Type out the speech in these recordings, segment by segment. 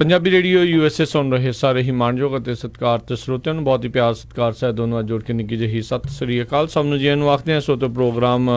Punjabi radio USA ਸੁਣ ਰਹੇ ਸਾਰੇ ਹੀ ਮਾਣਯੋਗ ਅਤੇ ਸਤਿਕਾਰਤ ਸਰੋਤਿਆਂ ਨੂੰ ਬਹੁਤ ਹੀ ਪਿਆਰ ਸਤਿਕਾਰ ਸਹਿਤ ਦੋਨੋਂ ਜੋੜ ਕੇ ਨਿੱਕੀ ਜਿਹੀ ਸਤਿ ਸ੍ਰੀ ਅਕਾਲ। ਸਭ ਨੂੰ ਜੀ ਨੂੰ ਆਖਦੇ ਹਾਂ। ਸੋ ਪ੍ਰੋਗਰਾਮ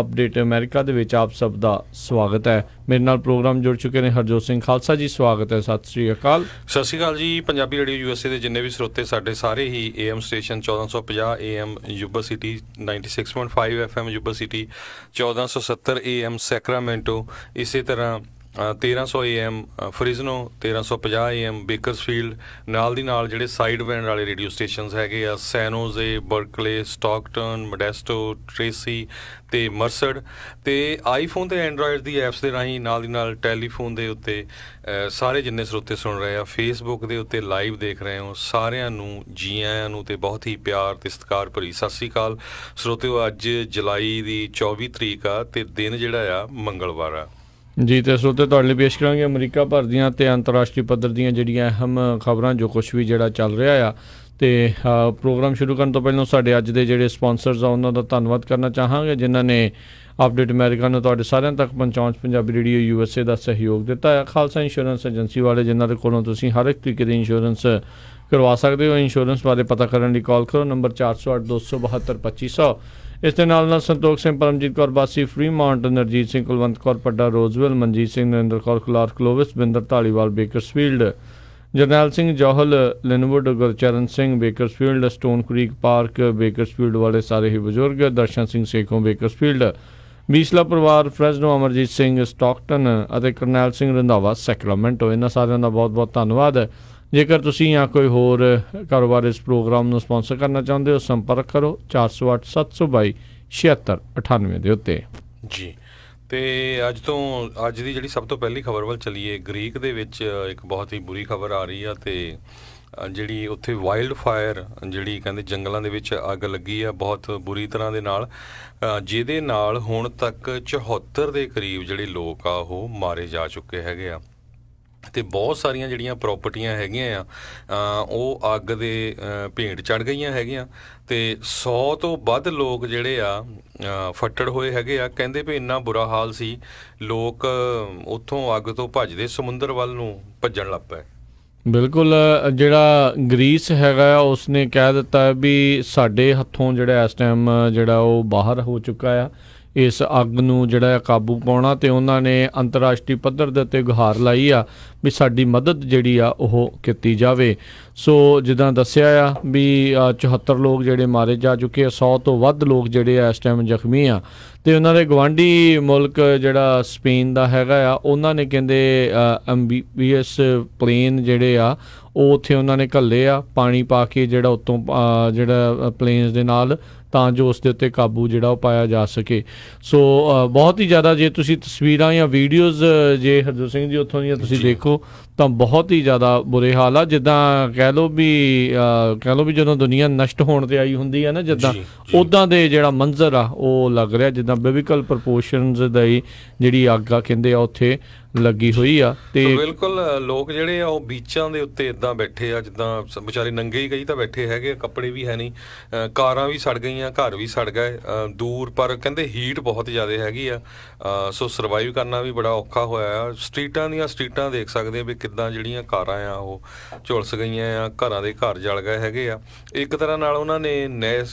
ਅਪਡੇਟ ਅਮਰੀਕਾ ਦੇ ਵਿੱਚ ਆਪ ਸਭ ਦਾ ਸਵਾਗਤ ਹੈ। ਮੇਰੇ ਨਾਲ ਪ੍ਰੋਗਰਾਮ ਜੁੜ ਚੁੱਕੇ ਨੇ ਹਰਜੋਤ ਸਿੰਘ ਖਾਲਸਾ ਜੀ, ਸਵਾਗਤ ਹੈ। ਸਤਿ ਸ੍ਰੀ ਅਕਾਲ। ਸਤਿ ਸ਼੍ਰੀ ਅਕਾਲ ਜੀ। ਪੰਜਾਬੀ ਰੇਡੀਓ USA ਦੇ ਜਿੰਨੇ ਵੀ ਸਰੋਤੇ ਸਾਡੇ ਸਾਰੇ ਹੀ AM station 1450 AM Yuba city, 96.5 FM Yuba city, 1470 AM Sacramento, ਇਸੇ ਤਰ੍ਹਾਂ 1300 AM ਫਰੀਜ਼ਨੋ, 1350 AM ਬੇਕਰਸਫੀਲਡ, ਨਾਲ ਦੀ ਨਾਲ ਜਿਹੜੇ ਸਾਈਡ ਬੈਂਡ ਵਾਲੇ ਰੇਡੀਓ ਸਟੇਸ਼ਨਸ ਹੈਗੇ ਆ ਸੈਨੋਜ਼ੇ, ਬਰਕਲੇ, ਸਟਾਕਟਨ, ਮੋਡੈਸਟੋ, ਟ੍ਰੇਸੀ ਅਤੇ ਮਰਸਡ। ਅਤੇ ਆਈਫੋਨ ਅਤੇ ਐਂਡਰਾਇਡ ਦੀ ਐਪਸ ਦੇ ਰਾਹੀਂ ਨਾਲ ਦੀ ਨਾਲ ਟੈਲੀਫੋਨ ਦੇ ਉੱਤੇ ਸਾਰੇ ਜਿੰਨੇ ਸਰੋਤੇ ਸੁਣ ਰਹੇ ਆ, ਫੇਸਬੁੱਕ ਦੇ ਉੱਤੇ ਲਾਈਵ ਦੇਖ ਰਹੇ ਹੋ, ਸਾਰਿਆਂ ਨੂੰ ਜੀ ਆਇਆਂ ਨੂੰ ਅਤੇ ਬਹੁਤ ਹੀ ਪਿਆਰ ਅਤੇ ਸਤਿਕਾਰ ਭਰੀ ਸਤਿ ਸ਼੍ਰੀ ਅਕਾਲ ਸਰੋਤਿਓ। ਅੱਜ ਜੁਲਾਈ ਦੀ 24 ਤਰੀਕ ਆ ਅਤੇ ਦਿਨ ਜਿਹੜਾ ਆ ਮੰਗਲਵਾਰ ਆ ਜੀ। ਅਤੇ ਸਰੋਤੇ ਤੁਹਾਡੇ ਲਈ ਪੇਸ਼ ਕਰਾਂਗੇ ਅਮਰੀਕਾ ਭਰ ਦੀਆਂ ਅਤੇ ਅੰਤਰਰਾਸ਼ਟਰੀ ਪੱਧਰ ਦੀਆਂ ਜਿਹੜੀਆਂ ਅਹਿਮ ਖਬਰਾਂ, ਜੋ ਕੁਛ ਵੀ ਜਿਹੜਾ ਚੱਲ ਰਿਹਾ ਆ। ਅਤੇ ਪ੍ਰੋਗਰਾਮ ਸ਼ੁਰੂ ਕਰਨ ਤੋਂ ਪਹਿਲਾਂ ਸਾਡੇ ਅੱਜ ਦੇ ਜਿਹੜੇ ਸਪੋਂਸਰਸ ਆ ਉਹਨਾਂ ਦਾ ਧੰਨਵਾਦ ਕਰਨਾ ਚਾਹਾਂਗੇ, ਜਿਨ੍ਹਾਂ ਨੇ ਅਪਡੇਟ ਅਮਰੀਕਾ ਨੂੰ ਤੁਹਾਡੇ ਸਾਰਿਆਂ ਤੱਕ ਪਹੁੰਚਾਉਣ 'ਚ ਪੰਜਾਬੀ ਰੇਡੀਓ USA ਦਾ ਸਹਿਯੋਗ ਦਿੱਤਾ ਹੈ। ਖਾਲਸਾ ਇੰਸ਼ੋਰੈਂਸ ਏਜੰਸੀ ਵਾਲੇ, ਜਿਨ੍ਹਾਂ ਦੇ ਕੋਲੋਂ ਤੁਸੀਂ ਹਰ ਇੱਕ ਤਰੀਕੇ ਦੀ ਇੰਸ਼ੋਰੈਂਸ ਕਰਵਾ ਸਕਦੇ ਹੋ। ਇੰਸ਼ੋਰੈਂਸ ਬਾਰੇ ਪਤਾ ਕਰਨ ਲਈ ਕਾਲ ਕਰੋ, ਨੰਬਰ 408 272 2500। ਇਸ ਦੇ ਨਾਲ Santokh Singh, Paramjit Kaur Basi, Fremont, Narjit Singh, Kulwant Kaur Padda, Roseville, Manjit Singh, Narinder Kaur Clark, Clovis, Binder Dhaliwal, Bakersfield, Jarnail Singh Johal, Lynnwood, Gurcharan Singh, Bakersfield, Stone Creek Park, Bakersfield ਵਾਲੇ ਸਾਰੇ ਹੀ ਬਜ਼ੁਰਗ, ਦਰਸ਼ਨ ਸਿੰਘ ਸੇਖੋਂ, ਬੇਕਰਸਫੀਲਡ, ਬੀਸਲਾ ਪਰਿਵਾਰ, ਫਰੈਜ਼ਨੋ, ਅਮਰਜੀਤ ਸਿੰਘ, ਸਟਾਕਟਨ ਅਤੇ ਕਰਨੈਲ ਸਿੰਘ ਰੰਧਾਵਾ, ਸੈਕਰਾਮੈਂਟੋ। ਇਹਨਾਂ ਸਾਰਿਆਂ ਦਾ ਬਹੁਤ ਬਹੁਤ ਧੰਨਵਾਦ। ਜੇਕਰ ਤੁਸੀਂ ਜਾਂ ਕੋਈ ਹੋਰ ਕਾਰੋਬਾਰ ਇਸ ਪ੍ਰੋਗਰਾਮ ਨੂੰ ਸਪੋਂਸਰ ਕਰਨਾ ਚਾਹੁੰਦੇ ਹੋ, ਸੰਪਰਕ ਕਰੋ 408 722 7698 ਦੇ ਉੱਤੇ ਜੀ। ਅਤੇ ਅੱਜ ਦੀ ਜਿਹੜੀ ਸਭ ਤੋਂ ਪਹਿਲੀ ਖਬਰ ਵੱਲ ਚੱਲੀਏ। ਗ੍ਰੀਕ ਦੇ ਵਿੱਚ ਇੱਕ ਬਹੁਤ ਹੀ ਬੁਰੀ ਖਬਰ ਆ ਰਹੀ ਆ, ਅਤੇ ਜਿਹੜੀ ਉੱਥੇ ਵਾਈਲਡ ਫਾਇਰ, ਜਿਹੜੀ ਕਹਿੰਦੇ ਜੰਗਲਾਂ ਦੇ ਵਿੱਚ ਅੱਗ ਲੱਗੀ ਆ ਬਹੁਤ ਬੁਰੀ ਤਰ੍ਹਾਂ ਦੇ ਨਾਲ, ਜਿਹਦੇ ਨਾਲ ਹੁਣ ਤੱਕ 74 ਦੇ ਕਰੀਬ ਜਿਹੜੇ ਲੋਕ ਆ ਉਹ ਮਾਰੇ ਜਾ ਚੁੱਕੇ ਹੈਗੇ ਆ। ਅਤੇ ਬਹੁਤ ਸਾਰੀਆਂ ਜਿਹੜੀਆਂ ਪ੍ਰੋਪਰਟੀਆਂ ਹੈਗੀਆਂ ਆ ਉਹ ਅੱਗ ਦੇ ਭੇਂਟ ਚੜ੍ਹ ਗਈਆਂ ਹੈਗੀਆਂ, ਅਤੇ 100 ਤੋਂ ਵੱਧ ਲੋਕ ਜਿਹੜੇ ਆ ਫੱਟੜ ਹੋਏ ਹੈਗੇ ਆ। ਕਹਿੰਦੇ ਵੀ ਇੰਨਾ ਬੁਰਾ ਹਾਲ ਸੀ, ਲੋਕ ਉੱਥੋਂ ਅੱਗ ਤੋਂ ਭੱਜਦੇ ਸਮੁੰਦਰ ਵੱਲ ਨੂੰ ਭੱਜਣ ਲੱਗ ਪਏ। ਬਿਲਕੁਲ। ਜਿਹੜਾ ਗਰੀਸ ਹੈਗਾ ਉਸਨੇ ਕਹਿ ਦਿੱਤਾ ਵੀ ਸਾਡੇ ਹੱਥੋਂ ਜਿਹੜਾ ਇਸ ਟਾਈਮ ਜਿਹੜਾ ਉਹ ਬਾਹਰ ਹੋ ਚੁੱਕਾ ਆ ਇਸ ਅੱਗ ਨੂੰ ਜਿਹੜਾ ਕਾਬੂ ਪਾਉਣਾ, ਅਤੇ ਉਹਨਾਂ ਨੇ ਅੰਤਰਰਾਸ਼ਟਰੀ ਪੱਧਰ ਦੇ ਉੱਤੇ ਗੁਹਾਰ ਲਾਈ ਆ ਵੀ ਸਾਡੀ ਮਦਦ ਜਿਹੜੀ ਆ ਉਹ ਕੀਤੀ ਜਾਵੇ। ਸੋ ਜਿੱਦਾਂ ਦੱਸਿਆ ਆ ਵੀ 74 ਲੋਕ ਜਿਹੜੇ ਮਾਰੇ ਜਾ ਚੁੱਕੇ ਆ, 100 ਤੋਂ ਵੱਧ ਲੋਕ ਜਿਹੜੇ ਆ ਇਸ ਟਾਈਮ ਜ਼ਖਮੀ ਆ। ਅਤੇ ਉਹਨਾਂ ਦੇ ਗਵਾਂਢੀ ਮੁਲਕ ਜਿਹੜਾ ਸਪੇਨ ਦਾ ਹੈਗਾ ਆ, ਉਹਨਾਂ ਨੇ ਕਹਿੰਦੇ ਐਮਬੀਬੀਐਸ ਪਲੇਨ ਜਿਹੜੇ ਆ ਉਹ ਉੱਥੇ ਉਹਨਾਂ ਨੇ ਘੱਲੇ ਆ, ਪਾਣੀ ਪਾ ਕੇ ਜਿਹੜਾ ਉੱਤੋਂ ਜਿਹੜਾ ਪਲੇਨਸ ਦੇ ਨਾਲ, ਤਾਂ ਜੋ ਉਸ ਦੇ ਉੱਤੇ ਕਾਬੂ ਜਿਹੜਾ ਉਹ ਪਾਇਆ ਜਾ ਸਕੇ। ਸੋ ਬਹੁਤ ਹੀ ਜ਼ਿਆਦਾ, ਜੇ ਤੁਸੀਂ ਤਸਵੀਰਾਂ ਜਾਂ ਵੀਡੀਓਜ਼ ਜੇ ਹਰਜੋਤ ਸਿੰਘ ਜੀ ਉੱਥੋਂ ਦੀਆਂ ਤੁਸੀਂ ਦੇਖੋ ਤਾਂ ਬਹੁਤ ਹੀ ਜ਼ਿਆਦਾ ਬੁਰੇ ਹਾਲ ਆ। ਜਿੱਦਾਂ ਕਹਿ ਲਓ ਵੀ ਜਦੋਂ ਦੁਨੀਆ ਨਸ਼ਟ ਹੋਣ 'ਤੇ ਆਈ ਹੁੰਦੀ ਹੈ ਨਾ, ਜਿੱਦਾਂ ਉੱਦਾਂ ਦੇ ਜਿਹੜਾ ਮੰਜ਼ਰ ਆ ਉਹ ਲੱਗ ਰਿਹਾ, ਜਿੱਦਾਂ ਬਿਬਲੀਕਲ ਪ੍ਰਪੋਰਸ਼ਨਸ ਦੀ ਜਿਹੜੀ ਅੱਗ ਆ ਕਹਿੰਦੇ ਆ ਉੱਥੇ ਲੱਗੀ ਹੋਈ ਆ। ਅਤੇ ਬਿਲਕੁਲ ਲੋਕ ਜਿਹੜੇ ਆ ਉਹ ਬੀਚਾਂ ਦੇ ਉੱਤੇ ਇੱਦਾਂ ਬੈਠੇ ਆ ਜਿੱਦਾਂ ਵਿਚਾਰੇ ਨੰਗੇ ਹੀ ਕਈ ਤਾਂ ਬੈਠੇ ਹੈਗੇ, ਕੱਪੜੇ ਵੀ ਹੈ ਨਹੀਂ, ਕਾਰਾਂ ਵੀ ਸੜ ਗਈਆਂ, ਘਰ ਵੀ ਸੜ ਗਏ ਦੂਰ, ਪਰ ਕਹਿੰਦੇ ਹੀਟ ਬਹੁਤ ਜ਼ਿਆਦਾ ਹੈਗੀ ਆ। ਸੋ ਸਰਵਾਈਵ ਕਰਨਾ ਵੀ ਬੜਾ ਔਖਾ ਹੋਇਆ ਆ। ਸਟਰੀਟਾਂ ਦੇਖ ਸਕਦੇ ਆ ਵੀ ਕਿੱਦਾਂ ਜਿਹੜੀਆਂ ਕਾਰਾਂ ਆ ਉਹ ਝੁਲਸ ਗਈਆਂ ਆ, ਘਰਾਂ ਦੇ ਘਰ ਜਲ ਗਏ ਹੈਗੇ ਆ। ਇੱਕ ਤਰ੍ਹਾਂ ਨਾਲ ਉਹਨਾਂ ਨੇ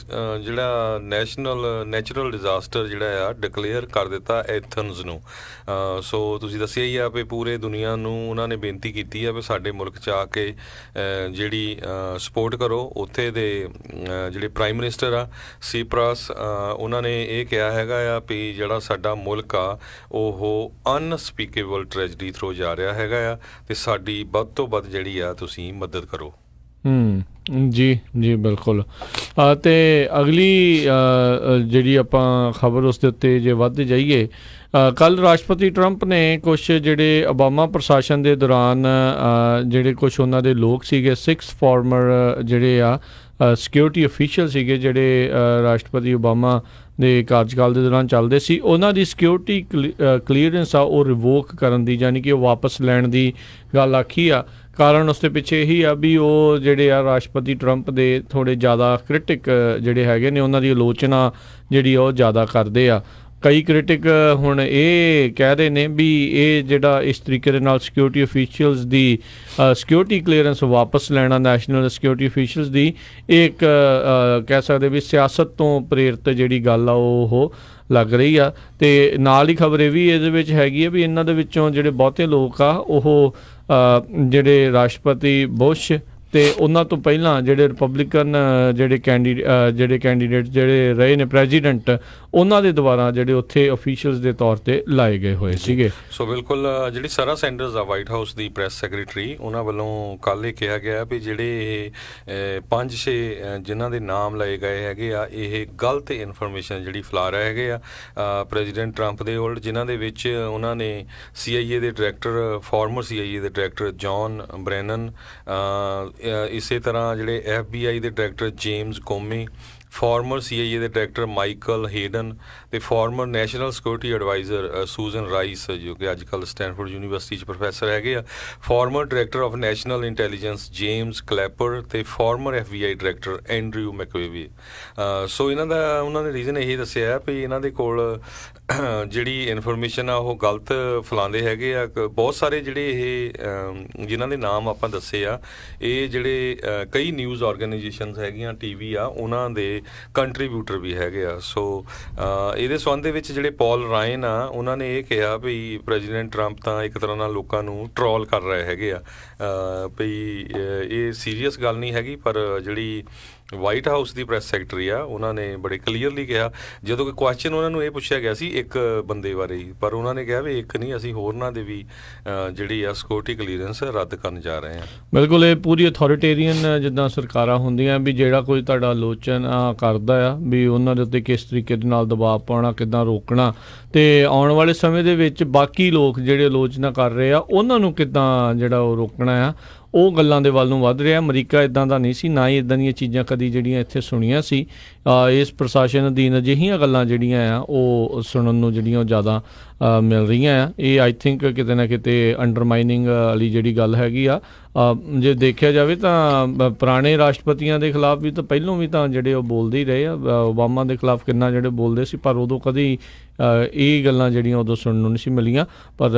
ਜਿਹੜਾ ਨੈਚੁਰਲ ਡਿਜ਼ਾਸਟਰ ਜਿਹੜਾ ਆ ਡਿਕਲੇਅਰ ਕਰ ਦਿੱਤਾ ਐਥਨਸ ਨੂੰ। ਸੋ ਤੁਸੀਂ ਦੱਸਿਆ ਹੀ ਆ ਵੀ ਪੂਰੇ ਦੁਨੀਆ ਨੂੰ ਉਹਨਾਂ ਨੇ ਬੇਨਤੀ ਕੀਤੀ ਆ ਵੀ ਸਾਡੇ ਮੁਲਕ 'ਚ ਆ ਕੇ ਜਿਹੜੀ ਸਪੋਰਟ ਕਰੋ। ਉੱਥੇ ਦੇ ਜਿਹੜੇ ਪ੍ਰਾਈਮ ਮਿਨਿਸਟਰ ਆ ਸੀਪਰਾਸ, ਉਹਨਾਂ ਨੇ ਇਹ ਕਿਹਾ ਹੈਗਾ ਆ ਵੀ ਜਿਹੜਾ ਸਾਡਾ ਮੁਲਕ ਆ ਉਹ ਅਨਸਪੀਕੇਬਲ ਟ੍ਰੈਜਡੀ ਥਰੂ ਜਾ ਰਿਹਾ ਹੈਗਾ ਆ, ਅਤੇ ਸਾਡੀ ਵੱਧ ਤੋਂ ਵੱਧ ਜਿਹੜੀ ਆ ਤੁਸੀਂ ਮਦਦ ਕਰੋ। ਜੀ ਬਿਲਕੁਲ। ਅਤੇ ਅਗਲੀ ਜਿਹੜੀ ਆਪਾਂ ਖਬਰ ਉਸ ਦੇ ਉੱਤੇ ਜੇ ਵੱਧਦੇ ਜਾਈਏ, ਕੱਲ੍ਹ ਰਾਸ਼ਟਰਪਤੀ ਟਰੰਪ ਨੇ ਕੁਛ ਜਿਹੜੇ ਓਬਾਮਾ ਪ੍ਰਸ਼ਾਸਨ ਦੇ ਦੌਰਾਨ ਜਿਹੜੇ ਕੁਛ ਉਹਨਾਂ ਦੇ ਲੋਕ ਸੀਗੇ, 6 ਫਾਰਮਰ ਜਿਹੜੇ ਆ ਸਿਕਿਉਰਿਟੀ ਅਫੀਸ਼ੀਅਲ ਸੀਗੇ ਜਿਹੜੇ ਰਾਸ਼ਟਰਪਤੀ ਓਬਾਮਾ ਦੇ ਕਾਰਜਕਾਲ ਦੇ ਦੌਰਾਨ ਚੱਲਦੇ ਸੀ, ਉਹਨਾਂ ਦੀ ਸਿਕਿਉਰਿਟੀ ਕਲੀਅਰੈਂਸ ਆ ਉਹ ਰਿਵੋਕ ਕਰਨ ਦੀ, ਯਾਨੀ ਕਿ ਉਹ ਵਾਪਸ ਲੈਣ ਦੀ ਗੱਲ ਆਖੀ ਆ। ਕਾਰਨ ਉਸ ਦੇ ਪਿੱਛੇ ਇਹੀ ਆ ਵੀ ਉਹ ਜਿਹੜੇ ਆ ਰਾਸ਼ਟਰਪਤੀ ਟਰੰਪ ਦੇ ਥੋੜ੍ਹੇ ਜ਼ਿਆਦਾ ਕ੍ਰਿਟਿਕ ਜਿਹੜੇ ਹੈਗੇ ਨੇ, ਉਹਨਾਂ ਦੀ ਆਲੋਚਨਾ ਜਿਹੜੀ ਉਹ ਜ਼ਿਆਦਾ ਕਰਦੇ ਆ। ਕਈ ਕ੍ਰਿਟਿਕ ਹੁਣ ਇਹ ਕਹਿ ਰਹੇ ਨੇ ਵੀ ਇਹ ਜਿਹੜਾ ਇਸ ਤਰੀਕੇ ਦੇ ਨਾਲ ਸਿਕਿਉਰਿਟੀ ਅਫੀਸ਼ੀਅਲਸ ਦੀ ਸਿਕਿਉਰਿਟੀ ਕਲੀਅਰੈਂਸ ਵਾਪਸ ਲੈਣਾ ਨੈਸ਼ਨਲ ਸਿਕਿਉਰਿਟੀ ਅਫੀਸ਼ੀਅਲਸ ਦੀ, ਇਹ ਇੱਕ ਕਹਿ ਸਕਦੇ ਵੀ ਸਿਆਸਤ ਤੋਂ ਪ੍ਰੇਰਿਤ ਜਿਹੜੀ ਗੱਲ ਆ ਉਹ ਲੱਗ ਰਹੀ ਆ। ਅਤੇ ਨਾਲ ਹੀ ਖਬਰ ਇਹ ਵੀ ਇਹਦੇ ਵਿੱਚ ਹੈਗੀ ਆ ਵੀ ਇਹਨਾਂ ਦੇ ਵਿੱਚੋਂ ਜਿਹੜੇ ਬਹੁਤੇ ਲੋਕ ਆ ਉਹ ਜਿਹੜੇ ਰਾਸ਼ਟਰਪਤੀ ਬੁਸ਼ ਅਤੇ ਉਹਨਾਂ ਤੋਂ ਪਹਿਲਾਂ ਜਿਹੜੇ ਰਿਪਬਲਿਕਨ ਜਿਹੜੇ ਕੈਂਡੀਡੇਟ ਜਿਹੜੇ ਰਹੇ ਨੇ ਪ੍ਰੈਜ਼ੀਡੈਂਟ, ਉਹਨਾਂ ਦੇ ਦੁਆਰਾ ਜਿਹੜੇ ਉੱਥੇ ਅਫੀਸ਼ੀਅਲਸ ਦੇ ਤੌਰ 'ਤੇ ਲਾਏ ਗਏ ਹੋਏ ਸੀਗੇ। ਸੋ ਬਿਲਕੁਲ ਜਿਹੜੀ ਸਾਰਾ ਸੈਂਡਰਸ ਆ ਵਾਈਟ ਹਾਊਸ ਦੀ ਪ੍ਰੈਸ ਸੈਕਟਰੀ, ਉਹਨਾਂ ਵੱਲੋਂ ਕੱਲ੍ਹ ਇਹ ਕਿਹਾ ਗਿਆ ਵੀ ਜਿਹੜੇ ਇਹ 5-6 ਜਿਨ੍ਹਾਂ ਦੇ ਨਾਮ ਲਏ ਗਏ ਹੈਗੇ ਆ, ਇਹ ਗਲਤ ਇਨਫੋਰਮੇਸ਼ਨ ਜਿਹੜੀ ਫੈਲਾ ਰਹੇ ਹੈਗੇ ਆ ਪ੍ਰੈਜ਼ੀਡੈਂਟ ਟਰੰਪ ਦੇ ਉਲਟ, ਜਿਨ੍ਹਾਂ ਦੇ ਵਿੱਚ ਉਹਨਾਂ ਨੇ CIA ਦੇ ਡਾਇਰੈਕਟਰ, ਫਾਰਮਰ CIA ਦੇ ਡਾਇਰੈਕਟਰ ਜੌਨ ਬ੍ਰੈਨਨ, ਇਸੇ ਤਰ੍ਹਾਂ ਜਿਹੜੇ FBI ਦੇ director James Comey, former CIA ਦੇ ਡਾਇਰੈਕਟਰ ਮਾਈਕਲ ਹੇਡਨ ਅਤੇ former national security adviser Susan Rice, ਜੋ ਕਿ ਅੱਜ ਕੱਲ੍ਹ ਸਟੈਨਫੋਰਡ ਯੂਨੀਵਰਸਿਟੀ 'ਚ ਪ੍ਰੋਫੈਸਰ ਹੈਗੇ ਆ, former director of national intelligence James Clapper ਅਤੇ former FBI director Andrew McCabe. So ਇਹਨਾਂ ਦਾ ਉਹਨਾਂ ਨੇ ਰੀਜ਼ਨ ਇਹ ਦੱਸਿਆ ਵੀ ਇਹਨਾਂ ਦੇ ਕੋਲ ਜਿਹੜੀ ਇਨਫੋਰਮੇਸ਼ਨ ਆ ਉਹ ਗਲਤ ਫੈਲਾਉਂਦੇ ਹੈਗੇ ਆ। ਬਹੁਤ ਸਾਰੇ ਜਿਹੜੇ ਇਹ ਜਿਨ੍ਹਾਂ ਦੇ ਨਾਮ ਆਪਾਂ ਦੱਸੇ ਆ, ਇਹ ਜਿਹੜੇ ਕਈ ਨਿਊਜ਼ ਆਰਗੇਨਾਈਜੇਸ਼ਨਸ ਹੈਗੀਆਂ, TV ਆ, ਉਹਨਾਂ ਦੇ ਕੰਟਰੀਬਿਊਟਰ ਵੀ ਹੈਗੇ ਆ। ਸੋ ਇਹਦੇ ਸੰਬੰਧ ਦੇ ਵਿੱਚ ਜਿਹੜੇ ਪੌਲ ਰਾਇਨ ਆ, ਉਹਨਾਂ ਨੇ ਇਹ ਕਿਹਾ ਵੀ ਪ੍ਰੈਜ਼ੀਡੈਂਟ ਟਰੰਪ ਤਾਂ ਇੱਕ ਤਰ੍ਹਾਂ ਨਾਲ ਲੋਕਾਂ ਨੂੰ ਟਰੋਲ ਕਰ ਰਹੇ ਹੈਗੇ ਆ, ਵੀ ਇਹ ਸੀਰੀਅਸ ਗੱਲ ਨਹੀਂ ਹੈਗੀ। ਪਰ ਜਿਹੜੀ ਵਾਈਟ ਹਾਊਸ ਦੀ ਪ੍ਰੈਸ ਸੈਕਟਰੀ ਆ, ਉਹਨਾਂ ਨੇ ਬੜੇ ਕਲੀਅਰਲੀ ਕਿਹਾ, ਜਦੋਂ ਕਿ ਕੁਐਸਚਨ ਉਹਨਾਂ ਨੂੰ ਇਹ ਪੁੱਛਿਆ ਗਿਆ ਸੀ ਇੱਕ ਬੰਦੇ ਬਾਰੇ ਹੀ, ਪਰ ਉਹਨਾਂ ਨੇ ਕਿਹਾ ਵੀ ਇੱਕ ਨਹੀਂ, ਅਸੀਂ ਹੋਰਨਾਂ ਦੇ ਵੀ ਜਿਹੜੀ ਆ ਸਿਕਿਉਰਿਟੀ ਕਲੀਅਰੈਂਸ ਰੱਦ ਕਰਨ ਜਾ ਰਹੇ ਹਾਂ। ਬਿਲਕੁਲ, ਇਹ ਪੂਰੀ ਅਥੋਰੀਟੇਰੀਅਨ ਜਿੱਦਾਂ ਸਰਕਾਰਾਂ ਹੁੰਦੀਆਂ ਵੀ ਜਿਹੜਾ ਕੋਈ ਤੁਹਾਡਾ ਆਲੋਚਨਾ ਕਰਦਾ ਆ ਵੀ ਉਹਨਾਂ ਦੇ ਉੱਤੇ ਕਿਸ ਤਰੀਕੇ ਦੇ ਨਾਲ ਦਬਾਅ ਪਾਉਣਾ, ਕਿੱਦਾਂ ਰੋਕਣਾ, ਅਤੇ ਆਉਣ ਵਾਲੇ ਸਮੇਂ ਦੇ ਵਿੱਚ ਬਾਕੀ ਲੋਕ ਜਿਹੜੇ ਆਲੋਚਨਾ ਕਰ ਰਹੇ ਆ ਉਹਨਾਂ ਨੂੰ ਕਿੱਦਾਂ ਜਿਹੜਾ ਉਹ ਰੋਕਣਾ ਆ, ਉਹ ਗੱਲਾਂ ਦੇ ਵੱਲ ਨੂੰ ਵੱਧ ਰਿਹਾ। ਅਮਰੀਕਾ ਇੱਦਾਂ ਦਾ ਨਹੀਂ ਸੀ, ਨਾ ਹੀ ਇੱਦਾਂ ਦੀਆਂ ਚੀਜ਼ਾਂ ਕਦੀ ਜਿਹੜੀਆਂ ਇੱਥੇ ਸੁਣੀਆਂ ਸੀ। ਇਸ ਪ੍ਰਸ਼ਾਸਨ ਅਧੀਨ ਅਜਿਹੀਆਂ ਗੱਲਾਂ ਜਿਹੜੀਆਂ ਆ ਉਹ ਸੁਣਨ ਨੂੰ ਜਿਹੜੀਆਂ ਉਹ ਜ਼ਿਆਦਾ ਮਿਲ ਰਹੀਆਂ ਆ। ਇਹ ਆਈ ਥਿੰਕ ਕਿਤੇ ਨਾ ਕਿਤੇ ਅੰਡਰਮਾਈਨਿੰਗ ਵਾਲੀ ਜਿਹੜੀ ਗੱਲ ਹੈਗੀ ਆ। ਜੇ ਦੇਖਿਆ ਜਾਵੇ ਤਾਂ ਪੁਰਾਣੇ ਰਾਸ਼ਟਰਪਤੀਆਂ ਦੇ ਖਿਲਾਫ ਵੀ ਤਾਂ ਪਹਿਲੋਂ ਵੀ ਤਾਂ ਜਿਹੜੇ ਉਹ ਬੋਲਦੇ ਹੀ ਰਹੇ ਆ, ਓਬਾਮਾ ਦੇ ਖਿਲਾਫ ਕਿੰਨਾ ਜਿਹੜੇ ਬੋਲਦੇ ਸੀ, ਪਰ ਉਦੋਂ ਕਦੀ ਇਹ ਗੱਲਾਂ ਜਿਹੜੀਆਂ ਉਦੋਂ ਸੁਣਨ ਨੂੰ ਨਹੀਂ ਸੀ ਮਿਲੀਆਂ। ਪਰ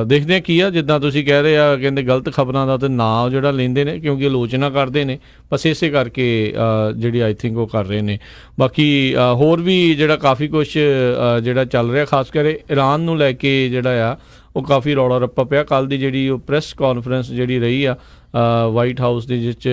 ਦੇਖਦੇ ਹਾਂ ਕੀ ਆ, ਜਿੱਦਾਂ ਤੁਸੀਂ ਕਹਿ ਰਹੇ ਆ, ਕਹਿੰਦੇ ਗਲਤ ਖਬਰਾਂ ਦਾ ਤਾਂ ਨਾਂ ਜਿਹੜਾ ਲੈਂਦੇ ਨੇ ਕਿਉਂਕਿ ਆਲੋਚਨਾ ਕਰਦੇ ਨੇ, ਬਸ ਇਸੇ ਕਰਕੇ ਜਿਹੜੀ ਆਈ ਥਿੰਕ ਉਹ ਕਰ ਰਹੇ ਨੇ। ਬਾਕੀ ਹੋਰ ਵੀ ਜਿਹੜਾ ਕਾਫੀ ਕੁਛ ਜਿਹੜਾ ਚੱਲ ਰਿਹਾ, ਖਾਸ ਕਰ ਇਰਾਨ ਨੂੰ ਲੈ ਕੇ ਜਿਹੜਾ ਆ ਉਹ ਕਾਫੀ ਰੌਲਾ ਰੱਪਾ ਪਿਆ। ਕੱਲ੍ਹ ਦੀ ਜਿਹੜੀ ਉਹ ਪ੍ਰੈਸ ਕਾਨਫਰੰਸ ਜਿਹੜੀ ਰਹੀ ਆ ਵਾਈਟ ਹਾਊਸ ਦੇ, ਜਿਸ 'ਚ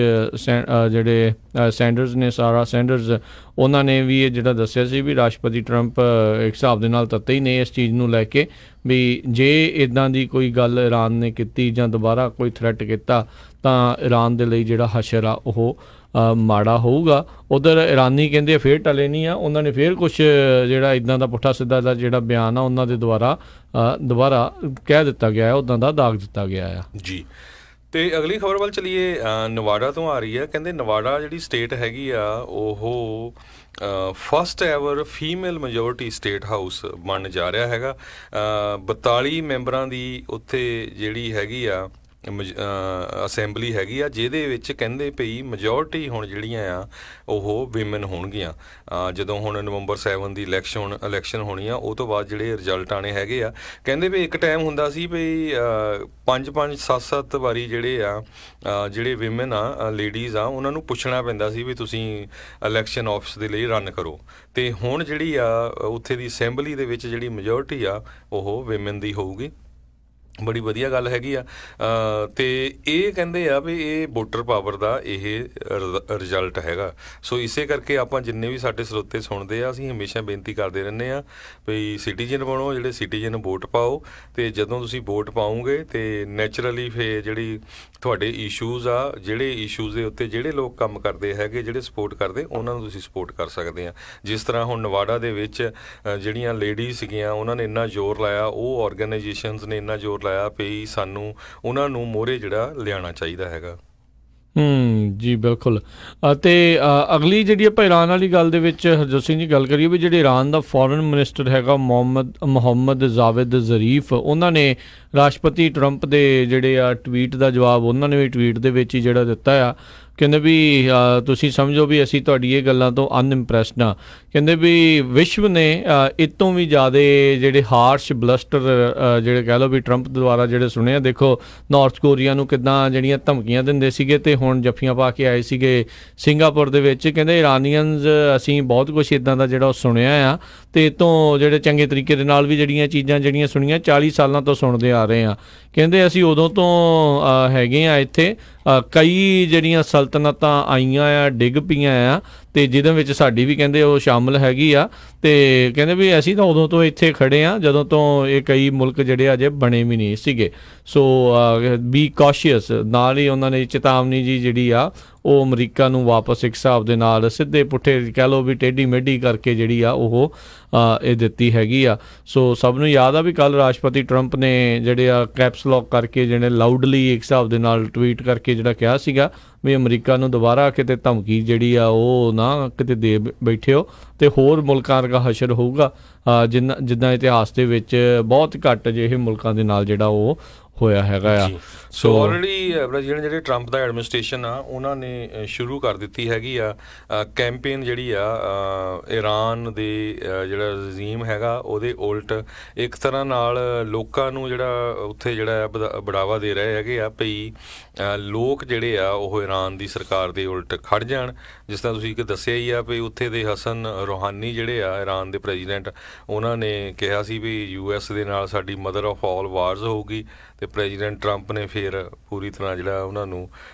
ਜਿਹੜੇ ਸੈਂਡਰਸ ਨੇ, ਸਾਰਾ ਸੈਂਡਰਸ, ਉਹਨਾਂ ਨੇ ਵੀ ਇਹ ਜਿਹੜਾ ਦੱਸਿਆ ਸੀ ਵੀ ਰਾਸ਼ਟਰਪਤੀ ਟਰੰਪ ਇੱਕ ਹਿਸਾਬ ਦੇ ਨਾਲ ਤੱਤੇ ਹੀ ਨੇ ਇਸ ਚੀਜ਼ ਨੂੰ ਲੈ ਕੇ ਵੀ ਜੇ ਇੱਦਾਂ ਦੀ ਕੋਈ ਗੱਲ ਇਰਾਨ ਨੇ ਕੀਤੀ ਜਾਂ ਦੁਬਾਰਾ ਕੋਈ ਥ੍ਰੈਟ ਕੀਤਾ ਤਾਂ ਇਰਾਨ ਦੇ ਲਈ ਜਿਹੜਾ ਹਸ਼ਰ ਆ ਉਹ ਮਾੜਾ ਹੋਊਗਾ। ਉੱਧਰ ਇਰਾਨੀ ਕਹਿੰਦੇ ਫਿਰ ਟਲੇ ਨਹੀਂ ਆ, ਉਹਨਾਂ ਨੇ ਫਿਰ ਕੁਛ ਜਿਹੜਾ ਇੱਦਾਂ ਦਾ ਪੁੱਠਾ ਸਿੱਧਾ ਦਾ ਜਿਹੜਾ ਬਿਆਨ ਆ ਉਹਨਾਂ ਦੇ ਦੁਬਾਰਾ ਕਹਿ ਦਿੱਤਾ ਗਿਆ, ਉੱਦਾਂ ਦਾ ਦਾਗ ਦਿੱਤਾ ਗਿਆ ਆ ਜੀ। ਤੇ ਅਗਲੀ ਖਬਰ ਵੱਲ ਚਲੀਏ, ਨਵਾਡਾ ਤੋਂ ਆ ਰਹੀ ਹੈ। ਕਹਿੰਦੇ ਨਵਾਡਾ ਜਿਹੜੀ ਸਟੇਟ ਹੈਗੀ ਆ ਉਹ first ever female majority state house ਬਣਨ ਜਾ ਰਿਹਾ ਹੈਗਾ। 42 ਮੈਂਬਰਾਂ ਦੀ ਉੱਥੇ ਜਿਹੜੀ ਹੈਗੀ ਆ ਅਸੈਂਬਲੀ ਹੈਗੀ ਆ, ਜਿਹਦੇ ਵਿੱਚ ਕਹਿੰਦੇ ਪਈ ਮੈਜੋਰਟੀ ਹੁਣ ਜਿਹੜੀਆਂ ਆ ਉਹ ਵਿਮਨ ਹੋਣਗੀਆਂ। ਜਦੋਂ ਹੁਣ ਨਵੰਬਰ 7 ਦੀ ਇਲੈਕਸ਼ਨ ਹੋਣੀ ਆ, ਉਹ ਤੋਂ ਬਾਅਦ ਜਿਹੜੇ ਰਿਜ਼ਲਟ ਆਣੇ ਹੈਗੇ ਆ, ਕਹਿੰਦੇ ਵੀ ਇੱਕ ਟਾਈਮ ਹੁੰਦਾ ਸੀ ਵੀ 5-5 7-7 ਵਾਰੀ ਜਿਹੜੇ ਵਿਮਨ ਆ, ਲੇਡੀਜ਼ ਆ, ਉਹਨਾਂ ਨੂੰ ਪੁੱਛਣਾ ਪੈਂਦਾ ਸੀ ਵੀ ਤੁਸੀਂ ਇਲੈਕਸ਼ਨ ਆਫਿਸ ਦੇ ਲਈ ਰਨ ਕਰੋ। ਅਤੇ ਹੁਣ ਜਿਹੜੀ ਆ ਉੱਥੇ ਦੀ ਅਸੈਂਬਲੀ ਦੇ ਵਿੱਚ ਜਿਹੜੀ ਮੈਜੋਰਟੀ ਆ ਉਹ ਵਿਮਨ ਦੀ ਹੋਊਗੀ। ਬੜੀ ਵਧੀਆ ਗੱਲ ਹੈਗੀ ਆ। ਅਤੇ ਇਹ ਕਹਿੰਦੇ ਆ ਵੀ ਇਹ ਵੋਟਰ ਪਾਵਰ ਦਾ ਇਹ ਰਿਜ਼ਲਟ ਹੈਗਾ। ਸੋ ਇਸੇ ਕਰਕੇ ਆਪਾਂ ਜਿੰਨੇ ਵੀ ਸਾਡੇ ਸਰੋਤੇ ਸੁਣਦੇ ਆ, ਅਸੀਂ ਹਮੇਸ਼ਾ ਬੇਨਤੀ ਕਰਦੇ ਰਹਿੰਦੇ ਹਾਂ ਵੀ ਸਿਟੀਜ਼ਨ ਬਣੋ, ਜਿਹੜੇ ਸਿਟੀਜ਼ਨ ਵੋਟ ਪਾਓ। ਅਤੇ ਜਦੋਂ ਤੁਸੀਂ ਵੋਟ ਪਾਓਗੇ ਅਤੇ ਨੈਚੁਰਲੀ ਫਿਰ ਜਿਹੜੀ ਤੁਹਾਡੇ ਇਸ਼ੂਜ਼ ਆ, ਜਿਹੜੇ ਇਸ਼ੂਜ਼ ਦੇ ਉੱਤੇ ਜਿਹੜੇ ਲੋਕ ਕੰਮ ਕਰਦੇ ਹੈਗੇ, ਜਿਹੜੇ ਸਪੋਰਟ ਕਰਦੇ, ਉਹਨਾਂ ਨੂੰ ਤੁਸੀਂ ਸਪੋਰਟ ਕਰ ਸਕਦੇ ਆ। ਜਿਸ ਤਰ੍ਹਾਂ ਹੁਣ ਨਵਾਡਾ ਦੇ ਵਿੱਚ ਜਿਹੜੀਆਂ ਲੇਡੀਜ਼ ਸੀਗੀਆਂ, ਉਹਨਾਂ ਨੇ ਇੰਨਾ ਜ਼ੋਰ ਲਾਇਆ, ਉਹ ਆਰਗੇਨਾਈਜੇਸ਼ਨਸ ਨੇ ਇੰਨਾ ਜ਼ੋਰ ਲਾਇਆ ਵੀ ਸਾਨੂੰ ਉਹਨਾਂ ਨੂੰ ਮੋਹਰੇ ਜਿਹੜਾ ਲਿਆਉਣਾ ਚਾਹੀਦਾ ਹੈਗਾ। ਜੀ ਬਿਲਕੁਲ। ਅਤੇ ਅਗਲੀ ਜਿਹੜੀ ਆਪਾਂ ਇਰਾਨ ਵਾਲੀ ਗੱਲ ਦੇ ਵਿੱਚ ਹਰਜੋਤ ਸਿੰਘ ਜੀ ਗੱਲ ਕਰੀਏ ਵੀ ਜਿਹੜੇ ਇਰਾਨ ਦਾ ਫੋਰਨ ਮਿਨਿਸਟਰ ਹੈਗਾ ਮੁਹੰਮਦ ਜਾਵੇਦ ਜ਼ਰੀਫ, ਉਹਨਾਂ ਨੇ ਰਾਸ਼ਟਰਪਤੀ ਟਰੰਪ ਦੇ ਜਿਹੜੇ ਆ ਟਵੀਟ ਦਾ ਜਵਾਬ ਉਹਨਾਂ ਨੇ ਵੀ ਟਵੀਟ ਦੇ ਵਿੱਚ ਹੀ ਜਿਹੜਾ ਦਿੱਤਾ ਆ ਕਹਿੰਦੇ ਵੀ ਤੁਸੀਂ ਸਮਝੋ ਵੀ ਅਸੀਂ ਤੁਹਾਡੀ ਇਹ ਗੱਲਾਂ ਤੋਂ ਅਨਇੰਪ੍ਰੈਸਡ ਹਾਂ। ਕਹਿੰਦੇ ਵੀ ਵਿਸ਼ਵ ਨੇ ਇਹ ਤੋਂ ਵੀ ਜ਼ਿਆਦਾ ਜਿਹੜੇ ਹਾਰਸ਼ ਬਲਸਟਰ ਜਿਹੜੇ ਕਹਿ ਲਓ ਵੀ ਟਰੰਪ ਦੁਆਰਾ ਜਿਹੜੇ ਸੁਣੇ ਆ। ਦੇਖੋ ਨਾਰਥ ਕੋਰੀਆ ਨੂੰ ਕਿੱਦਾਂ ਜਿਹੜੀਆਂ ਧਮਕੀਆਂ ਦਿੰਦੇ ਸੀਗੇ ਤੇ ਹੁਣ ਜੱਫੀਆਂ ਪਾ ਕੇ ਆਏ ਸੀਗੇ ਸਿੰਗਾਪੁਰ ਦੇ ਵਿੱਚ। ਕਹਿੰਦੇ ਇਰਾਨੀਅਨਸ ਅਸੀਂ ਬਹੁਤ ਕੁਛ ਇੱਦਾਂ ਦਾ ਜਿਹੜਾ ਸੁਣਿਆ ਆ ਤੇ ਇਹ ਤੋਂ ਜਿਹੜੇ ਚੰਗੇ ਤਰੀਕੇ ਦੇ ਨਾਲ ਵੀ ਜਿਹੜੀਆਂ ਚੀਜ਼ਾਂ ਜਿਹੜੀਆਂ ਸੁਣੀਆਂ 40 ਸਾਲਾਂ ਤੋਂ ਸੁਣਦੇ ਆ ਰਹੇ ਆ। ਕਹਿੰਦੇ ਅਸੀਂ ਉਦੋਂ ਤੋਂ ਹੈਗੇ ਆ ਇੱਥੇ, ਕਈ ਜਿਹੜੀਆਂ ਸਲਤਨਤਾਂ ਆਈਆਂ ਆ ਡਿੱਗ ਪਈਆਂ ਆ ਤੇ ਜਿਹਦੇ ਵਿੱਚ ਸਾਡੀ ਵੀ ਕਹਿੰਦੇ ਉਹ ਸ਼ਾਮਲ ਹੈਗੀ ਆ। ਤੇ ਕਹਿੰਦੇ ਵੀ ਅਸੀਂ ਤਾਂ ਉਦੋਂ ਤੋਂ ਇੱਥੇ ਖੜੇ ਆ ਜਦੋਂ ਤੋਂ ਇਹ ਕਈ ਮੁਲਕ ਜਿਹੜੇ ਅਜੇ ਬਣੇ ਵੀ ਨਹੀਂ ਸੀਗੇ। ਸੋ ਬੀ ਕੌਸ਼ੀਅਸ, ਨਾਲ ਹੀ ਉਹਨਾਂ ਨੇ ਚੇਤਾਵਨੀ ਜੀ ਜਿਹੜੀ ਆ ਉਹ ਅਮਰੀਕਾ ਨੂੰ ਵਾਪਸ ਇੱਕ ਹਿਸਾਬ ਦੇ ਨਾਲ ਸਿੱਧੇ ਪੁੱਠੇ ਕਹਿ ਲਓ ਵੀ ਟੇਢੀ ਮੇਢੀ ਕਰਕੇ ਜਿਹੜੀ ਆ ਉਹ ਇਹ ਦਿੱਤੀ ਹੈਗੀ ਆ। ਸੋ ਸਭ ਨੂੰ ਯਾਦ ਆ ਵੀ ਕੱਲ੍ਹ ਰਾਸ਼ਟਰਪਤੀ ਟਰੰਪ ਨੇ ਜਿਹੜੇ ਆ ਕੈਪਸ ਲੌਕ ਕਰਕੇ ਜਿਹੜੇ ਲਾਊਡਲੀ ਇੱਕ ਹਿਸਾਬ ਦੇ ਨਾਲ ਟਵੀਟ ਕਰਕੇ ਜਿਹੜਾ ਕਿਹਾ ਸੀਗਾ ਵੀ ਅਮਰੀਕਾ ਨੂੰ ਦੁਬਾਰਾ ਕਿਤੇ ਧਮਕੀ ਜਿਹੜੀ ਆ ਉਹ ਨਾ ਕਿਤੇ ਦੇ ਬੈਠਿਓ ਤੇ ਹੋਰ ਮੁਲਕਾਂ ਵਰਗਾ ਹਸ਼ਰ ਹੋਊਗਾ ਜਿੱਦਾਂ ਇਤਿਹਾਸ ਦੇ ਵਿੱਚ ਬਹੁਤ ਘੱਟ ਜਿਹੇ ਮੁਲਕਾਂ ਦੇ ਨਾਲ ਜਿਹੜਾ ਉਹ ਹੋਇਆ ਹੈਗਾ ਆ। ਸੋ ਆਲਰੇਡੀ ਜਿਹੜੇ ਟਰੰਪ ਦਾ ਐਡਮਿਨਿਸਟ੍ਰੇਸ਼ਨ ਆ ਉਹਨਾਂ ਨੇ ਸ਼ੁਰੂ ਕਰ ਦਿੱਤੀ ਹੈਗੀ ਆ ਕੈਂਪੇਨ ਜਿਹੜੀ ਆ ਈਰਾਨ ਦੇ ਜਿਹੜਾ ਰਜੀਮ ਹੈਗਾ ਉਹਦੇ ਉਲਟ ਇੱਕ ਤਰ੍ਹਾਂ ਨਾਲ ਲੋਕਾਂ ਨੂੰ ਜਿਹੜਾ ਉੱਥੇ ਜਿਹੜਾ ਬੜਾਵਾ ਦੇ ਰਹੇ ਹੈਗੇ ਆ ਭਈ ਲੋਕ ਜਿਹੜੇ ਆ ਉਹ ਈਰਾਨ ਦੀ ਸਰਕਾਰ ਦੇ ਉਲਟ ਖੜ ਜਾਣ। ਜਿਸ ਤਰ੍ਹਾਂ ਤੁਸੀਂ ਦੱਸਿਆ ਹੀ ਆ ਵੀ ਉੱਥੇ ਦੇ ਹਸਨ ਰੂਹਾਨੀ ਜਿਹੜੇ ਆ ਈਰਾਨ ਦੇ ਪ੍ਰੈਜ਼ੀਡੈਂਟ, ਉਹਨਾਂ ਨੇ ਕਿਹਾ ਸੀ ਵੀ US ਦੇ ਨਾਲ ਸਾਡੀ ਮਦਰ ਆਫ ਆਲ ਵਾਰਸ ਹੋਊਗੀ ਤੇ ਪ੍ਰੈਜ਼ੀਡੈਂਟ ਟਰੰਪ ਨੇ ਫਿਰ ਪੂਰੀ ਤਰ੍ਹਾਂ ਜਿਹੜਾ ਉਹਨਾਂ ਨੂੰ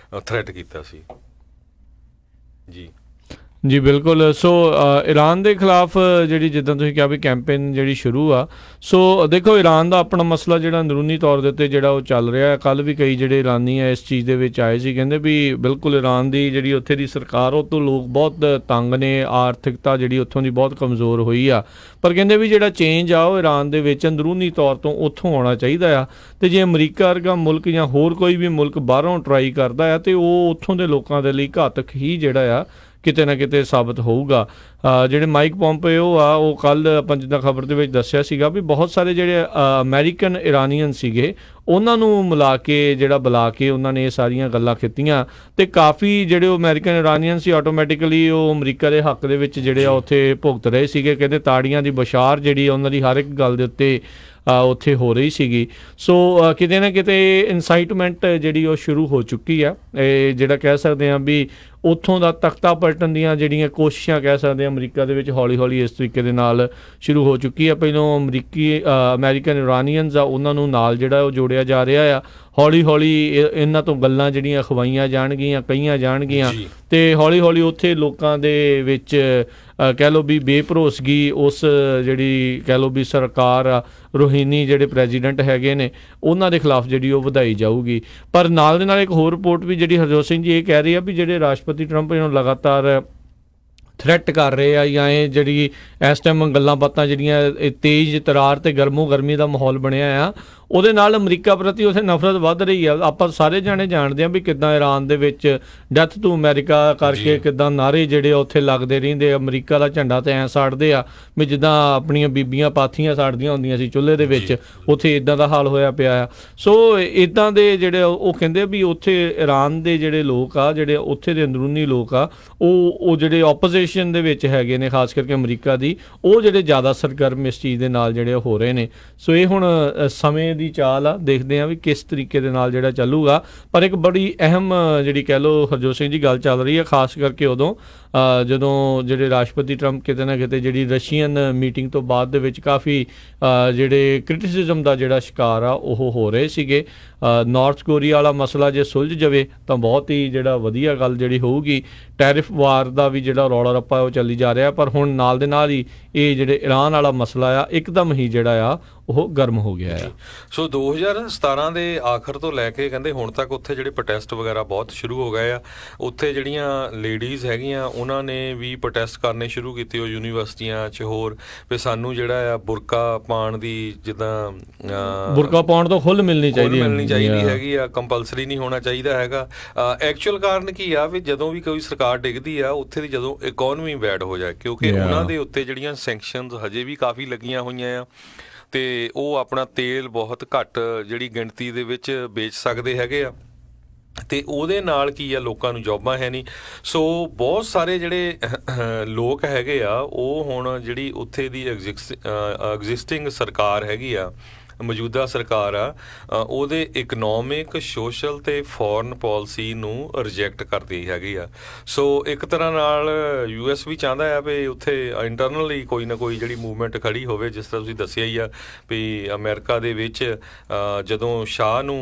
ਥ੍ਰੈਟ ਕੀਤਾ ਸੀ। ਜੀ ਬਿਲਕੁਲ। ਸੋ ਈਰਾਨ ਦੇ ਖਿਲਾਫ ਜਿਹੜੀ ਜਿੱਦਾਂ ਤੁਸੀਂ ਕਿਹਾ ਵੀ ਕੈਂਪੇਨ ਜਿਹੜੀ ਸ਼ੁਰੂ ਆ। ਸੋ ਦੇਖੋ ਈਰਾਨ ਦਾ ਆਪਣਾ ਮਸਲਾ ਜਿਹੜਾ ਅੰਦਰੂਨੀ ਤੌਰ ਦੇ ਉੱਤੇ ਜਿਹੜਾ ਉਹ ਚੱਲ ਰਿਹਾ। ਕੱਲ੍ਹ ਵੀ ਕਈ ਜਿਹੜੇ ਈਰਾਨੀ ਆ ਇਸ ਚੀਜ਼ ਦੇ ਵਿੱਚ ਆਏ ਸੀ, ਕਹਿੰਦੇ ਵੀ ਬਿਲਕੁਲ ਈਰਾਨ ਦੀ ਜਿਹੜੀ ਉੱਥੇ ਦੀ ਸਰਕਾਰ ਉਹ ਤੋਂ ਲੋਕ ਬਹੁਤ ਤੰਗ ਨੇ, ਆਰਥਿਕਤਾ ਜਿਹੜੀ ਉੱਥੋਂ ਦੀ ਬਹੁਤ ਕਮਜ਼ੋਰ ਹੋਈ ਆ। ਪਰ ਕਹਿੰਦੇ ਵੀ ਜਿਹੜਾ ਚੇਂਜ ਆ ਉਹ ਈਰਾਨ ਦੇ ਵਿੱਚ ਅੰਦਰੂਨੀ ਤੌਰ ਤੋਂ ਉੱਥੋਂ ਆਉਣਾ ਚਾਹੀਦਾ ਆ। ਤੇ ਜੇ ਅਮਰੀਕਾ ਵਰਗਾ ਮੁਲਕ ਜਾਂ ਹੋਰ ਕੋਈ ਵੀ ਮੁਲਕ ਬਾਹਰੋਂ ਟਰਾਈ ਕਰਦਾ ਆ ਤੇ ਉਹ ਉੱਥੋਂ ਦੇ ਲੋਕਾਂ ਦੇ ਲਈ ਘਾਤਕ ਹੀ ਜਿਹੜਾ ਆ ਕਿਤੇ ਨਾ ਕਿਤੇ ਸਾਬਤ ਹੋਊਗਾ। ਜਿਹੜੇ ਮਾਈਕ ਪੋਂਪੇਓ ਆ ਉਹ ਕੱਲ੍ਹ ਆਪਾਂ ਜਿੱਦਾਂ ਖਬਰ ਦੇ ਵਿੱਚ ਦੱਸਿਆ ਸੀਗਾ ਵੀ ਬਹੁਤ ਸਾਰੇ ਜਿਹੜੇ ਅਮਰੀਕਨ ਇਰਾਨੀਅਨ ਸੀਗੇ ਉਹਨਾਂ ਨੂੰ ਬੁਲਾ ਕੇ ਉਹਨਾਂ ਨੇ ਇਹ ਸਾਰੀਆਂ ਗੱਲਾਂ ਕੀਤੀਆਂ ਤੇ ਕਾਫੀ ਜਿਹੜੇ ਉਹ ਅਮਰੀਕਨ ਇਰਾਨੀਅਨ ਸੀ ਆਟੋਮੈਟਿਕਲੀ ਉਹ ਅਮਰੀਕਾ ਦੇ ਹੱਕ ਦੇ ਵਿੱਚ ਜਿਹੜੇ ਆ ਉੱਥੇ ਭੁਗਤ ਰਹੇ ਸੀਗੇ। ਕਹਿੰਦੇ ਤਾੜੀਆਂ ਦੀ ਬਸ਼ਾਰ ਜਿਹੜੀ ਉਹਨਾਂ ਦੀ ਹਰ ਇੱਕ ਗੱਲ ਦੇ ਉੱਤੇ ਉੱਥੇ ਹੋ ਰਹੀ ਸੀਗੀ। ਸੋ ਕਿਤੇ ਨਾ ਕਿਤੇ ਇਨਸਾਈਟਮੈਂਟ ਜਿਹੜੀ ਉਹ ਸ਼ੁਰੂ ਹੋ ਚੁੱਕੀ ਆ। ਇਹ ਜਿਹੜਾ ਕਹਿ ਸਕਦੇ ਹਾਂ ਵੀ ਉੱਥੋਂ ਦਾ ਤਖਤਾ ਪਲਟਣ ਦੀਆਂ ਜਿਹੜੀਆਂ ਕੋਸ਼ਿਸ਼ਾਂ ਕਹਿ ਸਕਦੇ ਹਾਂ ਅਮਰੀਕਾ ਦੇ ਵਿੱਚ ਹੌਲੀ ਹੌਲੀ ਇਸ ਤਰੀਕੇ ਦੇ ਨਾਲ ਸ਼ੁਰੂ ਹੋ ਚੁੱਕੀ ਆ। ਪਹਿਲੋਂ ਅਮਰੀਕਨ ਇਰਾਨੀਅਨਸ ਆ ਉਹਨਾਂ ਨੂੰ ਨਾਲ ਜਿਹੜਾ ਉਹ ਜੋੜਿਆ ਜਾ ਰਿਹਾ ਆ। ਹੌਲੀ ਹੌਲੀ ਇਹਨਾਂ ਤੋਂ ਗੱਲਾਂ ਜਿਹੜੀਆਂ ਅਖਵਾਈਆਂ ਜਾਣਗੀਆਂ, ਕਹੀਆਂ ਜਾਣਗੀਆਂ ਤੇ ਹੌਲੀ ਹੌਲੀ ਉੱਥੇ ਲੋਕਾਂ ਦੇ ਵਿੱਚ ਕਹਿ ਲਓ ਵੀ ਬੇਭਰੋਸਗੀ ਉਸ ਜਿਹੜੀ ਕਹਿ ਲਓ ਵੀ ਸਰਕਾਰ ਆ ਰੂਹਾਨੀ ਜਿਹੜੇ ਪ੍ਰੈਜ਼ੀਡੈਂਟ ਹੈਗੇ ਨੇ ਉਹਨਾਂ ਦੇ ਖਿਲਾਫ ਜਿਹੜੀ ਉਹ ਵਧਾਈ ਜਾਊਗੀ। ਪਰ ਨਾਲ ਦੇ ਨਾਲ ਇੱਕ ਹੋਰ ਰਿਪੋਰਟ ਵੀ ਜਿਹੜੀ ਹਰਜੋਤ ਸਿੰਘ ਜੀ ਇਹ ਕਹਿ ਰਹੀ ਆ ਵੀ ਜਿਹੜੇ ਰਾਸ਼ਟਰਪਤੀ ਟਰੰਪ ਇਹਨੂੰ ਲਗਾਤਾਰ ਥ੍ਰੈਟ ਕਰ ਰਹੇ ਆ ਜਾਂ ਇਹ ਜਿਹੜੀ ਇਸ ਟਾਈਮ ਗੱਲਾਂ ਬਾਤਾਂ ਜਿਹੜੀਆਂ ਤੇਜ਼ ਤਰਾਰ ਤੇ ਗਰਮੀ ਦਾ ਮਾਹੌਲ ਬਣਿਆ ਆ ਉਹਦੇ ਨਾਲ ਅਮਰੀਕਾ ਪ੍ਰਤੀ ਉੱਥੇ ਨਫ਼ਰਤ ਵੱਧ ਰਹੀ ਆ। ਆਪਾਂ ਸਾਰੇ ਜਾਣੇ ਜਾਣਦੇ ਹਾਂ ਵੀ ਕਿੱਦਾਂ ਈਰਾਨ ਦੇ ਵਿੱਚ ਡੈਥ ਟੂ ਅਮਰੀਕਾ ਕਰਕੇ ਕਿੱਦਾਂ ਨਾਅਰੇ ਜਿਹੜੇ ਉੱਥੇ ਲੱਗਦੇ ਰਹਿੰਦੇ। ਅਮਰੀਕਾ ਦਾ ਝੰਡਾ ਤਾਂ ਐਂ ਸਾੜਦੇ ਆ ਵੀ ਜਿੱਦਾਂ ਆਪਣੀਆਂ ਬੀਬੀਆਂ ਪਾਥੀਆਂ ਸਾੜਦੀਆਂ ਹੁੰਦੀਆਂ ਸੀ ਚੁੱਲ੍ਹੇ ਦੇ ਵਿੱਚ, ਉੱਥੇ ਇੱਦਾਂ ਦਾ ਹਾਲ ਹੋਇਆ ਪਿਆ ਆ। ਸੋ ਇੱਦਾਂ ਦੇ ਜਿਹੜੇ ਉਹ ਕਹਿੰਦੇ ਵੀ ਉੱਥੇ ਈਰਾਨ ਦੇ ਜਿਹੜੇ ਲੋਕ ਆ, ਜਿਹੜੇ ਉੱਥੇ ਦੇ ਅੰਦਰੂਨੀ ਲੋਕ ਆ, ਉਹ ਜਿਹੜੇ ਆਪੋਜੀਸ਼ਨ ਦੇ ਵਿੱਚ ਹੈਗੇ ਨੇ ਖਾਸ ਕਰਕੇ ਅਮਰੀਕਾ ਦੀ, ਉਹ ਜਿਹੜੇ ਜ਼ਿਆਦਾ ਸਰਗਰਮ ਇਸ ਚੀਜ਼ ਦੇ ਨਾਲ ਜਿਹੜੇ ਹੋ ਰਹੇ ਨੇ। ਸੋ ਇਹ ਹੁਣ ਸਮੇਂ ਦੀ ਚਾਲ ਆ, ਦੇਖਦੇ ਆ ਵੀ ਕਿਸ ਤਰੀਕੇ ਦੇ ਨਾਲ ਜਿਹੜਾ ਚੱਲੂਗਾ। ਪਰ ਇੱਕ ਬੜੀ ਅਹਿਮ ਜਿਹੜੀ ਕਹਿ ਲਓ ਹਰਜੋਤ ਸਿੰਘ ਜੀ ਗੱਲ ਚੱਲ ਰਹੀ ਹੈ ਖਾਸ ਕਰਕੇ ਉਦੋਂ ਜਦੋਂ ਜਿਹੜੇ ਰਾਸ਼ਟਰਪਤੀ ਟਰੰਪ ਕਿਤੇ ਨਾ ਕਿਤੇ ਜਿਹੜੀ ਰਸ਼ੀਅਨ ਮੀਟਿੰਗ ਤੋਂ ਬਾਅਦ ਦੇ ਵਿੱਚ ਕਾਫੀ ਜਿਹੜੇ ਕ੍ਰਿਟਿਸਿਜ਼ਮ ਦਾ ਜਿਹੜਾ ਸ਼ਿਕਾਰ ਆ ਉਹ ਹੋ ਰਹੇ ਸੀਗੇ। ਨਾਰਥ ਕੋਰੀਆ ਵਾਲਾ ਮਸਲਾ ਜੇ ਸੁਲਝ ਜਾਵੇ ਤਾਂ ਬਹੁਤ ਹੀ ਜਿਹੜਾ ਵਧੀਆ ਗੱਲ ਜਿਹੜੀ ਹੋਊਗੀ। ਟੈਰਿਫ ਵਾਰ ਦਾ ਵੀ ਜਿਹੜਾ ਰੌਲਾ ਰੱਪਾ ਉਹ ਚੱਲੀ ਜਾ ਰਿਹਾ, ਪਰ ਹੁਣ ਨਾਲ ਦੇ ਨਾਲ ਹੀ ਇਹ ਜਿਹੜੇ ਈਰਾਨ ਵਾਲਾ ਮਸਲਾ ਆ ਇੱਕਦਮ ਹੀ ਜਿਹੜਾ ਆ ਉਹ ਗਰਮ ਹੋ ਗਿਆ ਆ। ਸੋ 2017 ਦੇ ਆਖਰ ਤੋਂ ਲੈ ਕੇ ਕਹਿੰਦੇ ਹੁਣ ਤੱਕ ਉੱਥੇ ਜਿਹੜੇ ਪ੍ਰੋਟੈਸਟ ਵਗੈਰਾ ਬਹੁਤ ਸ਼ੁਰੂ ਹੋ ਗਏ ਆ। ਉੱਥੇ ਜਿਹੜੀਆਂ ਲੇਡੀਜ਼ ਹੈਗੀਆਂ ਉਹਨਾਂ ਨੇ ਵੀ ਪ੍ਰੋਟੈਸਟ ਕਰਨੇ ਸ਼ੁਰੂ ਕੀਤੇ ਉਹ ਯੂਨੀਵਰਸਿਟੀਆਂ 'ਚ ਹੋਰ ਵੀ ਸਾਨੂੰ ਜਿਹੜਾ ਆ ਬੁਰਕਾ ਪਾਉਣ ਦੀ ਜਿੱਦਾਂ ਬੁਰਕਾ ਪਾਉਣ ਤੋਂ ਖੁੱਲ੍ਹ ਮਿਲਣੀ ਚਾਹੀਦੀ ਹੈਗੀ ਆ, ਕੰਪਲਸਰੀ ਨਹੀਂ ਹੋਣਾ ਚਾਹੀਦਾ ਹੈਗਾ। ਐਕਚੁਅਲ ਕਾਰਨ ਕੀ ਆ ਵੀ ਜਦੋਂ ਵੀ ਕੋਈ ਸਰਕਾਰ ਡਿੱਗਦੀ ਆ ਉੱਥੇ ਦੀ ਜਦੋਂ ਇਕੋਨਮੀ ਬੈਡ ਹੋ ਜਾਏ, ਕਿਉਂਕਿ ਉਹਨਾਂ ਦੇ ਉੱਤੇ ਜਿਹੜੀਆਂ ਸੈਂਕਸ਼ਨਸ ਹਜੇ ਵੀ ਕਾਫੀ ਲੱਗੀਆਂ ਹੋਈਆਂ ਆ ਤੇ ਉਹ ਆਪਣਾ ਤੇਲ ਬਹੁਤ ਘੱਟ ਜਿਹੜੀ ਗਿਣਤੀ ਦੇ ਵਿੱਚ ਵੇਚ ਸਕਦੇ ਹੈਗੇ ਆ। ਤੇ ਉਹਦੇ ਨਾਲ ਕੀ ਆ, ਲੋਕਾਂ ਨੂੰ ਜੌਬਾਂ ਹੈ ਨਹੀਂ। ਸੋ ਬਹੁਤ ਸਾਰੇ ਜਿਹੜੇ ਲੋਕ ਹੈਗੇ ਆ ਉਹ ਹੁਣ ਜਿਹੜੀ ਉੱਥੇ ਦੀ ਐਗਜ਼ਿਸਟਿੰਗ ਸਰਕਾਰ ਹੈਗੀ ਆ, ਮੌਜੂਦਾ ਸਰਕਾਰ ਆ, ਉਹਦੇ ਇਕਨੋਮਿਕ, ਸੋਸ਼ਲ ਤੇ ਫੋਰਨ ਪਾਲਿਸੀ ਨੂੰ ਰਿਜੈਕਟ ਕਰਦੀ ਹੈਗੀ ਆ। ਸੋ ਇੱਕ ਤਰ੍ਹਾਂ ਨਾਲ US ਵੀ ਚਾਹੁੰਦਾ ਆ ਵੀ ਉੱਥੇ ਇੰਟਰਨਲੀ ਕੋਈ ਨਾ ਕੋਈ ਜਿਹੜੀ ਮੂਵਮੈਂਟ ਖੜੀ ਹੋਵੇ। ਜਿਸ ਤਰ੍ਹਾਂ ਤੁਸੀਂ ਦੱਸਿਆ ਹੀ ਆ ਵੀ ਅਮਰੀਕਾ ਦੇ ਵਿੱਚ ਜਦੋਂ ਸ਼ਾਹ ਨੂੰ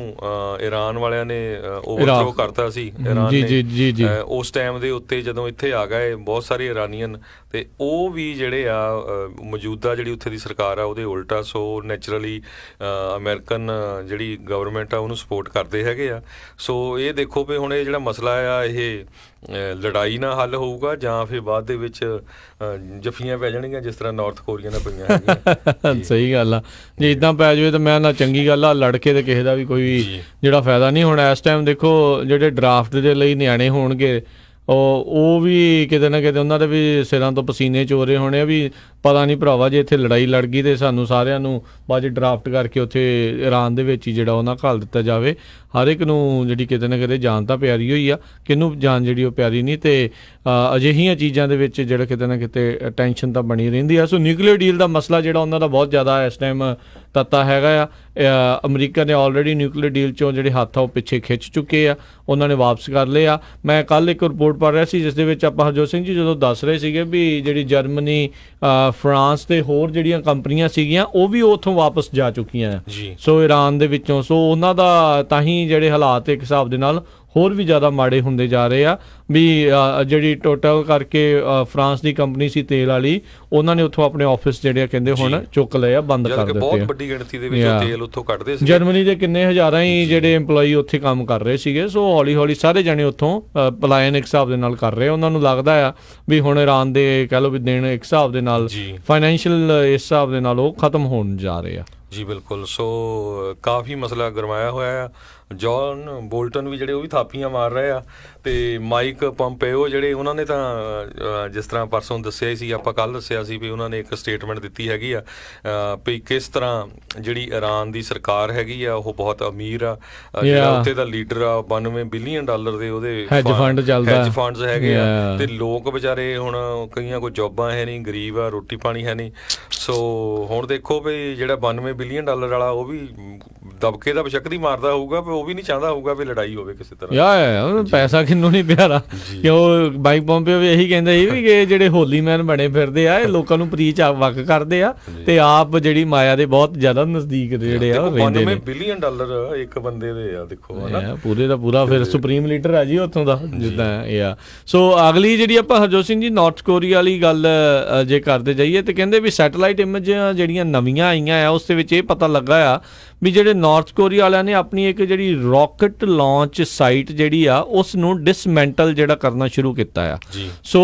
ਈਰਾਨ ਵਾਲਿਆਂ ਨੇ ਓਵਰਥਰੋ ਕਰਤਾ ਸੀ, ਈਰਾਨ ਨੇ ਉਸ ਟਾਈਮ ਦੇ ਉੱਤੇ ਜਦੋਂ ਇੱਥੇ ਆ ਗਏ ਬਹੁਤ ਸਾਰੇ ਇਰਾਨੀਅਨ, ਤੇ ਉਹ ਵੀ ਜਿਹੜੇ ਆ ਮੌਜੂਦਾ ਜਿਹੜੀ ਉੱਥੇ ਦੀ ਸਰਕਾਰ ਆ ਉਹਦੇ ਉਲਟਾ। ਸੋ ਨੈਚੁਰਲੀ ਅਮਰੀਕਨ ਜਿਹੜੀ ਗਵਰਨਮੈਂਟ ਆ ਉਹਨੂੰ ਸਪੋਰਟ ਕਰਦੇ ਹੈਗੇ ਆ। ਸੋ ਇਹ ਦੇਖੋ ਵੀ ਹੁਣ ਇਹ ਜਿਹੜਾ ਮਸਲਾ ਆ ਇਹ ਲੜਾਈ ਨਾਲ ਹੱਲ ਹੋਊਗਾ ਜਾਂ ਫਿਰ ਬਾਅਦ ਦੇ ਵਿੱਚ ਜੱਫੀਆਂ ਪੈ ਜਾਣਗੀਆਂ ਜਿਸ ਤਰ੍ਹਾਂ ਨਾਰਥ ਕੋਰੀਆ ਨਾਲ ਪਈਆਂ ਹੈਗੀਆਂ। ਸਹੀ ਗੱਲ ਆ, ਜੇ ਇੱਦਾਂ ਪੈ ਜਾਵੇ ਤਾਂ ਮੈਂ ਨਾ ਚੰਗੀ ਗੱਲ ਆ, ਲੜ ਕੇ ਤੇ ਕਿਸੇ ਦਾ ਵੀ ਕੋਈ ਜਿਹੜਾ ਫਾਇਦਾ ਨਹੀਂ। ਹੁਣ ਇਸ ਟਾਈਮ ਦੇਖੋ ਜਿਹੜੇ ਡਰਾਫਟ ਦੇ ਲਈ ਨਿਆਣੇ ਹੋਣਗੇ ਉਹ ਵੀ ਕਿਤੇ ਨਾ ਕਿਤੇ ਉਹਨਾਂ ਦੇ ਵੀ ਸਿਰਾਂ ਤੋਂ ਪਸੀਨੇ ਚੋਰੇ ਹੋਣੇ ਆ ਵੀ ਪਤਾ ਨਹੀਂ ਭਰਾਵਾ ਜੇ ਇੱਥੇ ਲੜਾਈ ਲੜ ਗਈ ਤੇ ਸਾਨੂੰ ਸਾਰਿਆਂ ਨੂੰ ਬਾਅਦ ਡਰਾਫਟ ਕਰਕੇ ਉੱਥੇ ਈਰਾਨ ਦੇ ਵਿੱਚ ਹੀ ਜਿਹੜਾ ਉਹਨਾਂ ਘੱਲ ਦਿੱਤਾ ਜਾਵੇ। ਹਰ ਇੱਕ ਨੂੰ ਜਿਹੜੀ ਕਿਤੇ ਨਾ ਕਿਤੇ ਜਾਨ ਤਾਂ ਪਿਆਰੀ ਹੋਈ ਆ, ਕਿਹਨੂੰ ਜਾਨ ਜਿਹੜੀ ਉਹ ਪਿਆਰੀ ਨਹੀਂ। ਤੇ ਅਜਿਹੀਆਂ ਚੀਜ਼ਾਂ ਦੇ ਵਿੱਚ ਜਿਹੜਾ ਕਿਤੇ ਨਾ ਕਿਤੇ ਟੈਨਸ਼ਨ ਤਾਂ ਬਣੀ ਰਹਿੰਦੀ ਆ। ਸੋ ਨਿਊਕਲੀਅਰ ਡੀਲ ਦਾ ਮਸਲਾ ਜਿਹੜਾ ਉਹਨਾਂ ਦਾ ਬਹੁਤ ਜ਼ਿਆਦਾ ਇਸ ਟਾਈਮ ਤੱਤਾ ਹੈਗਾ ਆ। ਅਮਰੀਕਾ ਨੇ ਆਲਰੇਡੀ ਨਿਊਕਲੀਅਰ ਡੀਲ 'ਚੋਂ ਜਿਹੜੇ ਹੱਥ ਆ ਉਹ ਪਿੱਛੇ ਖਿੱਚ ਚੁੱਕੇ ਆ, ਉਹਨਾਂ ਨੇ ਵਾਪਸ ਕਰ ਲਏ ਆ। ਮੈਂ ਕੱਲ੍ਹ ਇੱਕ ਰਿਪੋਰਟ ਪੜ੍ਹ ਰਿਹਾ ਸੀ ਜਿਸ ਦੇ ਵਿੱਚ ਆਪਾਂ ਹਰਜੋਤ ਸਿੰਘ ਜੀ ਜਦੋਂ ਦੱਸ ਰਹੇ ਸੀਗੇ ਵੀ ਜਿਹੜੀ ਜਰਮਨੀ, ਫਰਾਂਸ ਤੇ ਹੋਰ ਜਿਹੜੀਆਂ ਕੰਪਨੀਆਂ ਸੀਗੀਆਂ ਉਹ ਵੀ ਉੱਥੋਂ ਵਾਪਸ ਜਾ ਚੁੱਕੀਆਂ ਆ ਸੋ ਈਰਾਨ ਦੇ ਵਿੱਚੋਂ। ਸੋ ਉਹਨਾਂ ਦਾ ਤਾਂ ਹੀ ਜਿਹੜੇ ਹਾਲਾਤ ਇੱਕ ਹਿਸਾਬ ਦੇ ਨਾਲ ਹੋਰ ਵੀ ਜ਼ਿਆਦਾ ਮਾੜੇ ਹੁੰਦੇ ਜਾ ਰਹੇ ਆ ਵੀ ਜਿਹੜੀ ਟੋਟਲ ਕਰਕੇ ਫਰਾਂਸ ਦੀ ਕੰਪਨੀ ਸੀ ਤੇਲ ਵਾਲੀ, ਉਹਨਾਂ ਨੇ ਉੱਥੋਂ ਆਪਣੇ ਆਫਿਸ ਜਿਹੜੇ ਆ ਕਹਿੰਦੇ ਹੁਣ ਚੁੱਕ ਲਏ ਆ, ਬੰਦ ਕਰ ਦਿੱਤੇ ਆ। ਬਹੁਤ ਵੱਡੀ ਗਿਣਤੀ ਦੇ ਵਿੱਚ ਤੇਲ ਉੱਥੋਂ ਕੱਢਦੇ ਸੀ। ਜਰਮਨੀ ਦੇ ਕਿੰਨੇ ਹਜ਼ਾਰਾਂ ਹੀ ਜਿਹੜੇ EMPLOYEE ਉੱਥੇ ਕੰਮ ਕਰ ਰਹੇ ਸੀਗੇ। ਸੋ ਹੌਲੀ ਹੌਲੀ ਸਾਰੇ ਜਣੇ ਉੱਥੋਂ ਪਲਾਇਨ ਇੱਕ ਹਿਸਾਬ ਦੇ ਨਾਲ ਕਰ ਰਹੇ। ਉਹਨਾਂ ਨੂੰ ਲੱਗਦਾ ਆ ਵੀ ਹੁਣ ਈਰਾਨ ਦੇ ਕਹਿ ਲਓ ਵੀ ਦਿਨ ਇੱਕ ਹਿਸਾਬ ਦੇ ਨਾਲ ਫਾਈਨੈਂਸ਼ੀਅਲ ਇਸ ਹਿਸਾਬ ਦੇ ਨਾਲ ਉਹ ਖਤਮ ਹੋਣ ਜਾ ਰਹੇ ਆ। ਜੀ ਬਿਲਕੁਲ। ਸੋ ਕਾਫੀ ਮਸਲਾ ਗਰਮਾਇਆ ਹੋਇਆ ਆ। ਜੌਨ ਬੋਲਟਨ ਵੀ ਜਿਹੜੇ ਉਹ ਵੀ ਥਾਪੀਆਂ ਮਾਰ ਰਹੇ ਆ, ਤੇ ਮਾਈਕ ਪੰਪੇਓ ਜਿਹੜੇ ਉਹਨਾਂ ਨੇ ਤਾਂ ਜਿਸ ਤਰ੍ਹਾਂ ਪਰਸੋਂ ਦੱਸਿਆ ਹੀ ਸੀ, ਆਪਾਂ ਕੱਲ੍ਹ ਦੱਸਿਆ ਸੀ ਵੀ ਉਹਨਾਂ ਨੇ ਇੱਕ ਸਟੇਟਮੈਂਟ ਦਿੱਤੀ ਹੈਗੀ ਆ ਵੀ ਕਿਸ ਤਰ੍ਹਾਂ ਜਿਹੜੀ ਈਰਾਨ ਦੀ ਸਰਕਾਰ ਹੈਗੀ ਆ ਉਹ ਬਹੁਤ ਅਮੀਰ ਆ। ਜਿਹੜਾ ਉੱਥੇ ਦਾ ਲੀਡਰ ਆ $92 ਬਿਲੀਅਨ ਦੇ ਉਹਦੇ ਹੈਜ ਫੰਡਸ ਹੈਗੇ ਆ, ਤੇ ਲੋਕ ਵਿਚਾਰੇ ਹੁਣ ਕਈਆਂ ਕੋਲ ਜੋਬਾਂ ਹੈ ਨਹੀਂ, ਗਰੀਬ ਆ, ਰੋਟੀ ਪਾਣੀ ਹੈ ਨਹੀਂ। ਸੋ ਹੁਣ ਦੇਖੋ ਵੀ ਜਿਹੜਾ $92 ਬਿਲੀਅਨ ਵਾਲਾ ਉਹ ਵੀ ਦਬਕੇ ਦਾ ਬਸ਼ੱਕਦੀ ਮਾਰਦਾ ਹੋਊਗਾ, ਉਹ ਵੀ ਨਹੀਂ ਚਾਹੁੰਦਾ ਹੋਊਗਾ ਵੀ ਲੜਾਈ ਹੋਵੇ ਕਿਸੇ ਤਰ੍ਹਾਂ। ਪੈਸਾ ਕਿੰਨੂੰ ਨਹੀਂ ਪਿਆਰਾ, ਕਿਉਂ ਮਾਈਕ ਪੰਪੇਓ ਵੀ ਇਹੀ ਕਹਿੰਦਾ ਸੀ ਵੀ ਕਿ ਜਿਹੜੇ ਹੋਲੀ ਮੈਨ ਬਣੇ ਫਿਰਦੇ ਆ ਇਹ ਲੋਕਾਂ ਨੂੰ ਪ੍ਰੀਚ ਵੱਖ ਕਰਦੇ ਆ ਤੇ ਆਪ ਜਿਹੜੀ ਮਾਇਆ ਦੇ ਬਹੁਤ ਜ਼ਿਆਦਾ ਨਜ਼ਦੀਕ ਜਿਹੜੇ ਆ ਉਹ ਰਹਿੰਦੇ ਨੇ। $92 ਬਿਲੀਅਨ ਇੱਕ ਬੰਦੇ ਦੇ ਆ, ਦੇਖੋ ਹਨਾ, ਪੂਰੇ ਦਾ ਪੂਰਾ ਫਿਰ ਸੁਪਰੀਮ ਲੀਡਰ ਆ ਜੀ ਉੱਥੋਂ ਦਾ ਜਿੱਦਾਂ ਇਹ ਆ। ਸੋ ਅਗਲੀ ਜਿਹੜੀ ਆਪਾਂ ਹਰਜੋਤ ਸਿੰਘ ਜੀ ਨਾਰਥ ਕੋਰੀਆ ਵਾਲੀ ਗੱਲ ਜੇ ਕਰਦੇ ਜਾਈਏ ਤੇ ਕਹਿੰਦੇ ਵੀ ਸੈਟੇਲਾਈਟ ਇਮੇਜ ਜਿਹੜੀਆਂ ਨਵੀਆਂ ਆਈਆਂ ਆ ਉਸ ਦੇ ਵਿੱਚ ਇਹ ਪਤਾ ਲੱਗਾ ਆ ਵੀ ਜਿਹੜੇ ਨਾਰਥ ਕੋਰੀਆ ਵਾਲਿਆਂ ਨੇ ਆਪਣੀ ਇੱਕ ਜਿਹੜੀ ਰੌਕਟ ਲਾਂਚ ਸਾਈਟ ਜਿਹੜੀ ਆ ਉਸ ਨੂੰ ਡਿਸਮੈਂਟਲ ਜਿਹੜਾ ਕਰਨਾ ਸ਼ੁਰੂ ਕੀਤਾ ਆ। ਸੋ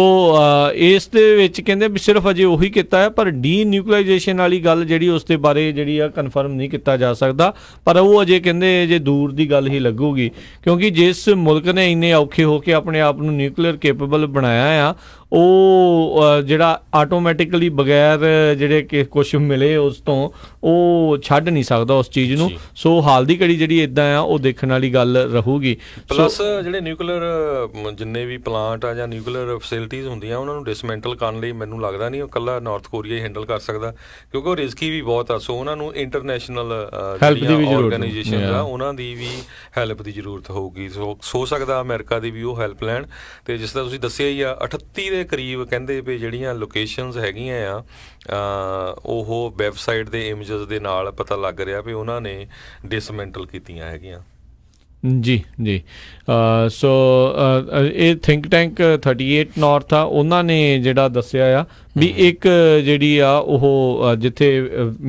ਇਸ ਦੇ ਵਿੱਚ ਕਹਿੰਦੇ ਵੀ ਸਿਰਫ ਅਜੇ ਉਹੀ ਕੀਤਾ ਹੈ, ਪਰ ਡੀ ਨਿਊਕਲੀਅਰਾਈਜੇਸ਼ਨ ਵਾਲੀ ਗੱਲ ਜਿਹੜੀ ਉਸ ਦੇ ਬਾਰੇ ਜਿਹੜੀ ਆ ਕਨਫਰਮ ਨਹੀਂ ਕੀਤਾ ਜਾ ਸਕਦਾ। ਪਰ ਉਹ ਅਜੇ ਕਹਿੰਦੇ ਜੇ ਦੂਰ ਦੀ ਗੱਲ ਹੀ ਲੱਗੂਗੀ, ਕਿਉਂਕਿ ਜਿਸ ਮੁਲਕ ਨੇ ਇੰਨੇ ਔਖੇ ਹੋ ਕੇ ਆਪਣੇ ਆਪ ਨੂੰ ਨਿਊਕਲੀਅਰ ਕੇਪੇਬਲ ਬਣਾਇਆ ਆ ਉਹ ਜਿਹੜਾ ਆਟੋਮੈਟਿਕਲੀ ਬਗੈਰ ਜਿਹੜੇ ਕਿ ਕੁਛ ਮਿਲੇ ਉਸ ਤੋਂ ਉਹ ਛੱਡ ਨਹੀਂ ਸਕਦਾ ਉਸ ਚੀਜ਼ ਨੂੰ। ਸੋ ਹਾਲ ਦੀ ਘੜੀ ਜਿਹੜੀ ਇੱਦਾਂ ਆ ਉਹ ਦੇਖਣ ਵਾਲੀ ਗੱਲ ਰਹੂਗੀ। ਪਲੱਸ ਜਿਹੜੇ ਨਿਊਕਲੀਅਰ ਜਿੰਨੇ ਵੀ ਪਲਾਂਟ ਆ ਜਾਂ ਨਿਊਕਲੀਅਰ ਫੈਸਿਲਿਟੀਜ਼ ਹੁੰਦੀਆਂ ਉਹਨਾਂ ਨੂੰ ਡਿਸਮੈਂਟਲ ਕਰਨ ਲਈ ਮੈਨੂੰ ਲੱਗਦਾ ਨਹੀਂ ਉਹ ਇਕੱਲਾ ਨਾਰਥ ਕੋਰੀਆ ਹੀ ਹੈਂਡਲ ਕਰ ਸਕਦਾ, ਕਿਉਂਕਿ ਉਹ ਰਿਸਕੀ ਵੀ ਬਹੁਤ ਆ। ਸੋ ਉਹਨਾਂ ਨੂੰ ਇੰਟਰਨੈਸ਼ਨਲ ਜਿਹੜੀਆਂ ਆਰਗੇਨਾਈਜੇਸ਼ਨ ਆ ਉਹਨਾਂ ਦੀ ਵੀ ਹੈਲਪ ਦੀ ਜ਼ਰੂਰਤ ਹੋਊਗੀ। ਸੋ ਸਕਦਾ ਅਮਰੀਕਾ ਦੀ ਵੀ ਉਹ ਹੈਲਪ ਲੈਣ। ਤੇ ਜਿਸ ਤਰ੍ਹਾਂ ਤੁਸੀਂ ਦੱਸਿਆ ਹੀ ਆ 38 ਦੇ ਕਰੀਬ ਕਹਿੰਦੇ ਵੀ ਜਿਹੜੀਆਂ ਲੋਕੇਸ਼ਨਸ ਹੈਗੀਆਂ ਆ ਉਹ ਵੈਬਸਾਈਟ ਦੇ ਇਮੇਜਸ ਦੇ ਨਾਲ ਪਤਾ ਲੱਗ ਰਿਹਾ ਵੀ ਉਹਨਾਂ ਨੇ ਡਿਸਮੈਂਟਲ ਕੀਤੀਆਂ ਹੈਗੀਆਂ। ਜੀ ਜੀ। ਸੋ ਇਹ ਥਿੰਕ ਟੈਂਕ 38 ਨਾਰਥ ਆ, ਉਹਨਾਂ ਨੇ ਜਿਹੜਾ ਦੱਸਿਆ ਆ ਵੀ ਇੱਕ ਜਿਹੜੀ ਆ ਉਹ ਜਿੱਥੇ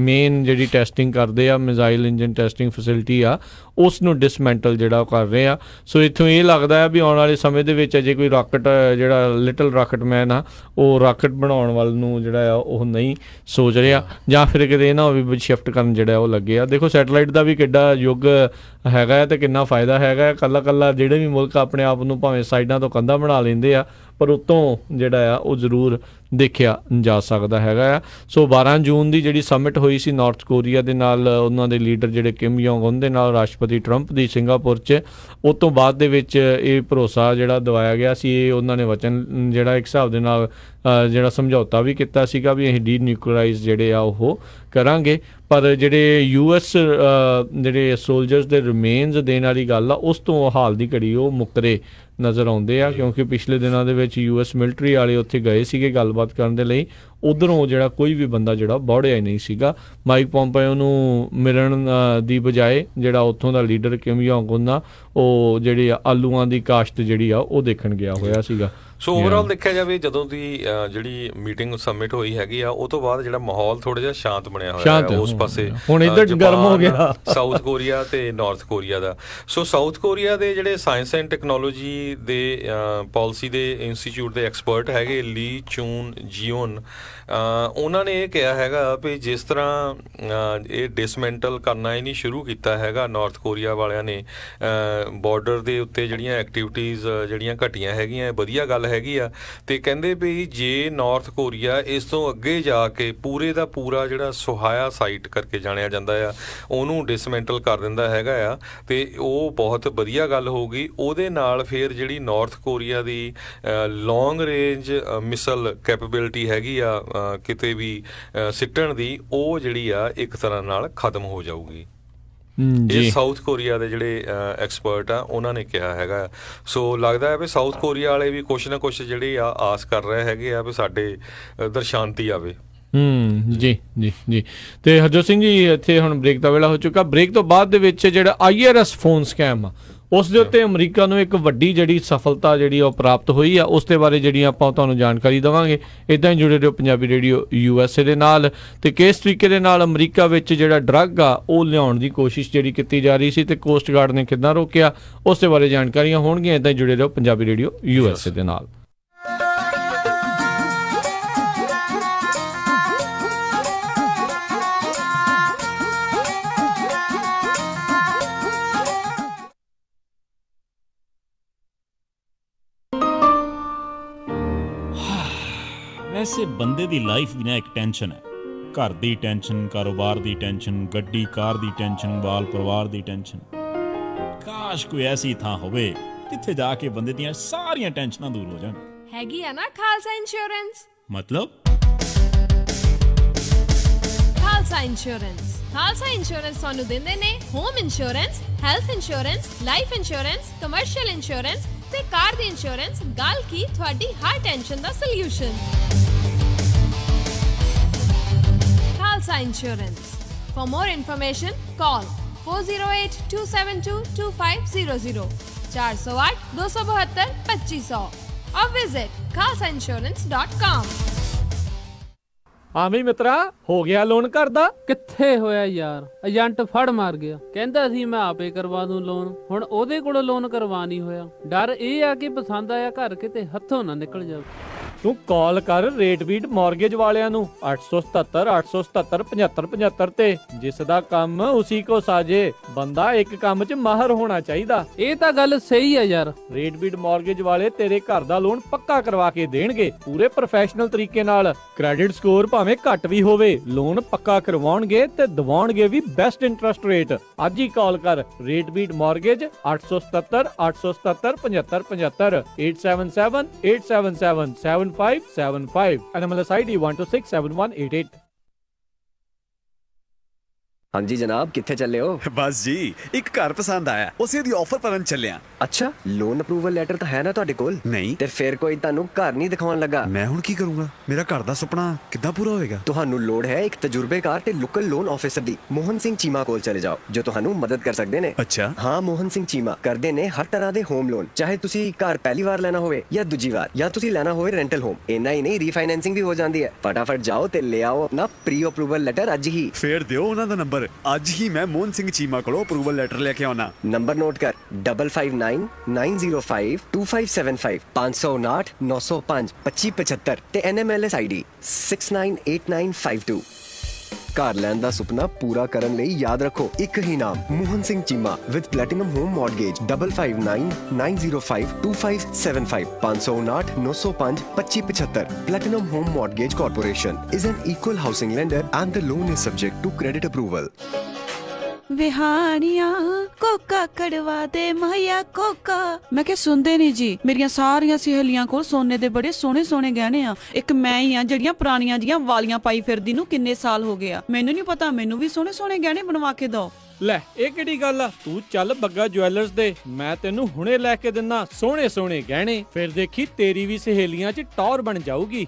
ਮੇਨ ਜਿਹੜੀ ਟੈਸਟਿੰਗ ਕਰਦੇ ਆ ਮਿਜ਼ਾਈਲ ਇੰਜਨ ਟੈਸਟਿੰਗ ਫੈਸਿਲਿਟੀ ਆ ਉਸ ਨੂੰ ਡਿਸਮੈਂਟਲ ਜਿਹੜਾ ਉਹ ਕਰ ਰਹੇ ਆ। ਸੋ ਇੱਥੋਂ ਇਹ ਲੱਗਦਾ ਆ ਵੀ ਆਉਣ ਵਾਲੇ ਸਮੇਂ ਦੇ ਵਿੱਚ ਅਜੇ ਕੋਈ ਰਾਕਟ ਜਿਹੜਾ ਲਿਟਲ ਰਾਕਟ ਮੈਨ ਆ ਉਹ ਰਾਕਟ ਬਣਾਉਣ ਵੱਲ ਨੂੰ ਜਿਹੜਾ ਆ ਉਹ ਨਹੀਂ ਸੋਚ ਰਿਹਾ, ਜਾਂ ਫਿਰ ਕਿਤੇ ਇਹ ਨਾ ਹੋਵੇ ਵੀ ਸ਼ਿਫਟ ਕਰਨ ਜਿਹੜਾ ਉਹ ਲੱਗੇ ਆ। ਦੇਖੋ ਸੈਟਲਾਈਟ ਦਾ ਵੀ ਕਿੱਡਾ ਯੁੱਗ ਹੈਗਾ ਤੇ ਕਿੰਨਾ ਫਾਇਦਾ ਹੈਗਾ। ਇਕੱਲਾ ਜਿਹੜੇ ਵੀ ਮੁਲਕ ਆਪਣੇ ਆਪ ਨੂੰ ਭਾਵੇਂ ਸਾਈਡਾਂ ਤੋਂ ਕੰਧਾਂ ਬਣਾ ਲੈਂਦੇ ਆ ਪਰ ਉਤੋਂ ਜਿਹੜਾ ਆ ਉਹ ਜ਼ਰੂਰ ਦੇਖਿਆ ਜਾ ਸਕਦਾ ਹੈਗਾ ਆ। ਸੋ 12 ਜੂਨ ਦੀ ਜਿਹੜੀ ਸਮਿਟ ਹੋਈ ਸੀ ਨਾਰਥ ਕੋਰੀਆ ਦੇ ਨਾਲ, ਉਹਨਾਂ ਦੇ ਲੀਡਰ ਜਿਹੜੇ ਕਿਮ ਯੋਂਗ ਉਨ ਦੇ ਨਾਲ ਰਾਸ਼ਟਰਪਤੀ ਟਰੰਪ ਦੀ ਸਿੰਗਾਪੁਰ 'ਚ, ਉਹ ਤੋਂ ਬਾਅਦ ਦੇ ਵਿੱਚ ਇਹ ਭਰੋਸਾ ਜਿਹੜਾ ਦਵਾਇਆ ਗਿਆ ਸੀ, ਇਹ ਉਹਨਾਂ ਨੇ ਵਚਨ ਜਿਹੜਾ ਇੱਕ ਹਿਸਾਬ ਦੇ ਨਾਲ ਜਿਹੜਾ ਸਮਝੌਤਾ ਵੀ ਕੀਤਾ ਸੀਗਾ ਵੀ ਅਸੀਂ ਡੀਨਿਊਕਲਾਈਜ਼ ਜਿਹੜੇ ਆ ਉਹ ਕਰਾਂਗੇ। ਪਰ ਜਿਹੜੇ US ਜਿਹੜੇ ਸੋਲਜਰਸ ਦੇ ਰਿਮੇਨਸ ਦੇਣ ਵਾਲੀ ਗੱਲ ਆ, ਉਸ ਤੋਂ ਹਾਲ ਦੀ ਘੜੀ ਉਹ ਮੁੱਕਰੇ ਨਜ਼ਰ ਆਉਂਦੇ ਆ, ਕਿਉਂਕਿ ਪਿਛਲੇ ਦਿਨਾਂ ਦੇ ਵਿੱਚ US ਮਿਲਟਰੀ ਵਾਲੇ ਉੱਥੇ ਗਏ ਸੀਗੇ ਗੱਲਬਾਤ ਕਰਨ ਦੇ ਲਈ। ਉੱਧਰੋਂ ਜਿਹੜਾ ਕੋਈ ਵੀ ਬੰਦਾ ਜਿਹੜਾ ਬੌੜਿਆ ਹੀ ਨਹੀਂ ਸੀਗਾ। ਮਾਈਕ ਪੋਂਪੀਓ ਨੂੰ ਮਿਲਣ ਦੀ ਬਜਾਏ ਜਿਹੜਾ ਉੱਥੋਂ ਦਾ ਲੀਡਰ ਕਿਮ ਯੋਂਗ ਉਨ ਆ, ਉਹ ਜਿਹੜੀ ਆਲੂਆਂ ਦੀ ਕਾਸ਼ਤ ਜਿਹੜੀ ਆ ਉਹ ਦੇਖਣ ਗਿਆ ਹੋਇਆ ਸੀਗਾ। ਸੋ ਓਵਰਆਲ ਦੇਖਿਆ ਜਾਵੇ ਜਦੋਂ ਦੀ ਜਿਹੜੀ ਮੀਟਿੰਗ ਸਬਮਿਟ ਹੋਈ ਹੈਗੀ ਆ, ਉਹ ਤੋਂ ਬਾਅਦ ਜਿਹੜਾ ਮਾਹੌਲ ਥੋੜਾ ਜਿਹਾ ਸ਼ਾਂਤ ਬਣਿਆ ਹੋਇਆ ਹੈ ਉਸ ਪਾਸੇ। ਹੁਣ ਇੱਧਰ ਗਰਮ ਹੋ ਗਿਆ ਸਾਊਥ ਕੋਰੀਆ ਤੇ ਨਾਰਥ ਕੋਰੀਆ ਦਾ। ਸੋ ਸਾਊਥ ਕੋਰੀਆ ਦੇ ਜਿਹੜੇ ਸਾਇੰਸ ਐਂਡ ਟੈਕਨੋਲੋਜੀ ਦੇ ਪਾਲਿਸੀ ਦੇ ਇੰਸਟੀਚਿਊਟ ਦੇ ਐਕਸਪਰਟ ਹੈਗੇ ਲੀ ਚੂਨ ਜੀਓਨ, ਉਹਨਾਂ ਨੇ ਇਹ ਕਿਹਾ ਹੈਗਾ ਵੀ ਜਿਸ ਤਰ੍ਹਾਂ ਇਹ ਡਿਸਮੈਂਟਲ ਕਰਨਾ ਹੀ ਨਹੀਂ ਸ਼ੁਰੂ ਕੀਤਾ ਹੈਗਾ ਨਾਰਥ ਕੋਰੀਆ ਵਾਲਿਆਂ ਨੇ, ਬਾਰਡਰ ਦੇ ਉੱਤੇ ਜਿਹੜੀਆਂ ਐਕਟੀਵਿਟੀਜ਼ ਜਿਹੜੀਆਂ ਘਟੀਆਂ ਹੈਗੀਆਂ, ਇਹ ਵਧੀਆ ਗੱਲ ਹੈਗੀ ਆ। ਤੇ ਕਹਿੰਦੇ ਵੀ ਜੇ ਨਾਰਥ ਕੋਰੀਆ ਇਸ ਤੋਂ ਅੱਗੇ ਜਾ ਕੇ ਪੂਰੇ ਦਾ ਪੂਰਾ ਜਿਹੜਾ ਸੁਹਾਇਆ ਸਾਈਟ ਕਰਕੇ ਜਾਣਿਆ ਜਾਂਦਾ ਆ, ਉਹਨੂੰ ਡਿਸਮੈਂਟਲ ਕਰ ਦਿੰਦਾ ਹੈਗਾ ਆ, ਤੇ ਉਹ ਬਹੁਤ ਵਧੀਆ ਗੱਲ ਹੋਊਗੀ। ਉਹਦੇ ਨਾਲ ਫਿਰ ਜਿਹੜੀ ਨਾਰਥ ਕੋਰੀਆ ਦੀ ਲੌਂਗ ਰੇਂਜ ਮਿਸਲ ਕੈਪੇਬਿਲਿਟੀ ਹੈਗੀ ਆ ਕਿਤੇ ਵੀ ਸਿੱਟਣ ਦੀ, ਉਹ ਜਿਹੜੀ ਆ ਇੱਕ ਤਰ੍ਹਾਂ ਨਾਲ ਖਤਮ ਹੋ ਜਾਊਗੀ। ਇਹ ਸਾਊਥ ਕੋਰੀਆ ਦੇ ਜਿਹੜੇ ਐਕਸਪਰਟ ਆ ਉਹਨਾਂ ਨੇ ਕਿਹਾ ਹੈਗਾ। ਸੋ ਲੱਗਦਾ ਹੈ ਵੀ ਸਾਊਥ ਕੋਰੀਆ ਵਾਲੇ ਵੀ ਕੁਛ ਨਾ ਕੁਛ ਜਿਹੜੀ ਆ ਆਸ ਕਰ ਰਹੇ ਹੈਗੇ ਆ ਵੀ ਸਾਡੇ ਇੱਧਰ ਸ਼ਾਂਤੀ ਆਵੇ। ਜੀ ਜੀ ਜੀ। ਤੇ ਹਰਜੋਤ ਸਿੰਘ ਜੀ, ਇੱਥੇ ਹੁਣ ਬ੍ਰੇਕ ਦਾ ਵੇਲਾ ਹੋ ਚੁੱਕਾ। ਬ੍ਰੇਕ ਤੋਂ ਬਾਅਦ ਦੇ ਵਿੱਚ ਜਿਹੜਾ IRS ਫੋਨ ਸਕੈਮ ਆ, ਉਸ ਦੇ ਉੱਤੇ ਅਮਰੀਕਾ ਨੂੰ ਇੱਕ ਵੱਡੀ ਜਿਹੜੀ ਸਫਲਤਾ ਜਿਹੜੀ ਉਹ ਪ੍ਰਾਪਤ ਹੋਈ ਆ, ਉਸ ਦੇ ਬਾਰੇ ਜਿਹੜੀ ਆਪਾਂ ਤੁਹਾਨੂੰ ਜਾਣਕਾਰੀ ਦੇਵਾਂਗੇ। ਇੱਦਾਂ ਹੀ ਜੁੜੇ ਰਹੋ ਪੰਜਾਬੀ ਰੇਡੀਓ USA ਦੇ ਨਾਲ। ਤੇ ਕਿਸ ਤਰੀਕੇ ਦੇ ਨਾਲ ਅਮਰੀਕਾ ਵਿੱਚ ਜਿਹੜਾ ਡਰੱਗ ਆ ਉਹ ਲਿਆਉਣ ਦੀ ਕੋਸ਼ਿਸ਼ ਜਿਹੜੀ ਕੀਤੀ ਜਾ ਰਹੀ ਸੀ ਤੇ ਕੋਸਟ ਗਾਰਡ ਨੇ ਕਿੱਦਾਂ ਰੋਕਿਆ, ਉਸ ਦੇ ਬਾਰੇ ਜਾਣਕਾਰੀਆਂ ਹੋਣਗੀਆਂ। ਇੱਦਾਂ ਹੀ ਜੁੜੇ ਰਹੋ ਪੰਜਾਬੀ ਰੇਡੀਓ USA ਦੇ ਨਾਲ। ਵੈਸੇ ਬੰਦੇ ਦੀ ਲਾਈਫ ਵੀ ਨਾ ਇੱਕ ਟੈਨਸ਼ਨ ਹੈ। ਘਰ ਦੀ ਟੈਨਸ਼ਨ, ਕਾਰੋਬਾਰ ਦੀ ਟੈਨਸ਼ਨ, ਗੱਡੀ ਕਾਰ ਦੀ ਟੈਨਸ਼ਨ, ਬਾਲ ਪਰਿਵਾਰ ਦੀ ਟੈਨਸ਼ਨ। ਕਾਸ਼ ਕੋਈ ਐਸੀ ਥਾਂ ਹੋਵੇ ਜਿੱਥੇ ਜਾ ਕੇ ਬੰਦੇ ਦੀਆਂ ਸਾਰੀਆਂ ਟੈਨਸ਼ਨਾਂ ਦੂਰ ਹੋ ਜਾਣ। ਹੈਗੀ ਆ ਨਾ ਖਾਲਸਾ ਇੰਸ਼ੋਰੈਂਸ। ਮਤਲਬ ਖਾਲਸਾ ਇੰਸ਼ੋਰੈਂਸ। ਖਾਲਸਾ ਇੰਸ਼ੋਰੈਂਸ ਤੁਹਾਨੂੰ ਦਿੰਦੇ ਨੇ home insurance, health insurance, life insurance, commercial insurance ਤੇ ਕਾਰ ਦੀ ਇੰਸ਼ੋਰੈਂਸ। ਗੱਲ ਕੀ ਤੁਹਾਡੀ ਹਰ ਟੈਨਸ਼ਨ ਦਾ solution. Khalsa Insurance. For more information, call 408-272-2500 408-272-2500 or visit khalsainsurance.com. ਹਾਂ ਵੀ ਮਿੱਤਰਾ, ਹੋ ਗਿਆ ਲੋਨ ਘਰ ਦਾ? ਕਿੱਥੇ ਹੋਇਆ ਯਾਰ, ਏਜੰਟ ਫੜ ਮਾਰ ਗਿਆ। ਕਹਿੰਦਾ ਸੀ ਮੈਂ ਆਪੇ ਕਰਵਾ ਦੂੰ ਲੋਨ। ਹੁਣ ਉਹਦੇ ਕੋਲੋਂ ਲੋਨ ਕਰਵਾ ਨਹੀਂ ਹੋਇਆ। ਡਰ ਇਹ ਆ ਕਿ ਪਸੰਦ ਆਇਆ ਘਰ ਕਿਤੇ ਹੱਥੋਂ ਨਾ ਨਿਕਲ ਜਾਵੇ। ਤੂੰ ਕਾਲ ਕਰ ਰੇਟਬੀਟ ਮਾਰਗੇਜ ਵਾਲਿਆਂ ਨੂੰ 877-877-7575 ਤੇ, ਜਿਸ ਦਾ ਕੰਮ ਉਸੀ ਕੋ ਸਾਜੇ। ਬੰਦਾ ਇੱਕ ਕੰਮ 'ਚ ਮਾਹਰ ਹੋਣਾ ਚਾਹੀਦਾ। ਇਹ ਤਾਂ ਗੱਲ ਸਹੀ ਹੈ ਯਾਰ। ਰੇਟਬੀਟ ਮਾਰਗੇਜ ਵਾਲੇ ਤੇਰੇ ਘਰ ਦਾ ਲੋਨ ਪੱਕਾ ਕਰਵਾ ਕੇ ਦੇਣਗੇ ਪੂਰੇ ਪ੍ਰੋਫੈਸ਼ਨਲ ਤਰੀਕੇ ਨਾਲ। ਕ੍ਰੈਡਿਟ ਸਕੋਰ ਭਾਵੇਂ ਘੱਟ ਵੀ ਹੋਵੇ, ਲੋਨ ਪੱਕਾ ਕਰਵਾਉਣਗੇ ਤੇ ਦਿਵਾਉਣਗੇ ਵੀ ਬੈਸਟ ਇੰਟਰਸਟ ਰੇਟ। ਅੱਜ ਹੀ ਕਾਲ ਕਰ ਰੇਟਬੀਟ ਮਾਰਗੇਜ 877-877-7575 877-877-7575 NMLS ID 1267188। ਹਾਂਜੀ ਜਨਾਬ, ਕਿੱਥੇ ਚੱਲੇ ਹੋ? ਬਸ ਜੀ, ਇੱਕ ਘਰ ਪਸੰਦ ਆਇਆ, ਉਸੇ ਦੀ ਆਫਰ ਭਰਨ ਚੱਲਿਆ। ਅੱਛਾ, ਲੋਨ ਅਪਰੂਵਲ ਲੈਟਰ ਤਾਂ ਹੈ ਨਾ ਤੁਹਾਡੇ ਕੋਲ? ਨਹੀਂ। ਤੇ ਫਿਰ ਕੋਈ ਤੁਹਾਨੂੰ ਘਰ ਨਹੀਂ ਦਿਖਾਉਣ ਲੱਗਾ? ਮੈਂ ਹੁਣ ਕੀ ਕਰੂੰਗਾ? ਮੇਰਾ ਘਰ ਦਾ ਸੁਪਨਾ ਕਿੱਦਾਂ ਪੂਰਾ ਹੋਏਗਾ? ਤੁਹਾਨੂੰ ਲੋੜ ਹੈ ਇੱਕ ਤਜਰਬੇਕਾਰ ਤੇ ਲੋਕਲ ਲੋਨ ਆਫਿਸਰ ਦੀ। ਮੋਹਨ ਸਿੰਘ ਚੀਮਾ ਕੋਲ ਚਲੇ ਜਾਓ, ਜੋ ਤੁਹਾਨੂੰ ਮਦਦ ਕਰ ਸਕਦੇ ਨੇ। ਅੱਛਾ। ਹਾਂ, ਮੋਹਨ ਸਿੰਘ ਚੀਮਾ ਕਰਦੇ ਨੇ ਹਰ ਤਰ੍ਹਾਂ ਦੇ ਹੋਮ ਲੋਨ। ਚਾਹੇ ਤੁਸੀਂ ਘਰ ਪਹਿਲੀ ਵਾਰ ਲੈਣਾ ਹੋਵੇ ਜਾਂ ਦੂਜੀ ਵਾਰ, ਜਾਂ ਤੁਸੀਂ ਲੈਣਾ ਹੋਵੇ ਰੈਂਟਲ ਹੋਮ। ਇੰਨਾ ਹੀ ਨਹੀਂ, ਰੀਫਾਈਨੈਂਸਿੰਗ ਵੀ ਹੋ ਜਾਂਦੀ ਹੈ। ਫਟਾਫਟ ਜਾਓ ਤੇ ਲੈ ਆਓ ਆਪਣਾ ਪ੍ਰੀ ਅਪਰੂਵਲ ਲੈਟਰ ਅੱਜ ਹੀ। ਫੇਰ ਦਿਓ ਉਹਨਾਂ ਦਾ ਨੰਬਰ, ਅੱਜ ਹੀ ਮੈਂ ਮੋਹਨ ਸਿੰਘ ਚੀਮਾ ਕੋਲੋਂ ਅਪਰੂਵਲ ਲੈਟਰ ਲੈ ਕੇ ਆਉਣਾ। ਨੰਬਰ ਨੋਟ ਕਰ 5599052575 559-905 2575 ਤੇ NMLS ID 698952। ਘਰ ਲੈਣ ਦਾ ਸੁਪਨਾ ਪੂਰਾ ਕਰਨ ਲਈ ਯਾਦ ਰੱਖੋ ਇੱਕ ਹੀ ਨਾਮ, Mohan Singh Cheema with Platinum Home Mortgage 5599052575 559-905-2575. Platinum Home Mortgage Corporation is an equal housing lender and the loan is subject to credit approval. ਵਿਹਾਣੀਆਂ ਕੋਕਾ ਕੜਵਾ ਦੇ ਮਾਇਆ ਕੋਕਾ। ਮੈਂ ਕਿਹਾ ਸੁਣਦੇ ਨਹੀਂ ਜੀ, ਮੇਰੀਆਂ ਸਾਰੀਆਂ ਸਹੇਲੀਆਂ ਕੋਲ ਸੋਨੇ ਦੇ ਬੜੇ ਸੋਹਣੇ ਸੋਹਣੇ ਗਹਿਣੇ ਆ, ਇੱਕ ਮੈਂ ਹੀ ਆ ਜਿਹੜੀਆਂ ਪੁਰਾਣੀਆਂ ਜੀਆਂ ਵਾਲੀਆਂ ਪਾਈ ਫਿਰਦੀ ਨੂੰ ਕਿੰਨੇ ਸਾਲ ਹੋ ਗਏ ਆ। ਮੈਨੂੰ ਨਹੀਂ ਪਤਾ, ਮੈਨੂੰ ਵੀ ਸੋਹਣੇ ਸੋਹਣੇ ਗਹਿਣੇ ਬਣਵਾ ਕੇ ਦਿਓ। ਲੈ ਇਹ ਕਿਹੜੀ ਗੱਲ ਆ, ਤੂੰ ਚੱਲ ਬੱਗਾ ਜੁਐਲਰਸ ਦੇ, ਮੈਂ ਤੈਨੂੰ ਹੁਣੇ ਲੈ ਕੇ ਦਿੰਨਾ ਸੋਹਣੇ ਸੋਹਣੇ ਗਹਿਣੇ, ਫਿਰ ਦੇਖੀ ਤੇਰੀ ਵੀ ਸਹੇਲੀਆਂ 'ਚ ਟੌਰ ਬਣ ਜਾਊਗੀ।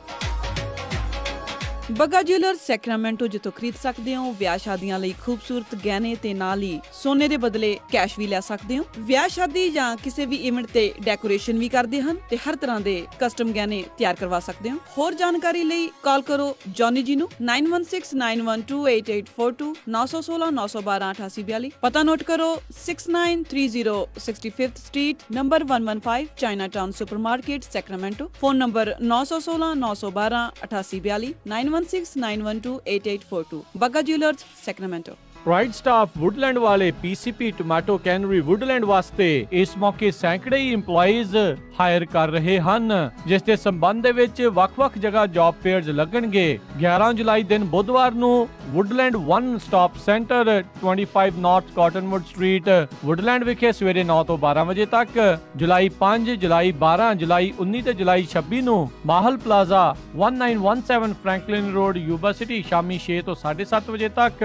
ਬੱਗਾ ਜੁਐਲਰਸ ਸੈਕਰਾਮੈਂਟੋ ਜਿੱਥੋਂ ਖਰੀਦ ਸਕਦੇ ਹੋ ਵਿਆਹ ਸ਼ਾਦੀਆਂ ਲਈ ਖੂਬਸੂਰਤ ਗਹਿਣੇ ਤੇ ਨਾਲ ਹੀ ਸੋਨੇ ਦੇ ਬਦਲੇ ਕੈਸ਼ ਵੀ ਲੈ ਸਕਦੇ ਹੋ। ਵਿਆਹ ਸ਼ਾਦੀ ਜਾਂ ਕਿਸੇ ਵੀ ਇਵੈਂਟ ਤੇ ਡੈਕੋਰੇਸ਼ਨ ਵੀ ਕਰਦੇ ਹਨ ਤੇ ਹਰ ਤਰ੍ਹਾਂ ਦੇ ਕਸਟਮ ਗਹਿਣੇ ਤਿਆਰ ਕਰਵਾ ਸਕਦੇ ਹੋ। ਹੋਰ ਜਾਣਕਾਰੀ ਲਈ ਕਾਲ ਕਰੋ ਜੌਨੀ ਜੀ ਨੂੰ 9169128842 916 912 8842। ਪਤਾ ਨੋਟ ਕਰੋ 6930 65th street number 115 Chinatown supermarket Sacramento. Phone number 916 912 8842 9169128842। Bagga jewellers Sacramento. Pride staff Woodland ਵਾਲੇ PCP ਟੋਮੈਟੋ ਕੈਨਰੀ ਵੁੱਡਲੈਂਡ ਵਾਸਤੇ ਇਸ ਮੌਕੇ ਸੈਂਕੜੇ ਹੀ EMPLOYEES ਹਾਇਰ ਕਰ ਰਹੇ ਹਨ, ਜਿਸ ਦੇ ਸੰਬੰਧ ਦੇ ਵਿੱਚ ਵੱਖ-ਵੱਖ ਜਗ੍ਹਾ ਜੌਬ ਫੇਅਰਸ ਲੱਗਣਗੇ। 11 ਜੁਲਾਈ ਦਿਨ ਬੁੱਧਵਾਰ ਨੂੰ Woodland 1 Stop Center 25 North Cottonwood Street Woodland ਵਿਖੇ ਸਵੇਰੇ 9 ਤੋਂ 12 ਵਜੇ ਤੱਕ। ਜੁਲਾਈ 5, ਜੁਲਾਈ 12, ਜੁਲਾਈ 19 ਤੇ ਜੁਲਾਈ 26 ਨੂੰ ਮਾਹਲ ਪਲਾਜ਼ਾ 1917 ਫ੍ਰੈਂਕਲਿਨ ਰੋਡ ਯੂਬਾ ਸਿਟੀ ਸ਼ਾਮੀ 6 ਤੋਂ 7:30 ਵਜੇ ਤੱਕ।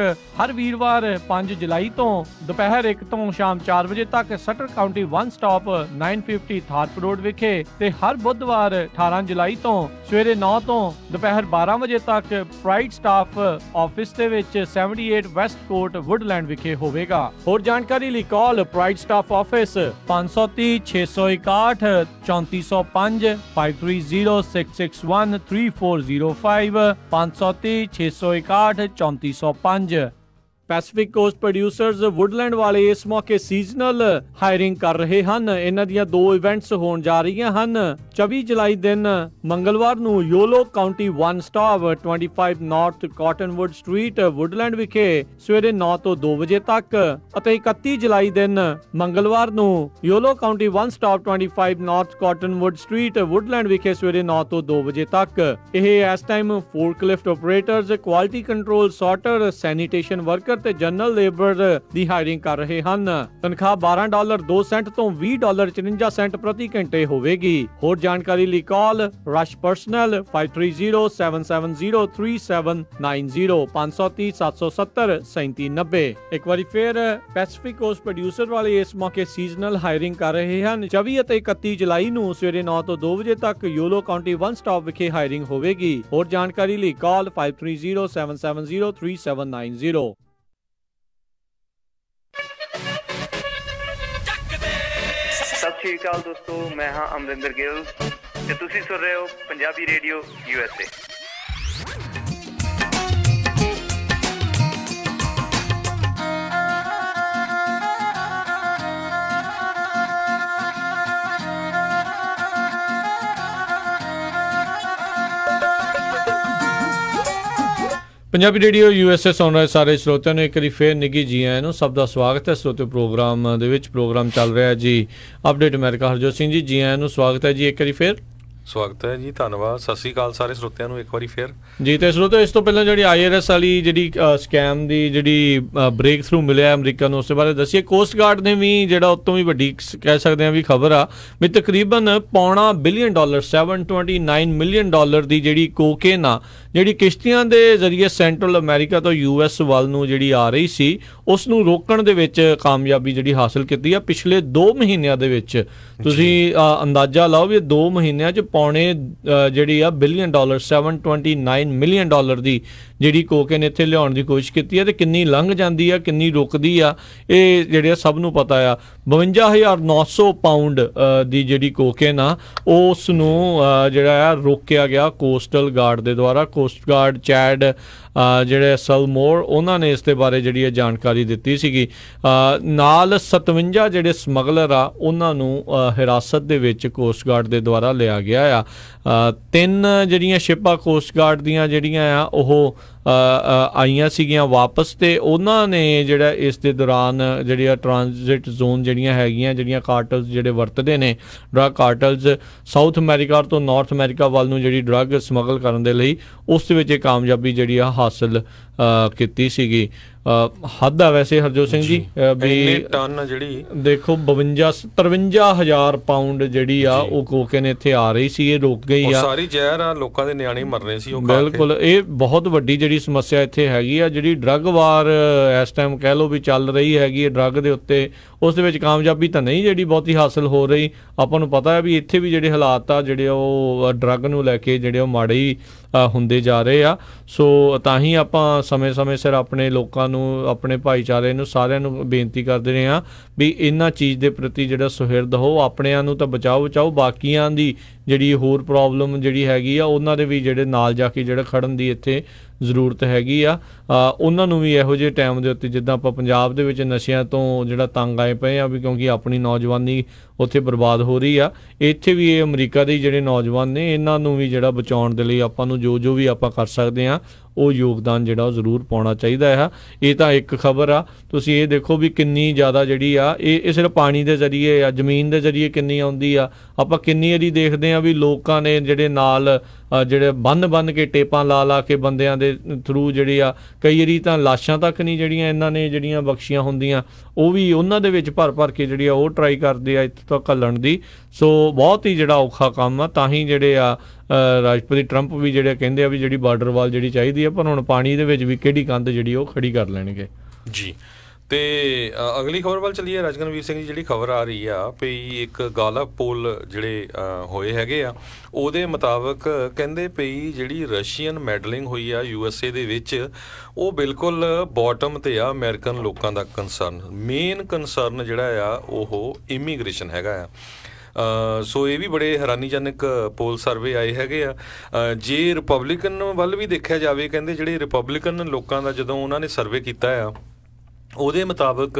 ਹਰ ਵੀਰਵਾਰ 5 ਜੁਲਾਈ ਤੋਂ ਦੁਪਹਿਰ 1 ਤੋਂ ਸ਼ਾਮ 4 ਵਜੇ ਤੱਕ ਸਟਰ ਕਾਉਂਟੀ 1 ਸਟਾਪ 950 ਥਾਰਪ ਰੋਡ ਵਿਖੇ, ਤੇ ਹਰ ਬੁੱਧਵਾਰ 18 ਜੁਲਾਈ ਤੋਂ ਸਵੇਰੇ 9 ਤੋਂ ਦੁਪਹਿਰ 12 ਵਜੇ ਤੱਕ ਪ੍ਰਾਈਡ ਸਟਾਫ ਆਫਿਸ ਦੇ ਵਿੱਚ 78 ਵੈਸਟ ਕੋਰਟ ਵੁੱਡਲੈਂਡ ਵਿਖੇ ਹੋਵੇਗਾ। ਹੋਰ ਜਾਣਕਾਰੀ ਲਈ call Pride Staff office 530 661 3405 530 661 3405 530 661 3405। Pacific Coast Producers Woodland ਵਾਲੇ ਇਸ ਮੌਕੇ ਸੀਜ਼ਨਲ ਹਾਇਰਿੰਗ ਕਰ ਰਹੇ ਹਨ। ਇਹਨਾਂ ਦੀਆਂ 2 ਇਵੈਂਟਸ ਹੋਣ ਜਾ ਰਹੀਆਂ ਹਨ। 24 ਜੁਲਾਈ ਦਿਨ ਮੰਗਲਵਾਰ ਨੂੰ Yolo County 1 Stop 25 North Cottonwood Street Woodland ਵਿਖੇ ਸਵੇਰੇ 9 ਤੋਂ 2 ਵਜੇ ਤੱਕ, ਅਤੇ 31 ਜੁਲਾਈ ਦਿਨ ਮੰਗਲਵਾਰ ਨੂੰ Yolo County 1 Stop 25 North Cottonwood Street Woodland ਵਿਖੇ ਸਵੇਰੇ 9 ਤੋਂ 2 ਵਜੇ ਤੱਕ। ਇਹ ਇਸ time forklift operators, quality control sorter, sanitation worker ਤੇ ਜਨਰਲ ਲੇਬਰ ਦੀ ਹਾਇਰਿੰਗ ਕਰ ਰਹੇ ਹਨ। ਤਨਖਾਹ $12.02 ਤੋਂ $20.54 ਪ੍ਰਤੀ ਘੰਟੇ ਹੋਵੇਗੀ। ਹੋਰ ਜਾਣਕਾਰੀ ਲਈ ਕਾਲ ਰਸ਼ ਪਰਸਨਲ 5307703790 530 770 3790। ਇੱਕ ਵਾਰੀ ਫਿਰ ਪੈਸੀਫਿਕ ਕੋਸਟ ਪ੍ਰੋਡਿਊਸਰ ਵਾਲੇ ਇਸ ਮੌਕੇ ਸੀਜ਼ਨਲ ਹਾਇਰਿੰਗ ਕਰ ਰਹੇ ਹਨ। 24 ਅਤੇ 31 ਜੁਲਾਈ ਨੂੰ ਸਵੇਰੇ 9 ਤੋਂ 2 ਵਜੇ ਤੱਕ ਯੋਲੋ ਕਾਉਂਟੀ 1 ਸਟਾਪ ਵਿਖੇ ਹਾਇਰਿੰਗ ਹੋਵੇਗੀ। ਹੋਰ ਜਾਣਕਾਰੀ ਲਈ ਕਾਲ 5307703790। ਸਤਿ ਸ਼੍ਰੀ ਅਕਾਲ ਦੋਸਤੋ, ਮੈਂ ਹਾਂ ਅਮਰਿੰਦਰ ਗਿੱਲ ਤੇ ਤੁਸੀਂ ਸੁਣ ਰਹੇ ਹੋ Punjabi radio USA। Punjabi radio USA ਸੁਣ ਰਹੇ ਸਾਰੇ ਸਰੋਤਿਆਂ ਨੂੰ ਇੱਕ ਵਾਰੀ ਫੇਰ ਨਿੱਘੀ ਜੀ ਆਇਆਂ ਨੂੰ। ਸਭ ਦਾ ਸਵਾਗਤ ਹੈ ਸਰੋਤਿਓ ਪ੍ਰੋਗਰਾਮ ਦੇ ਵਿੱਚ। ਪ੍ਰੋਗਰਾਮ ਚੱਲ ਰਿਹਾ ਜੀ ਅਪਡੇਟ ਅਮਰੀਕਾ। ਹਰਜੋਤ ਸਿੰਘ ਜੀ, ਜੀ ਆਇਆਂ ਨੂੰ, ਸਵਾਗਤ ਹੈ ਜੀ ਇੱਕ ਵਾਰੀ ਫੇਰ। ਸਵਾਗਤ ਹੈ ਜੀ, ਧੰਨਵਾਦ। ਸਤਿ ਸ਼੍ਰੀ ਅਕਾਲ ਸਾਰੇ ਸਰੋਤਿਆਂ ਨੂੰ ਇੱਕ ਵਾਰੀ ਫੇਰ ਜੀ। ਤੇ ਸਰੋਤਿਓ ਇਸ ਤੋਂ ਪਹਿਲਾਂ ਜਿਹੜੀ IRS ਵਾਲੀ ਜਿਹੜੀ ਸਕੈਮ ਦੀ ਜਿਹੜੀ ਬ੍ਰੇਕ ਥਰੂ ਮਿਲਿਆ ਅਮਰੀਕਾ ਨੂੰ, ਉਸ ਦੇ ਬਾਰੇ ਦੱਸੀਏ। ਕੋਸਟ ਗਾਰਡ ਨੇ ਵੀ ਜਿਹੜਾ ਉਤੋਂ ਵੀ ਵੱਡੀ ਕਹਿ ਸਕਦੇ ਹਾਂ ਵੀ ਖਬਰ ਆ ਵੀ ਤਕਰੀਬਨ $1.25 ਬਿਲੀਅਨ $729 ਮਿਲੀਅਨ ਦੀ ਜਿਹੜੀ ਕੋਕੇਨ ਆ ਜਿਹੜੀ ਕਿਸ਼ਤੀਆਂ ਦੇ ਜ਼ਰੀਏ ਸੈਂਟਰਲ ਅਮਰੀਕਾ ਤੋਂ US ਵੱਲ ਨੂੰ ਜਿਹੜੀ ਆ ਰਹੀ ਸੀ, ਉਸ ਨੂੰ ਰੋਕਣ ਦੇ ਵਿੱਚ ਕਾਮਯਾਬੀ ਜਿਹੜੀ ਹਾਸਲ ਕੀਤੀ ਆ ਪਿਛਲੇ 2 ਮਹੀਨਿਆਂ ਦੇ ਵਿੱਚ। ਤੁਸੀਂ ਅੰਦਾਜ਼ਾ ਲਾਓ ਵੀ 2 ਮਹੀਨਿਆਂ 'ਚ ਪੌਣੇ ਜਿਹੜੀ ਆ ਬਿਲੀਅਨ $729 ਮਿਲੀਅਨ ਦੀ ਜਿਹੜੀ ਕੋਕੇਨ ਇੱਥੇ ਲਿਆਉਣ ਦੀ ਕੋਸ਼ਿਸ਼ ਕੀਤੀ ਹੈ, ਤੇ ਕਿੰਨੀ ਲੰਘ ਜਾਂਦੀ ਆ, ਕਿੰਨੀ ਰੁਕਦੀ ਆ, ਇਹ ਜਿਹੜੇ ਸਭ ਨੂੰ ਪਤਾ ਆ। 52,900 ਪਾਊਂਡ ਦੀ ਜਿਹੜੀ ਕੋਕੇਨ ਆ ਉਸ ਨੂੰ ਜਿਹੜਾ ਆ ਰੋਕਿਆ ਗਿਆ ਕੋਸਟਲ ਗਾਰਡ ਦੇ ਦੁਆਰਾ। ਕੋਸਟ ਗਾਰਡ ਚੈਡ ਜਿਹੜੇ ਸਲਮੋਰ, ਉਹਨਾਂ ਨੇ ਇਸ ਦੇ ਬਾਰੇ ਜਿਹੜੀ ਇਹ ਜਾਣਕਾਰੀ ਦਿੱਤੀ ਸੀਗੀ। ਨਾਲ 57 ਜਿਹੜੇ ਸਮਗਲਰ ਆ ਉਹਨਾਂ ਨੂੰ ਹਿਰਾਸਤ ਦੇ ਵਿੱਚ ਕੋਸਟ ਗਾਰਡ ਦੇ ਦੁਆਰਾ ਲਿਆ ਗਿਆ ਰਿਹਾ ਆ। 3 ਜਿਹੜੀਆਂ ਸ਼ਿਪਾਂ ਕੋਸਟ ਗਾਰਡ ਦੀਆਂ ਜਿਹੜੀਆਂ ਆ ਉਹ ਆਈਆਂ ਸੀਗੀਆਂ ਵਾਪਸ, ਤੇ ਉਹਨਾਂ ਨੇ ਜਿਹੜਾ ਇਸ ਦੇ ਦੌਰਾਨ ਜਿਹੜੀਆਂ ਟ੍ਰਾਂਜ਼ਿਟ ਜ਼ੋਨ ਜਿਹੜੀਆਂ ਹੈਗੀਆਂ, ਜਿਹੜੀਆਂ ਕਾਰਟਲਸ ਜਿਹੜੇ ਵਰਤਦੇ ਨੇ, ਡਰੱਗ ਕਾਰਟਲਸ ਸਾਊਥ ਅਮਰੀਕਾ ਤੋਂ ਨਾਰਥ ਅਮਰੀਕਾ ਵੱਲ ਨੂੰ ਜਿਹੜੀ ਡਰੱਗ ਸਮਗਲ ਕਰਨ ਦੇ ਲਈ, ਉਸ ਦੇ ਵਿੱਚ ਇਹ ਕਾਮਯਾਬੀ ਜਿਹੜੀ ਆ ਹਾਸਲ ਕੀਤੀ ਸੀਗੀ। ਹੱਦ ਆ ਵੈਸੇ ਹਰਜੋਤ ਸਿੰਘ ਜੀ ਵੀ ਟਨ ਜਿਹੜੀ ਦੇਖੋ 53,000 ਪਾਉਂਡ ਜਿਹੜੀ ਆ ਉਹ ਕੋਕੇਨ ਇੱਥੇ ਆ ਰਹੀ ਸੀ, ਇਹ ਰੁਕ ਗਈ ਆ। ਸਾਰੀ ਜ਼ਹਿਰ ਆ, ਲੋਕਾਂ ਦੇ ਨਿਆਣੇ ਮਰ ਰਹੇ ਸੀ ਉਹ। ਬਿਲਕੁਲ, ਇਹ ਬਹੁਤ ਵੱਡੀ ਜਿਹੜੀ ਸਮੱਸਿਆ ਇੱਥੇ ਹੈਗੀ ਆ। ਜਿਹੜੀ ਡਰੱਗ ਵਾਰ ਇਸ ਟਾਈਮ ਕਹਿ ਲਓ ਵੀ ਚੱਲ ਰਹੀ ਹੈਗੀ ਹੈ ਡਰੱਗ ਦੇ ਉੱਤੇ, ਉਸ ਦੇ ਵਿੱਚ ਕਾਮਯਾਬੀ ਤਾਂ ਨਹੀਂ ਜਿਹੜੀ ਬਹੁਤੀ ਹਾਸਲ ਹੋ ਰਹੀ। ਆਪਾਂ ਨੂੰ ਪਤਾ ਹੈ ਵੀ ਇੱਥੇ ਵੀ ਜਿਹੜੇ ਹਾਲਾਤ ਆ ਜਿਹੜੇ ਉਹ ਡਰੱਗ ਨੂੰ ਲੈ ਕੇ ਜਿਹੜੇ ਉਹ ਮਾੜੇ ਹੀ ਹੁੰਦੇ ਜਾ ਰਹੇ ਆ। ਸੋ ਤਾਂ ਹੀ ਆਪਾਂ ਸਮੇਂ ਸਿਰ ਆਪਣੇ ਲੋਕਾਂ ਨੂੰ, ਆਪਣੇ ਭਾਈਚਾਰੇ ਨੂੰ, ਸਾਰਿਆਂ ਨੂੰ ਬੇਨਤੀ ਕਰਦੇ ਰਹੇ ਹਾਂ ਵੀ ਇਹਨਾਂ ਚੀਜ਼ ਦੇ ਪ੍ਰਤੀ ਜਿਹੜਾ ਸੁਹਿਰਦ ਹੋ, ਆਪਣਿਆਂ ਨੂੰ ਤਾਂ ਬਚਾਓ, ਬਾਕੀਆਂ ਦੀ ਜਿਹੜੀ ਹੋਰ ਪ੍ਰੋਬਲਮ ਜਿਹੜੀ ਹੈਗੀ ਆ ਉਹਨਾਂ ਦੇ ਵੀ ਜਿਹੜੇ ਨਾਲ ਜਾ ਕੇ ਜਿਹੜਾ ਖੜਨ ਦੀ ਇੱਥੇ ਜ਼ਰੂਰਤ ਹੈਗੀ ਆ। ਉਹਨਾਂ ਨੂੰ ਵੀ ਇਹੋ ਜਿਹੇ ਟਾਈਮ ਦੇ ਉੱਤੇ, ਜਿੱਦਾਂ ਆਪਾਂ ਪੰਜਾਬ ਦੇ ਵਿੱਚ ਨਸ਼ਿਆਂ ਤੋਂ ਜਿਹੜਾ ਤੰਗ ਆਏ ਪਏ ਆ ਵੀ ਕਿਉਂਕਿ ਆਪਣੀ ਨੌਜਵਾਨੀ ਉੱਥੇ ਬਰਬਾਦ ਹੋ ਰਹੀ ਆ, ਇੱਥੇ ਵੀ ਇਹ ਅਮਰੀਕਾ ਦੇ ਜਿਹੜੇ ਨੌਜਵਾਨ ਨੇ ਇਹਨਾਂ ਨੂੰ ਵੀ ਜਿਹੜਾ ਬਚਾਉਣ ਦੇ ਲਈ ਆਪਾਂ ਨੂੰ ਜੋ ਵੀ ਆਪਾਂ ਕਰ ਸਕਦੇ ਹਾਂ ਉਹ ਯੋਗਦਾਨ ਜਿਹੜਾ ਉਹ ਜ਼ਰੂਰ ਪਾਉਣਾ ਚਾਹੀਦਾ ਹੈ। ਇਹ ਤਾਂ ਇੱਕ ਖਬਰ ਆ, ਤੁਸੀਂ ਇਹ ਦੇਖੋ ਵੀ ਕਿੰਨੀ ਜ਼ਿਆਦਾ ਜਿਹੜੀ ਆ ਇਹ ਸਿਰਫ ਪਾਣੀ ਦੇ ਜ਼ਰੀਏ ਆ, ਜ਼ਮੀਨ ਦੇ ਜ਼ਰੀਏ ਕਿੰਨੀ ਆਉਂਦੀ ਆ। ਆਪਾਂ ਕਿੰਨੀ ਵਾਰੀ ਦੇਖਦੇ ਹਾਂ ਵੀ ਲੋਕਾਂ ਨੇ ਜਿਹੜੇ ਨਾਲ ਜਿਹੜੇ ਬੰਨ ਕੇ ਟੇਪਾਂ ਲਾ ਕੇ ਬੰਦਿਆਂ ਦੇ ਥਰੂ ਜਿਹੜੀ ਆ, ਕਈ ਵਾਰੀ ਤਾਂ ਲਾਸ਼ਾਂ ਤੱਕ ਨਹੀਂ ਜਿਹੜੀਆਂ ਇਹਨਾਂ ਨੇ ਜਿਹੜੀਆਂ ਬਖਸ਼ੀਆਂ ਹੁੰਦੀਆਂ, ਉਹ ਵੀ ਉਹਨਾਂ ਦੇ ਵਿੱਚ ਭਰ ਕੇ ਜਿਹੜੀ ਆ ਉਹ ਟਰਾਈ ਕਰਦੇ ਆ ਇੱਥੇ ਤੱਕ ਘੱਲਣ ਦੀ। ਸੋ ਬਹੁਤ ਹੀ ਜਿਹੜਾ ਔਖਾ ਕੰਮ ਆ। ਤਾਂ ਹੀ ਜਿਹੜੇ ਆ ਰਾਸ਼ਟਰਪਤੀ ਟਰੰਪ ਵੀ ਜਿਹੜੇ ਕਹਿੰਦੇ ਆ ਵੀ ਜਿਹੜੀ ਬਾਰਡਰ ਵਾਲ ਜਿਹੜੀ ਚਾਹੀਦੀ ਆ, ਪਰ ਹੁਣ ਪਾਣੀ ਦੇ ਵਿੱਚ ਵੀ ਕਿਹੜੀ ਕੰਧ ਜਿਹੜੀ ਉਹ ਖੜੀ ਕਰ ਲੈਣਗੇ ਜੀ। ਤੇ ਅਗਲੀ ਖਬਰ ਵੱਲ ਚੱਲੀਏ ਰਾਜਗਨਵੀਰ ਸਿੰਘ ਜੀ। ਜਿਹੜੀ ਖਬਰ ਆ ਰਹੀ ਆ ਵੀ ਇੱਕ ਗਾਲਪ ਪੋਲ ਜਿਹੜੇ ਹੋਏ ਹੈਗੇ ਆ, ਉਹਦੇ ਮੁਤਾਬਕ ਕਹਿੰਦੇ ਪਈ ਜਿਹੜੀ ਰਸ਼ੀਅਨ ਮੈਡਲਿੰਗ ਹੋਈ ਆ USA ਦੇ ਵਿੱਚ, ਉਹ ਬਿਲਕੁਲ ਬਾਟਮ ਤੇ ਆ ਅਮਰੀਕਨ ਲੋਕਾਂ ਦਾ ਕੰਸਰਨ। ਮੇਨ ਕੰਸਰਨ ਜਿਹੜਾ ਆ ਉਹ ਇਮੀਗ੍ਰੇਸ਼ਨ ਹੈਗਾ ਆ। ਸੋ ਇਹ ਵੀ ਬੜੇ ਹੈਰਾਨੀਜਨਕ ਪੋਲ ਸਰਵੇ ਆਏ ਹੈਗੇ ਆ। ਜੇ ਰਿਪਬਲਿਕਨ ਵੱਲ ਵੀ ਦੇਖਿਆ ਜਾਵੇ, ਕਹਿੰਦੇ ਜਿਹੜੇ ਰਿਪਬਲਿਕਨ ਲੋਕਾਂ ਦਾ ਜਦੋਂ ਉਹਨਾਂ ਨੇ ਸਰਵੇ ਕੀਤਾ ਆ, ਉਹਦੇ ਮੁਤਾਬਕ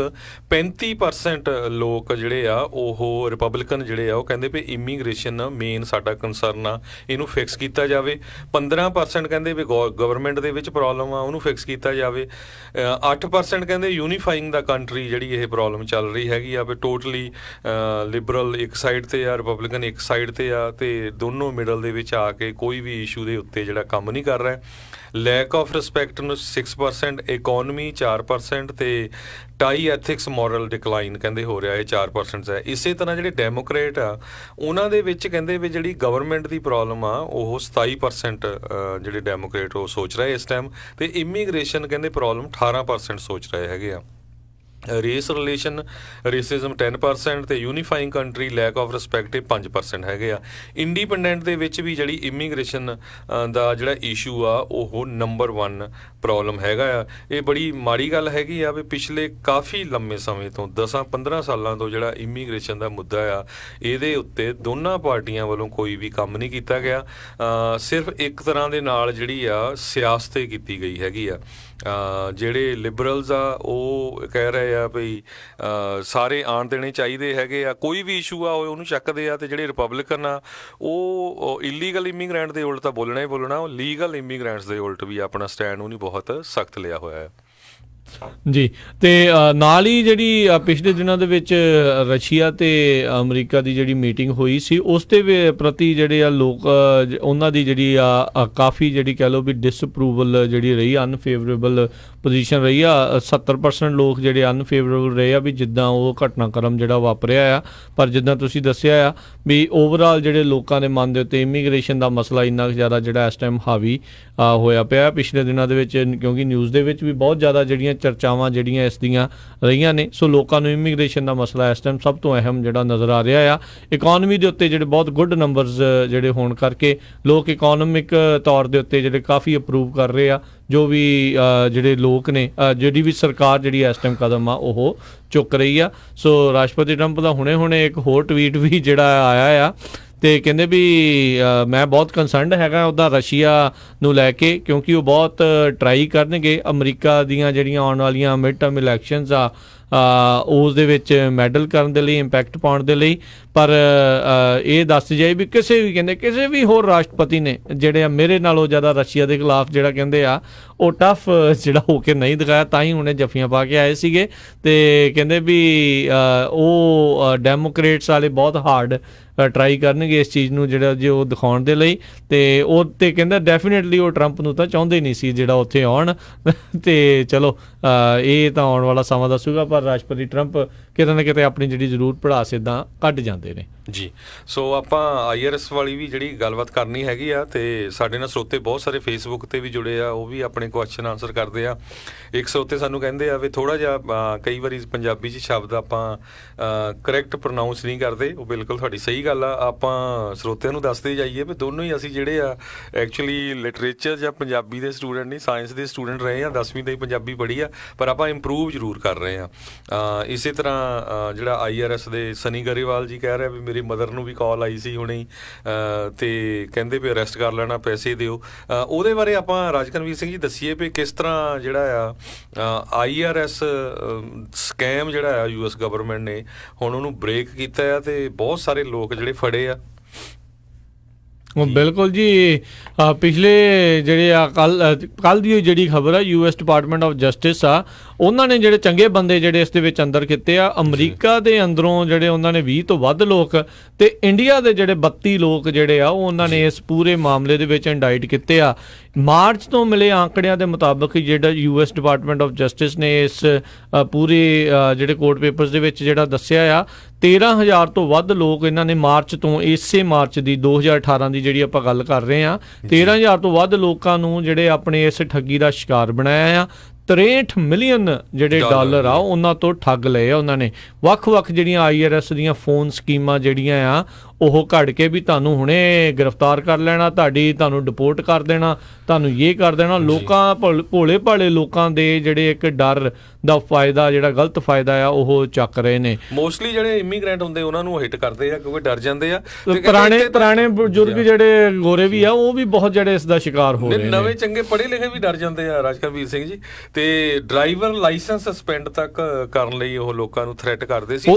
35% ਲੋਕ ਜਿਹੜੇ ਆ ਉਹ ਰਿਪਬਲਿਕਨ ਜਿਹੜੇ ਆ ਉਹ ਕਹਿੰਦੇ ਵੀ ਇਮੀਗ੍ਰੇਸ਼ਨ ਮੇਨ ਸਾਡਾ ਕੰਸਰਨ ਆ, ਇਹਨੂੰ ਫਿਕਸ ਕੀਤਾ ਜਾਵੇ। 15% ਕਹਿੰਦੇ ਵੀ ਗਵਰਨਮੈਂਟ ਦੇ ਵਿੱਚ ਪ੍ਰੋਬਲਮ ਆ, ਉਹਨੂੰ ਫਿਕਸ ਕੀਤਾ ਜਾਵੇ। 8% ਕਹਿੰਦੇ ਯੂਨੀਫਾਈਂਗ ਦਾ ਕੰਟਰੀ ਜਿਹੜੀ ਇਹ ਪ੍ਰੋਬਲਮ ਚੱਲ ਰਹੀ ਹੈਗੀ ਆ ਵੀ ਟੋਟਲੀ ਲਿਬਰਲ ਇੱਕ ਸਾਈਡ ਤੇ ਆ, ਰਿਪਬਲਿਕਨ ਇੱਕ ਸਾਈਡ ਤੇ ਆ, ਤੇ ਦੋਨੋਂ ਮਿਡਲ ਦੇ ਵਿੱਚ ਆ ਕੇ ਕੋਈ ਵੀ ਇਸ਼ੂ ਦੇ ਉੱਤੇ ਜਿਹੜਾ ਕੰਮ ਨਹੀਂ ਕਰ ਰਿਹਾ। ਲੈਕ ਆਫ ਰਿਸਪੈਕਟ ਨੂੰ 6%, ਇਕੋਨਮੀ 4% ਤੇ ਟਾਈ ਐਥਿਕਸ ਮੋਰਲ ਡਿਕਲਾਈਨ ਕਹਿੰਦੇ ਹੋ ਰਿਹਾ ਇਹ 4% ਹੈ। ਇਸੇ ਤਰ੍ਹਾਂ ਜਿਹੜੇ ਡੈਮੋਕ੍ਰੇਟ ਆ ਉਹਨਾਂ ਦੇ ਵਿੱਚ ਕਹਿੰਦੇ ਵੀ ਜਿਹੜੀ ਗਵਰਨਮੈਂਟ ਦੀ ਪ੍ਰੋਬਲਮ ਆ ਉਹ 27% ਜਿਹੜੇ ਡੈਮੋਕ੍ਰੇਟ ਉਹ ਸੋਚ ਰਹੇ ਇਸ ਟਾਈਮ, ਤੇ ਇਮੀਗ੍ਰੇਸ਼ਨ ਕਹਿੰਦੇ ਪ੍ਰੋਬਲਮ 18% ਸੋਚ ਰਹੇ ਹੈਗੇ ਆ। ਰੇਸਿਜ਼ਮ 10% ਤੇ ਯੂਨੀਫਾਈਂਗ ਕੰਟਰੀ ਲੈਕ ਆਫ ਰਿਸਪੈਕਟ 5% ਹੈਗੇ ਆ। ਇੰਡੀਪੈਂਡੈਂਟ ਦੇ ਵਿੱਚ ਵੀ ਜਿਹੜੀ ਇਮੀਗ੍ਰੇਸ਼ਨ ਦਾ ਜਿਹੜਾ ਇਸ਼ੂ ਆ ਉਹ ਨੰਬਰ 1 ਪ੍ਰੋਬਲਮ ਹੈਗਾ ਆ। ਇਹ ਬੜੀ ਮਾੜੀ ਗੱਲ ਹੈਗੀ ਆ ਵੀ ਪਿਛਲੇ ਕਾਫੀ ਲੰਮੇ ਸਮੇਂ ਤੋਂ 10-15 ਸਾਲਾਂ ਤੋਂ ਜਿਹੜਾ ਇਮੀਗ੍ਰੇਸ਼ਨ ਦਾ ਮੁੱਦਾ ਆ ਇਹਦੇ ਉੱਤੇ ਦੋਨਾਂ ਪਾਰਟੀਆਂ ਵੱਲੋਂ ਕੋਈ ਵੀ ਕੰਮ ਨਹੀਂ ਕੀਤਾ ਗਿਆ। ਸਿਰਫ ਇੱਕ ਤਰ੍ਹਾਂ ਦੇ ਨਾਲ ਜਿਹੜੀ ਆ ਸਿਆਸਤ ਕੀਤੀ ਗਈ ਹੈਗੀ ਆ। ਜਿਹੜੇ ਲਿਬਰਲਸ ਆ ਉਹ ਕਹਿ ਰਹੇ ਆ ਵੀ ਸਾਰੇ ਆਉਣ ਦੇਣੇ ਚਾਹੀਦੇ ਹੈਗੇ ਆ, ਕੋਈ ਵੀ ਇਸ਼ੂ ਆ ਉਹਨੂੰ ਚੱਕਦੇ ਆ, ਤੇ ਜਿਹੜੇ ਰਿਪਬਲਿਕਨ ਆ ਉਹ ਇਲੀਗਲ ਇਮੀਗ੍ਰੈਂਟ ਦੇ ਉਲਟ ਤਾਂ ਬੋਲਣਾ ਹੀ ਬੋਲਣਾ, ਉਹ ਲੀਗਲ ਇਮੀਗ੍ਰੈਂਟਸ ਦੇ ਉਲਟ ਵੀ ਆਪਣਾ ਸਟੈਂਡ ਉਹਨੇ ਬਹੁਤ ਸਖਤ ਲਿਆ ਹੋਇਆ ਹੈ ਜੀ। ਤੇ ਨਾਲ ਹੀ ਜਿਹੜੀ ਪਿਛਲੇ ਦਿਨਾਂ ਦੇ ਵਿੱਚ ਰਸ਼ੀਆ ਤੇ ਅਮਰੀਕਾ ਦੀ ਜਿਹੜੀ ਮੀਟਿੰਗ ਹੋਈ ਸੀ ਉਸ ਦੇ ਪ੍ਰਤੀ ਜਿਹੜੇ ਆ ਲੋਕ ਉਹਨਾਂ ਦੀ ਜਿਹੜੀ ਆ ਕਾਫੀ ਜਿਹੜੀ ਕਹਿ ਲਓ ਵੀ ਡਿਸਅਪਰੂਵਲ ਜਿਹੜੀ ਰਹੀ, ਅਨਫੇਵਰੇਬਲ ਪੋਜੀਸ਼ਨ ਰਹੀ ਆ। 70% ਲੋਕ ਜਿਹੜੇ ਅਨਫੇਵਰੇਬਲ ਰਹੇ ਆ ਵੀ ਜਿੱਦਾਂ ਉਹ ਘਟਨਾਕ੍ਰਮ ਜਿਹੜਾ ਵਾਪਰਿਆ ਆ। ਪਰ ਜਿੱਦਾਂ ਤੁਸੀਂ ਦੱਸਿਆ ਆ ਵੀ ਓਵਰਆਲ ਜਿਹੜੇ ਲੋਕਾਂ ਦੇ ਮਨ ਦੇ ਉੱਤੇ ਇਮੀਗ੍ਰੇਸ਼ਨ ਦਾ ਮਸਲਾ ਇੰਨਾ ਜ਼ਿਆਦਾ ਜਿਹੜਾ ਇਸ ਟਾਈਮ ਹਾਵੀ ਹੋਇਆ ਪਿਆ ਪਿਛਲੇ ਦਿਨਾਂ ਦੇ ਵਿੱਚ, ਕਿਉਂਕਿ ਨਿਊਜ਼ ਦੇ ਵਿੱਚ ਵੀ ਬਹੁਤ ਜ਼ਿਆਦਾ ਜਿਹੜੀਆਂ ਚਰਚਾਵਾਂ ਜਿਹੜੀਆਂ ਇਸ ਦੀਆਂ ਰਹੀਆਂ ਨੇ। ਸੋ ਲੋਕਾਂ ਨੂੰ ਇਮੀਗ੍ਰੇਸ਼ਨ ਦਾ ਮਸਲਾ ਇਸ ਟਾਈਮ ਸਭ ਤੋਂ ਅਹਿਮ ਜਿਹੜਾ ਨਜ਼ਰ ਆ ਰਿਹਾ ਆ। ਇਕੋਨਮੀ ਦੇ ਉੱਤੇ ਜਿਹੜੇ ਬਹੁਤ ਗੁੱਡ ਨੰਬਰਸ ਜਿਹੜੇ ਹੋਣ ਕਰਕੇ ਲੋਕ ਇਕੋਨੋਮਿਕ ਤੌਰ ਦੇ ਉੱਤੇ ਜਿਹੜੇ ਕਾਫੀ ਅਪਰੂਵ ਕਰ ਰਹੇ ਆ। ਜੋ ਵੀ ਜਿਹੜੇ ਲੋਕ ਨੇ, ਜਿਹੜੀ ਵੀ ਸਰਕਾਰ ਜਿਹੜੀ ਇਸ ਟਾਈਮ ਕਦਮ ਆ ਉਹ ਚੁੱਕ ਰਹੀ ਆ। ਸੋ ਰਾਸ਼ਟਰਪਤੀ ਟਰੰਪ ਦਾ ਹੁਣੇ ਇੱਕ ਹੋਰ ਟਵੀਟ ਵੀ ਜਿਹੜਾ ਆਇਆ ਆ, ਤੇ ਕਹਿੰਦੇ ਵੀ ਮੈਂ ਬਹੁਤ ਕੰਸਰਨਡ ਹੈਗਾ ਉੱਦਾਂ ਰਸ਼ੀਆ ਨੂੰ ਲੈ ਕੇ, ਕਿਉਂਕਿ ਉਹ ਬਹੁਤ ਟਰਾਈ ਕਰਨਗੇ ਅਮਰੀਕਾ ਦੀਆਂ ਜਿਹੜੀਆਂ ਆਉਣ ਵਾਲੀਆਂ ਮਿਡ ਟਰਮ ਇਲੈਕਸ਼ਨਸ ਆ ਉਸ ਦੇ ਵਿੱਚ ਮੈਡਲ ਕਰਨ ਦੇ ਲਈ, ਇੰਪੈਕਟ ਪਾਉਣ ਦੇ ਲਈ। ਪਰ ਇਹ ਦੱਸ ਜਾਏ ਵੀ ਕਿਸੇ ਵੀ ਹੋਰ ਰਾਸ਼ਟਰਪਤੀ ਨੇ ਜਿਹੜੇ ਆ ਮੇਰੇ ਨਾਲੋਂ ਜ਼ਿਆਦਾ ਰਸ਼ੀਆ ਦੇ ਖਿਲਾਫ ਜਿਹੜਾ ਕਹਿੰਦੇ ਆ ਉਹ ਟਫ ਜਿਹੜਾ ਹੋ ਕੇ ਨਹੀਂ ਦਿਖਾਇਆ, ਤਾਂ ਹੀ ਹੁਣੇ ਜੱਫੀਆਂ ਪਾ ਕੇ ਆਏ ਸੀਗੇ। ਤੇ ਕਹਿੰਦੇ ਵੀ ਉਹ ਡੈਮੋਕ੍ਰੇਟਸ ਵਾਲੇ ਬਹੁਤ ਹਾਰਡ ਟਰਾਈ ਕਰਨਗੇ ਇਸ ਚੀਜ਼ ਨੂੰ ਜਿਹੜਾ ਜੇ ਉਹ ਦਿਖਾਉਣ ਦੇ ਲਈ। ਤੇ ਉਹ ਤੇ ਕਹਿੰਦਾ ਡੈਫੀਨੇਟਲੀ ਉਹ ਟਰੰਪ ਨੂੰ ਤਾਂ ਚਾਹੁੰਦੇ ਨਹੀਂ ਸੀ ਜਿਹੜਾ ਉੱਥੇ ਆਉਣ। ਤੇ ਚਲੋ ਇਹ ਤਾਂ ਆਉਣ ਵਾਲਾ ਸਮਾਂ ਦੱਸੂਗਾ, ਪਰ ਰਾਸ਼ਟਰਪਤੀ ਟਰੰਪ ਕਿਤੇ ਨਾ ਕਿਤੇ ਆਪਣੀ ਜਿਹੜੀ ਜ਼ਰੂਰ ਭੜਾਸ ਇੱਦਾਂ ਕੱਢ ਜਾਂਦੇ ਨੇ ਜੀ। ਸੋ ਆਪਾਂ IRS ਵਾਲੀ ਵੀ ਜਿਹੜੀ ਗੱਲਬਾਤ ਕਰਨੀ ਹੈਗੀ ਆ, ਤੇ ਸਾਡੇ ਨਾਲ ਸਰੋਤੇ ਬਹੁਤ ਸਾਰੇ ਫੇਸਬੁੱਕ ਤੇ ਵੀ ਜੁੜੇ ਆ, ਉਹ ਵੀ ਆਪਣੇ ਕੁਐਸਚਨ ਆਨਸਰ ਕਰਦੇ ਆ। ਇੱਕ ਸਰੋਤੇ ਸਾਨੂੰ ਕਹਿੰਦੇ ਆ ਵੀ ਥੋੜ੍ਹਾ ਜਿਹਾ ਕਈ ਵਾਰੀ ਪੰਜਾਬੀ 'ਚ ਸ਼ਬਦ ਆਪਾਂ ਕਰੈਕਟ ਪ੍ਰੋਨਾਊਂਸ ਨਹੀਂ ਕਰਦੇ। ਉਹ ਬਿਲਕੁਲ ਤੁਹਾਡੀ ਸਹੀ ਗੱਲ ਆ। ਆਪਾਂ ਸਰੋਤਿਆਂ ਨੂੰ ਦੱਸਦੇ ਜਾਈਏ ਵੀ ਦੋਨੋਂ ਹੀ ਅਸੀਂ ਜਿਹੜੇ ਆ ਐਕਚੁਅਲੀ ਲਿਟਰੇਚਰ ਜਾਂ ਪੰਜਾਬੀ ਦੇ ਸਟੂਡੈਂਟ ਨਹੀਂ, ਸਾਇੰਸ ਦੇ ਸਟੂਡੈਂਟ ਰਹੇ ਆ, 10ਵੀਂ ਤਾਈਂ ਪੰਜਾਬੀ ਪੜ੍ਹੀ ਆ, ਪਰ ਆਪਾਂ ਇੰਪਰੂਵ ਜ਼ਰੂਰ ਕਰ ਰਹੇ ਹਾਂ। ਇਸੇ ਤਰ੍ਹਾਂ ਜਿਹੜਾ IRS ਦੇ ਸਨੀ ਗਰੇਵਾਲ ਜੀ ਕਹਿ ਰਿਹਾ ਵੀ ਮੇਰੀ ਮਦਰ ਨੂੰ ਵੀ ਕਾਲ ਆਈ ਸੀ ਹੁਣੇ, ਤੇ ਕਹਿੰਦੇ ਵੀ ਅਰੈਸਟ ਕਰ ਲੈਣਾ, ਪੈਸੇ ਦਿਓ। ਉਹਦੇ ਬਾਰੇ ਆਪਾਂ ਰਾਜਕਨਵੀਰ ਸਿੰਘ ਜੀ ਦੱਸੀਏ ਵੀ ਕਿਸ ਤਰ੍ਹਾਂ ਜਿਹੜਾ ਆ IRS ਸਕੈਮ ਜਿਹੜਾ ਆ US ਗਵਰਨਮੈਂਟ ਨੇ ਹੁਣ ਉਹਨੂੰ ਬ੍ਰੇਕ ਕੀਤਾ ਆ, ਤੇ ਬਹੁਤ ਸਾਰੇ ਲੋਕ ਜਿਹੜੇ ਫੜੇ ਆ। ਬਿਲਕੁਲ ਜੀ, ਪਿਛਲੇ ਜਿਹੜੇ ਆ ਕੱਲ ਦੀ ਜਿਹੜੀ ਖਬਰ ਆ US ਡਿਪਾਰਟਮੈਂਟ ਆਫ ਜਸਟਿਸ ਆ, ਉਹਨਾਂ ਨੇ ਜਿਹੜੇ ਚੰਗੇ ਬੰਦੇ ਜਿਹੜੇ ਇਸ ਦੇ ਵਿੱਚ ਅੰਦਰ ਕੀਤੇ ਆ। ਅਮਰੀਕਾ ਦੇ ਅੰਦਰੋਂ ਜਿਹੜੇ ਉਹਨਾਂ ਨੇ 20 ਤੋਂ ਵੱਧ ਲੋਕ, ਤੇ ਇੰਡੀਆ ਦੇ ਜਿਹੜੇ 32 ਲੋਕ ਜਿਹੜੇ ਆ ਉਹ ਉਹਨਾਂ ਨੇ ਇਸ ਪੂਰੇ ਮਾਮਲੇ ਦੇ ਵਿੱਚ ਇੰਡਾਈਟ ਕੀਤੇ ਆ। ਮਾਰਚ ਤੋਂ ਮਿਲੇ ਆંકੜਿਆਂ ਦੇ ਮੁਤਾਬਕ ਜਿਹੜਾ US ਡਿਪਾਰਟਮੈਂਟ ਆਫ ਜਸਟਿਸ ਨੇ ਇਸ ਪੂਰੇ ਜਿਹੜੇ ਕੋਰਟ ਪੇਪਰਸ ਦੇ ਵਿੱਚ ਜਿਹੜਾ ਦੱਸਿਆ ਆ, 13,000 ਤੋਂ ਵੱਧ ਲੋਕ ਇਹਨਾਂ ਨੇ ਮਾਰਚ ਤੋਂ, ਇਸੇ ਮਾਰਚ ਦੀ 2018 ਦੀ ਜਿਹੜੀ ਆਪਾਂ ਗੱਲ ਕਰ ਰਹੇ ਹਾਂ, 13,000 ਤੋਂ ਵੱਧ ਲੋਕਾਂ ਨੂੰ ਜਿਹੜੇ ਆਪਣੇ ਇਸ ਠੱਗੀ ਦਾ ਸ਼ਿਕਾਰ ਬਣਾਇਆ ਆ। 63 ਮਿਲੀਅਨ ਜਿਹੜੇ ਡਾਲਰ ਆ ਉਹਨਾਂ ਤੋਂ ਠੱਗ ਲਏ ਆ ਉਹਨਾਂ ਨੇ। ਵੱਖ-ਵੱਖ ਜਿਹੜੀਆਂ IRS ਦੀਆਂ ਫੋਨ ਸਕੀਮਾਂ ਜਿਹੜੀਆਂ ਆ ਉਹ ਘੜ ਕੇ ਵੀ ਤੁਹਾਨੂੰ ਹੁਣੇ ਗ੍ਰਿਫਤਾਰ ਕਰ ਲੈਣਾ, ਤੁਹਾਨੂੰ ਡਿਪੋਰਟ ਕਰ ਦੇਣਾ, ਤੁਹਾਨੂੰ ਇਹ ਕਰ ਦੇਣਾ। ਲੋਕਾਂ ਭੋਲੇ ਭਾਲੇ ਲੋਕਾਂ ਦੇ ਜਿਹੜੇ ਇੱਕ ਡਰ ਦਾ ਫਾਇਦਾ, ਜਿਹੜਾ ਗਲਤ ਫਾਇਦਾ ਆ ਉਹ ਚੱਕ ਰਹੇ ਨੇ। ਮੋਸਟਲੀ ਜਿਹੜੇ ਇਮੀਗ੍ਰੈਂਟ ਹੁੰਦੇ ਉਹਨਾਂ ਨੂੰ ਹਿੱਟ ਕਰਦੇ ਆ ਕਿਉਂਕਿ ਡਰ ਜਾਂਦੇ ਆ। ਪੁਰਾਣੇ ਬਜ਼ੁਰਗ ਜਿਹੜੇ ਗੋਰੇ ਵੀ ਆ ਉਹ ਵੀ ਬਹੁਤ ਜਿਹੜੇ ਇਸ ਦਾ ਸ਼ਿਕਾਰ ਹੋ ਰਹੇ ਨੇ। ਨਵੇਂ ਚੰਗੇ ਪੜ੍ਹੇ ਲਿਖੇ ਵੀ ਡਰ ਜਾਂਦੇ ਆ ਰਾਜਕਨਵੀਰ ਸਿੰਘ ਜੀ। ਤੇ ਡਰਾਈਵਰ ਲਾਇਸੈਂਸ ਸਸਪੈਂਡ ਤੱਕ ਕਰਨ ਲਈ ਉਹ ਲੋਕਾਂ ਨੂੰ ਥ੍ਰੈਟ ਕਰਦੇ ਸੀ।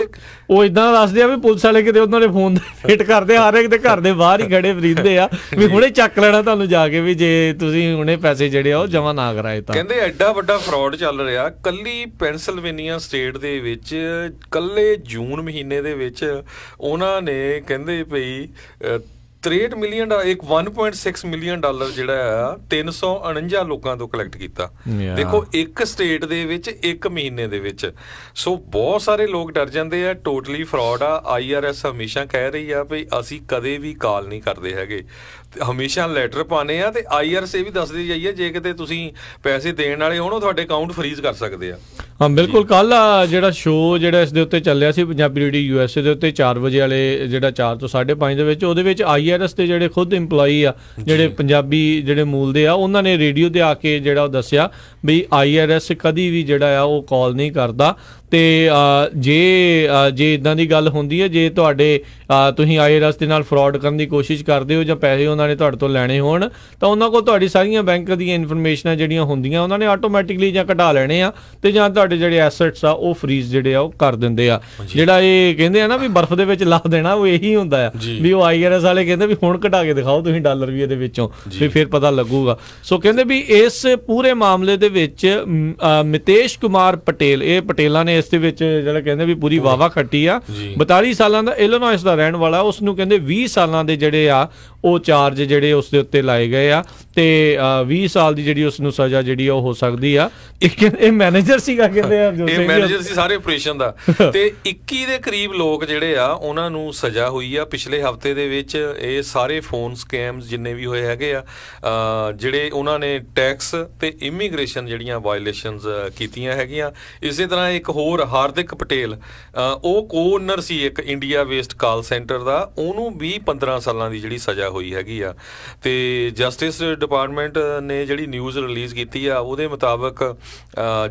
ਉਹ ਇਦਾਂ ਦੱਸਦੇ ਆ ਵੀ ਪੁਲਿਸ ਵਾਲੇ ਕਿਤੇ ਉਹਨਾਂ ਦੇ ਫੋਨ ਹਿੱਟ ਕਰਦੇ, ਹਰ ਇੱਕ ਦੇ ਘਰ ਦੇ ਬਾਹਰ ਹੀ ਖੜੇ ਵਰੀਂਦੇ ਆ ਵੀ ਹੁਣੇ ਚੱਕ ਲੈਣਾ ਤੁਹਾਨੂੰ ਜਾ ਕੇ, ਵੀ ਜੇ ਤੁਸੀਂ ਹੁਣੇ ਪੈਸੇ ਜਿਹੜੇ ਆ ਉਹ ਜਮ੍ਹਾਂ ਨਾ ਕਰਾਏ ਤਾਂ। ਕਹਿੰਦੇ ਐਡਾ ਵੱਡਾ ਫਰਾਡ ਚੱਲ ਰਿਹਾ। ਕੱਲੀ ਪੈਨਸਿਲਵੇਨੀਆ ਸਟੇਟ ਦੇ ਵਿੱਚ ਕੱਲੇ ਜੂਨ ਮਹੀਨੇ ਦੇ ਵਿੱਚ ਉਹਨਾਂ ਨੇ ਕਹਿੰਦੇ ਪਈ 63 ਮਿਲੀਅਨ ਇੱਕ 1.6 ਮਿਲੀਅਨ ਡਾਲਰ ਜਿਹੜਾ ਆ 349 ਲੋਕਾਂ ਤੋਂ ਕਲੈਕਟ ਕੀਤਾ। ਦੇਖੋ ਇੱਕ ਸਟੇਟ ਦੇ ਵਿੱਚ ਇੱਕ ਮਹੀਨੇ ਦੇ ਵਿੱਚ। ਸੋ ਬਹੁਤ ਸਾਰੇ ਲੋਕ ਡਰ ਜਾਂਦੇ ਆ, ਟੋਟਲੀ ਫਰਾਡ ਆ। IRS ਹਮੇਸ਼ਾ ਕਹਿ ਰਹੀ ਆ ਵੀ ਅਸੀਂ ਕਦੇ ਵੀ ਕਾਲ ਨਹੀਂ ਕਰਦੇ ਹੈਗੇ, ਹਮੇਸ਼ਾ ਲੈਟਰ ਪਾਣੇ ਆ। ਤੇ IRS ਇਹ ਵੀ ਦੱਸਦੀ ਜਾਈਏ ਜੇ ਕਿਤੇ ਤੁਸੀਂ ਪੈਸੇ ਦੇਣ ਵਾਲੇ ਹੋਣ ਉਹ ਤੁਹਾਡੇ ਅਕਾਊਂਟ ਫਰੀਜ਼ ਕਰ ਸਕਦੇ ਆ। ਹਾਂ ਬਿਲਕੁਲ। ਕੱਲ ਜਿਹੜਾ ਸ਼ੋਅ ਜਿਹੜਾ ਇਸ ਦੇ ਉੱਤੇ ਚੱਲਿਆ ਸੀ ਪੰਜਾਬੀ ਰੇਡੀਓ USA ਦੇ ਉੱਤੇ 4 ਵਜੇ ਵਾਲੇ, ਜਿਹੜਾ 4 ਤੋਂ 5:30 ਦੇ ਵਿੱਚ, ਉਹਦੇ ਵਿੱਚ IRS ਦੇ ਜਿਹੜੇ ਖੁਦ ਇੰਪਲੋਈ ਆ ਜਿਹੜੇ ਪੰਜਾਬੀ ਜਿਹੜੇ ਮੂਲ ਦੇ ਆ, ਉਹਨਾਂ ਨੇ ਰੇਡੀਓ ਤੇ ਆ ਕੇ ਜਿਹੜਾ ਉਹ ਦੱਸਿਆ ਵੀ IRS ਕਦੀ ਵੀ ਜਿਹੜਾ ਆ ਉਹ ਕਾਲ ਨਹੀਂ ਕਰਦਾ। ਤੇ ਜੇ ਇਦਾਂ ਦੀ ਗੱਲ ਹੁੰਦੀ ਹੈ, ਜੇ ਤੁਸੀਂ IRS ਦੇ ਨਾਲ ਫਰਾਡ ਕਰਨ ਦੀ ਕੋਸ਼ਿਸ਼ ਕਰਦੇ ਹੋ ਜਾਂ ਪੈਸੇ ਉਹਨਾਂ ਨੇ ਤੁਹਾਡੇ ਤੋਂ ਲੈਣੇ ਹੋਣ, ਤਾਂ ਉਹਨਾਂ ਕੋਲ ਤੁਹਾਡੀ ਸਾਰੀਆਂ ਬੈਂਕ ਦੀਆਂ ਇਨਫੋਰਮੇਸ਼ਨਾਂ ਜਿਹੜੀਆਂ ਹੁੰਦੀਆਂ ਉਹਨਾਂ ਨੇ ਆਟੋਮੈਟਿਕਲੀ ਜਾਂ ਕਢਾ ਲੈਣੇ ਆ, ਤੇ ਜਾਂ ਤੁਹਾਡੇ ਜਿਹੜੇ ਐਸੈਟਸ ਆ ਉਹ ਫਰੀਜ਼ ਜਿਹੜੇ ਆ ਉਹ ਕਰ ਦਿੰਦੇ ਆ। ਜਿਹੜਾ ਇਹ ਕਹਿੰਦੇ ਆ ਨਾ ਵੀ ਬਰਫ਼ ਦੇ ਵਿੱਚ ਲਾ ਦੇਣਾ, ਉਹ ਇਹੀ ਹੁੰਦਾ ਆ ਵੀ ਉਹ IRS ਵਾਲੇ ਕਹਿੰਦੇ ਵੀ ਹੁਣ ਕਢਾ ਕੇ ਦਿਖਾਓ ਤੁਸੀਂ ਡਾਲਰ ਵੀ ਇਹਦੇ ਵਿੱਚੋਂ, ਵੀ ਫਿਰ ਪਤਾ ਲੱਗੂਗਾ। ਸੋ ਕਹਿੰਦੇ ਵੀ ਇਸ ਪੂਰੇ ਮਾਮਲੇ ਦੇ ਵਿੱਚ ਮਿਤੇਸ਼ ਕੁਮਾਰ ਪਟੇਲ, ਇਹ ਪਟੇਲਾਂ ਨੇ ਇਸ ਦੇ ਵਿੱਚ ਜਿਹੜਾ ਕਹਿੰਦੇ ਵੀ ਪੂਰੀ ਵਾਵਾ ਖੱਟੀ ਆ। 42 ਸਾਲਾਂ ਦਾ ਇਲੀਨੋਇਸ ਦਾ ਰਹਿਣ ਵਾਲਾ, ਉਸ ਨੂੰ ਕਹਿੰਦੇ 20 ਸਾਲਾਂ ਦੇ ਜਿਹੜੇ ਆ ਉਹ ਚਾਰਜ ਜਿਹੜੇ ਉਸ ਦੇ ਉੱਤੇ ਲਾਏ ਗਏ ਆ, ਤੇ 20 ਸਾਲ ਦੀ ਜਿਹੜੀ ਉਸ ਨੂੰ ਸਜ਼ਾ ਜਿਹੜੀ ਉਹ ਹੋ ਸਕਦੀ ਆ। ਇਹ ਮੈਨੇਜਰ ਸੀਗਾ ਕਹਿੰਦੇ ਆ, ਇਹ ਮੈਨੇਜਰ ਸੀ ਸਾਰੇ ਆਪਰੇਸ਼ਨ ਦਾ। ਤੇ 21 ਦੇ ਕਰੀਬ ਲੋਕ ਜਿਹੜੇ ਆ ਉਹਨਾਂ ਨੂੰ ਸਜ਼ਾ ਹੋਈ ਆ ਪਿਛਲੇ ਹਫ਼ਤੇ ਦੇ ਵਿੱਚ। ਇਹ ਸਾਰੇ ਫੋਨ ਸਕੈਮਸ ਜਿੰਨੇ ਵੀ ਹੋਏ ਹੈਗੇ ਆ, ਜਿਹੜੇ ਉਹਨਾਂ ਨੇ ਟੈਕਸ ਤੇ ਇਮੀਗ੍ਰੇਸ਼ਨ ਜਿਹੜੀਆਂ ਵਾਇਲੇਸ਼ਨਸ ਕੀਤੀਆਂ ਹੈਗੀਆਂ। ਇਸੇ ਤਰ੍ਹਾਂ ਇੱਕ ਹੋਰ ਹਾਰਦਿਕ ਪਟੇਲ, ਉਹ ਕੋ-ਓਨਰ ਸੀ ਇੱਕ ਇੰਡੀਆ ਵੇਸਟ ਕਾਲ ਸੈਂਟਰ ਦਾ, ਉਹਨੂੰ ਵੀ 15 ਸਾਲਾਂ ਦੀ ਜਿਹੜੀ ਸਜ਼ਾ ਹੋਈ ਹੈਗੀ ਆ। ਤੇ ਜਸਟਿਸ ਡਿਪਾਰਟਮੈਂਟ ਨੇ ਜਿਹੜੀ ਨਿਊਜ਼ ਰਿਲੀਜ਼ ਕੀਤੀ ਆ ਉਹਦੇ ਮੁਤਾਬਕ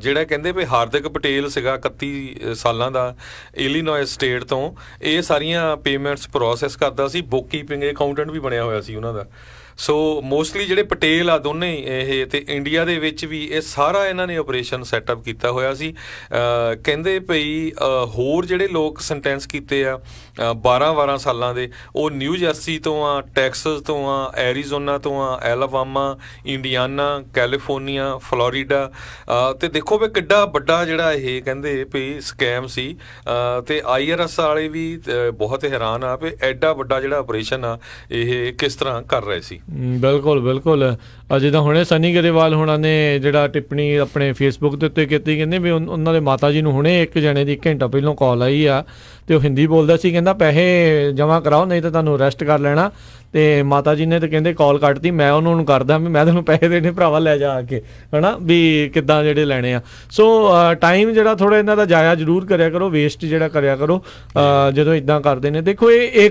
ਜਿਹੜਾ ਕਹਿੰਦੇ ਵੀ ਹਾਰਦਿਕ ਪਟੇਲ ਸੀਗਾ 31 ਸਾਲਾਂ ਦਾ, ਇਲੀਨੋਇਸ ਸਟੇਟ ਤੋਂ, ਇਹ ਸਾਰੀਆਂ ਪੇਮੈਂਟਸ ਪ੍ਰੋਸੈਸ ਕਰਦਾ ਸੀ, ਬੁੱਕ ਕੀਪਿੰਗ ਅਕਾਊਂਟੈਂਟ ਵੀ ਬਣਿਆ ਹੋਇਆ ਸੀ ਉਹਨਾਂ ਦਾ। ਸੋ ਮੋਸਟਲੀ ਜਿਹੜੇ ਪਟੇਲ ਆ ਦੋਨੇ ਇਹ ਤੇ ਇੰਡੀਆ ਦੇ ਵਿੱਚ ਵੀ ਇਹ ਸਾਰਾ ਇਹਨਾਂ ਨੇ ਆਪਰੇਸ਼ਨ ਸੈਟਅਪ ਕੀਤਾ ਹੋਇਆ ਸੀ। ਕਹਿੰਦੇ ਭਈ ਹੋਰ ਜਿਹੜੇ ਲੋਕ ਸੈਂਟੈਂਸ ਕੀਤੇ ਆ 12 ਸਾਲਾਂ ਦੇ, ਉਹ ਨਿਊ ਜਰਸੀ ਤੋਂ ਆ, ਟੈਕਸਸ ਤੋਂ ਆ, ਐਰੀਜ਼ੋਨਾ ਤੋਂ ਆ, ਐਲਾਬਾਮਾ, ਇੰਡੀਆਨਾ, ਕੈਲੀਫੋਰਨੀਆ, ਫਲੋਰੀਡਾ। ਤੇ ਦੇਖੋ ਵੀ ਕਿੱਡਾ ਵੱਡਾ ਜਿਹੜਾ ਇਹ ਕਹਿੰਦੇ ਵੀ ਸਕੈਮ ਸੀ। ਤੇ IRS ਵਾਲੇ ਵੀ ਬਹੁਤ ਹੈਰਾਨ ਆ ਵੀ ਐਡਾ ਵੱਡਾ ਜਿਹੜਾ ਆਪਰੇਸ਼ਨ ਆ ਇਹ ਕਿਸ ਤਰ੍ਹਾਂ ਕਰ ਰਹੇ ਸੀ। ਬਿਲਕੁਲ ਜਿੱਦਾਂ ਹੁਣੇ ਸਨੀ ਗਰੇਵਾਲ ਹੋਣਾ ਨੇ ਜਿਹੜਾ ਟਿੱਪਣੀ ਆਪਣੇ ਫੇਸਬੁੱਕ ਦੇ ਉੱਤੇ ਕੀਤੀ, ਕਹਿੰਦੇ ਵੀ ਉਹਨਾਂ ਦੇ ਮਾਤਾ ਜੀ ਨੂੰ ਹੁਣੇ ਇੱਕ ਜਣੇ ਦੀ ਘੰਟਾ ਪਹਿਲਾਂ ਕਾਲ ਆਈ ਆ ਤੇ ਉਹ ਹਿੰਦੀ ਬੋਲਦਾ ਸੀ, ਕਹਿੰਦਾ ਪੈਸੇ ਜਮ੍ਹਾਂ ਕਰਾਓ ਨਹੀਂ ਤਾਂ ਤੁਹਾਨੂੰ ਅਰੈਸਟ ਕਰ ਲੈਣਾ। ਤੇ ਮਾਤਾ ਜੀ ਨੇ ਤਾਂ ਕਹਿੰਦੇ ਕਾਲ ਕੱਟਤੀ, ਮੈਂ ਉਹਨਾਂ ਨੂੰ ਕਰਦਾ ਵੀ ਮੈਂ ਤੈਨੂੰ ਪੈਸੇ ਦੇਣੇ ਭਰਾਵਾ, ਲੈ ਜਾ ਆ ਕੇ, ਹੈ ਨਾ, ਵੀ ਕਿੱਦਾਂ ਜਿਹੜੇ ਲੈਣੇ ਆ। ਸੋ ਟਾਈਮ ਜਿਹੜਾ ਥੋੜ੍ਹਾ ਇਹਨਾਂ ਦਾ ਜਾਇਆ ਜ਼ਰੂਰ ਕਰਿਆ ਕਰੋ, ਵੇਸਟ ਜਿਹੜਾ ਕਰਿਆ ਕਰੋ ਜਦੋਂ ਇੱਦਾਂ ਕਰਦੇ ਨੇ। ਦੇਖੋ ਇਹ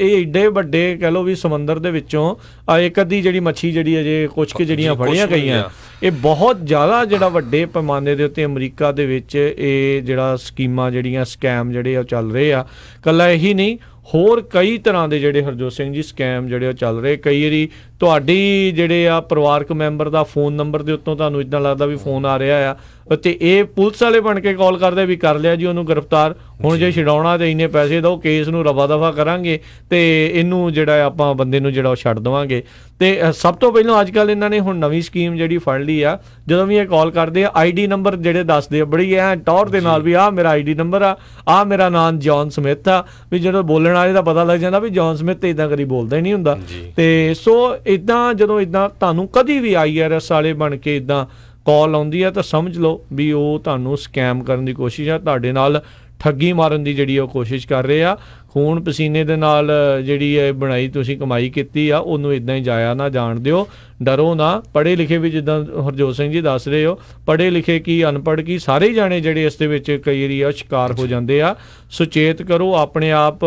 ਏਡੇ ਵੱਡੇ ਕਹਿ ਲਓ ਵੀ ਸਮੁੰਦਰ ਦੇ ਵਿੱਚੋਂ ਇੱਕ ਅੱਧੀ ਜਿਹੜੀ ਮੱਛੀ ਜਿਹੜੀ ਅਜੇ ਕੁਛ ਕੁ ਜਿਹੜੀਆਂ ਫੜੀਆਂ ਗਈਆਂ, ਇਹ ਬਹੁਤ ਜ਼ਿਆਦਾ ਜਿਹੜਾ ਵੱਡੇ ਪੈਮਾਨੇ ਦੇ ਉੱਤੇ ਅਮਰੀਕਾ ਦੇ ਵਿੱਚ ਇਹ ਜਿਹੜਾ ਸਕੀਮਾਂ ਜਿਹੜੀਆਂ ਸਕੈਮ ਜਿਹੜੇ ਉਹ ਚੱਲ ਰਹੇ ਆ। ਇਕੱਲਾ ਇਹੀ ਨਹੀਂ, ਹੋਰ ਕਈ ਤਰ੍ਹਾਂ ਦੇ ਜਿਹੜੇ ਹਰਜੋਤ ਸਿੰਘ ਜੀ ਸਕੈਮ ਜਿਹੜੇ ਉਹ ਚੱਲ ਰਹੇ। ਕਈ ਵਾਰੀ ਤੁਹਾਡੀ ਜਿਹੜੇ ਆ ਪਰਿਵਾਰਕ ਮੈਂਬਰ ਦਾ ਫੋਨ ਨੰਬਰ ਦੇ ਉੱਤੋਂ ਤੁਹਾਨੂੰ ਇੱਦਾਂ ਲੱਗਦਾ ਵੀ ਫੋਨ ਆ ਰਿਹਾ ਆ ਅਤੇ ਇਹ ਪੁਲਿਸ ਵਾਲੇ ਬਣ ਕੇ ਕਾਲ ਕਰਦੇ ਵੀ ਕਰ ਲਿਆ ਜੀ ਉਹਨੂੰ ਗ੍ਰਿਫਤਾਰ, ਹੁਣ ਜੇ ਛਡਾਉਣਾ ਤੇ ਇੰਨੇ ਪੈਸੇ ਦਿਓ, ਕੇਸ ਨੂੰ ਰਫਾ ਦਫਾ ਕਰਾਂਗੇ ਤੇ ਇਹਨੂੰ ਜਿਹੜਾ ਆਪਾਂ ਬੰਦੇ ਨੂੰ ਜਿਹੜਾ ਉਹ ਛੱਡ ਦੇਵਾਂਗੇ। ਤੇ ਸਭ ਤੋਂ ਪਹਿਲਾਂ ਅੱਜ ਕੱਲ੍ਹ ਇਹਨਾਂ ਨੇ ਹੁਣ ਨਵੀਂ ਸਕੀਮ ਜਿਹੜੀ ਫੜ ਲਈ ਆ, ਜਦੋਂ ਵੀ ਇਹ ਕਾਲ ਕਰਦੇ ਆ ID ਨੰਬਰ ਜਿਹੜੇ ਦੱਸਦੇ ਆ ਬੜੀ ਐ ਟੌਰ ਦੇ ਨਾਲ ਵੀ ਆਹ ਮੇਰਾ ID ਨੰਬਰ ਆ ਮੇਰਾ ਨਾਮ ਜੌਨ ਸਮਿਥ ਆ, ਵੀ ਜਦੋਂ ਬੋਲਣ ਵਾਲੇ ਦਾ ਪਤਾ ਲੱਗ ਜਾਂਦਾ ਵੀ ਜੌਨ ਸਮਿਥ ਤੇ ਇੱਦਾਂ ਕਰੀ ਬੋਲਦਾ ਹੀ ਨਹੀਂ ਹੁੰਦਾ। ਤੇ ਸੋ ਇੱਦਾਂ ਜਦੋਂ ਇੱਦਾਂ ਤੁਹਾਨੂੰ ਕਦੀ ਵੀ IRS ਵਾਲੇ ਬਣ ਕੇ ਇੱਦਾਂ ਕਾਲ ਆਉਂਦੀ ਆ ਤਾਂ ਸਮਝ ਲਓ ਵੀ ਉਹ ਤੁਹਾਨੂੰ ਸਕੈਮ ਕਰਨ ਦੀ ਕੋਸ਼ਿਸ਼ ਆ, ਤੁਹਾਡੇ ਨਾਲ ਠੱਗੀ ਮਾਰਨ ਦੀ ਜਿਹੜੀ ਉਹ ਕੋਸ਼ਿਸ਼ ਕਰ ਰਹੇ ਆ। ਖੂਨ ਪਸੀਨੇ ਦੇ ਨਾਲ ਜਿਹੜੀ ਇਹ ਬਣਾਈ ਤੁਸੀਂ ਕਮਾਈ ਕੀਤੀ ਆ ਉਹਨੂੰ ਇੱਦਾਂ ਹੀ ਜਾਇਆ ਨਾ ਜਾਣ ਦਿਓ, ਡਰੋ ਨਾ। ਪੜ੍ਹੇ ਲਿਖੇ ਵੀ ਜਿੱਦਾਂ ਹਰਜੋਤ ਸਿੰਘ ਜੀ ਦੱਸ ਰਹੇ ਹੋ, ਪੜ੍ਹੇ ਲਿਖੇ ਕੀ ਅਨਪੜ੍ਹ ਕੀ ਸਾਰੇ ਜਾਣੇ ਜਿਹੜੇ ਇਸ ਦੇ ਵਿੱਚ ਕਈ ਵਾਰੀ ਆ ਸ਼ਿਕਾਰ ਹੋ ਜਾਂਦੇ ਆ। ਸੁਚੇਤ ਕਰੋ, ਆਪਣੇ ਆਪ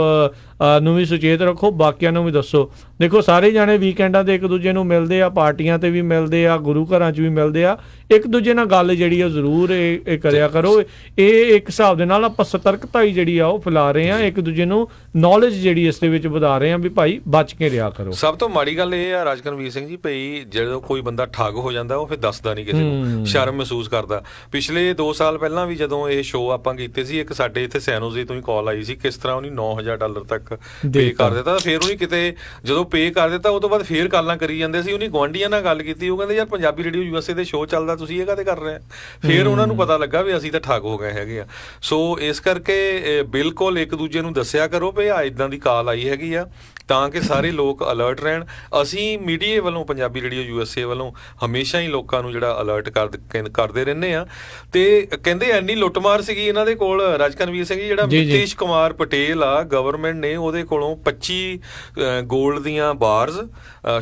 ਨੂੰ ਵੀ ਸੁਚੇਤ ਰੱਖੋ, ਬਾਕੀਆਂ ਨੂੰ ਵੀ ਦੱਸੋ। ਦੇਖੋ ਸਾਰੇ ਜਾਣੇ ਵੀਕਐਂਡਾਂ 'ਤੇ ਇੱਕ ਦੂਜੇ ਨੂੰ ਮਿਲਦੇ ਆ, ਪਾਰਟੀਆਂ 'ਤੇ ਵੀ ਮਿਲਦੇ ਆ, ਗੁਰੂ ਘਰਾਂ 'ਚ ਵੀ ਮਿਲਦੇ ਆ, ਇੱਕ ਦੂਜੇ ਨਾਲ ਗੱਲ ਜਿਹੜੀ ਆ ਜ਼ਰੂਰ ਇਹ ਕਰਿਆ ਕਰੋ। ਇਹ ਇੱਕ ਹਿਸਾਬ ਦੇ ਨਾਲ ਆਪਾਂ ਸਤਰਕਤਾ ਹੀ ਜਿਹੜੀ ਆ ਉਹ ਫੈਲਾ ਰਹੇ ਆ, ਇੱਕ ਦੂਜੇ ਨੂੰ ਨੌਲੇਜ ਜਿਹੜੀ ਇਸ ਦੇ ਵਿੱਚ ਵਧਾ ਰਹੇ ਆ ਵੀ ਭਾਈ ਬਚ ਕੇ ਰਿਹਾ ਕਰੋ। ਸਭ ਤੋਂ ਮਾੜੀ ਗੱਲ ਇਹ ਆ ਰਾਜਕਰਮਵੀਰ ਸਿੰਘ ਜੀ, ਭਈ ਜਦੋਂ ਕੋਈ ਬੰਦਾ ਠੱਗ ਹੋ ਜਾਂਦਾ ਉਹ ਫਿਰ ਦੱਸਦਾ ਨਹੀਂ ਕਿਸੇ ਨੂੰ, ਸ਼ਰਮ ਮਹਿਸੂਸ ਕਰਦਾ। ਪਿਛਲੇ 2 ਸਾਲ ਪਹਿਲਾਂ ਵੀ ਜਦੋਂ ਇਹ ਸ਼ੋਅ ਆਪਾਂ ਕੀਤੇ ਸੀ, ਇੱਕ ਸਾਡੇ ਇੱਥੇ ਸੈਨੋਜ਼ੇ ਤੋਂ ਹੀ ਕਾਲ ਆਈ ਸੀ, ਕਿਸ ਤਰ੍ਹਾਂ ਉਹਨੇ $9,000 ਤੱਕ ਪੇ ਕਰ ਦਿੱਤਾ। ਫਿਰ ਉਹਨੇ ਕਿਤੇ ਜਦੋਂ ਪੇ ਕਰ ਦਿੱਤਾ ਉਹ ਤੋਂ ਬਾਅਦ ਫੇਰ ਕਾਲਾਂ ਕਰੀ ਜਾਂਦੇ ਸੀ। ਉਹਨੇ ਗੁਆਂਢੀਆਂ ਨਾਲ ਗੱਲ ਕੀਤੀ, ਉਹ ਕਹਿੰਦੇ ਯਾਰ ਪੰਜਾਬੀ ਰੇਡੀਓ USA ਦੇ ਸ਼ੋਅ ਚੱਲਦਾ, ਤੁਸੀਂ ਇਹ ਕਾਹਦੇ ਕਰ ਰਹੇ ਆ। ਫਿਰ ਉਹਨਾਂ ਨੂੰ ਪਤਾ ਲੱਗਾ ਵੀ ਅਸੀਂ ਤਾਂ ਠੱਗ ਹੋ ਗਏ ਹੈਗੇ ਆ। ਸੋ ਇਸ ਕਰਕੇ ਬਿਲਕੁਲ ਇੱਕ ਦੂਜੇ ਨੂੰ ਦੱਸਿਆ ਕਰੋ ਵੀ ਆ ਇੱਦਾਂ ਦੀ ਕਾਲ ਆਈ ਹੈਗੀ ਆ, ਤਾਂ ਕਿ ਸਾਰੇ ਲੋਕ ਅਲਰਟ ਰਹਿਣ। ਅਸੀਂ ਮੀਡੀਆ ਵੱਲੋਂ ਪੰਜਾਬੀ ਰੇਡੀਓ USA ਵੱਲੋਂ ਹਮੇਸ਼ਾ ਹੀ ਲੋਕਾਂ ਨੂੰ ਜਿਹੜਾ ਅਲਰਟ ਕਰਦੇ ਰਹਿੰਦੇ ਆ। ਤੇ ਕਹਿੰਦੇ ਐਨੀ ਲੁੱਟਮਾਰ ਸੀਗੀ ਇਹਨਾਂ ਦੇ ਕੋਲ ਰਾਜਕਰਮਵੀਰ ਸਿੰਘ ਜੀ, ਜਿਹੜਾ ਨਿਤੀਸ਼ ਕੁਮਾਰ ਪਟੇਲ ਆ, ਗਵਰਨਮੈਂਟ ਨੇ ਉਹਦੇ ਕੋਲੋਂ 25 ਗੋਲਡ ਦੀਆਂ ਬਾਰਸ,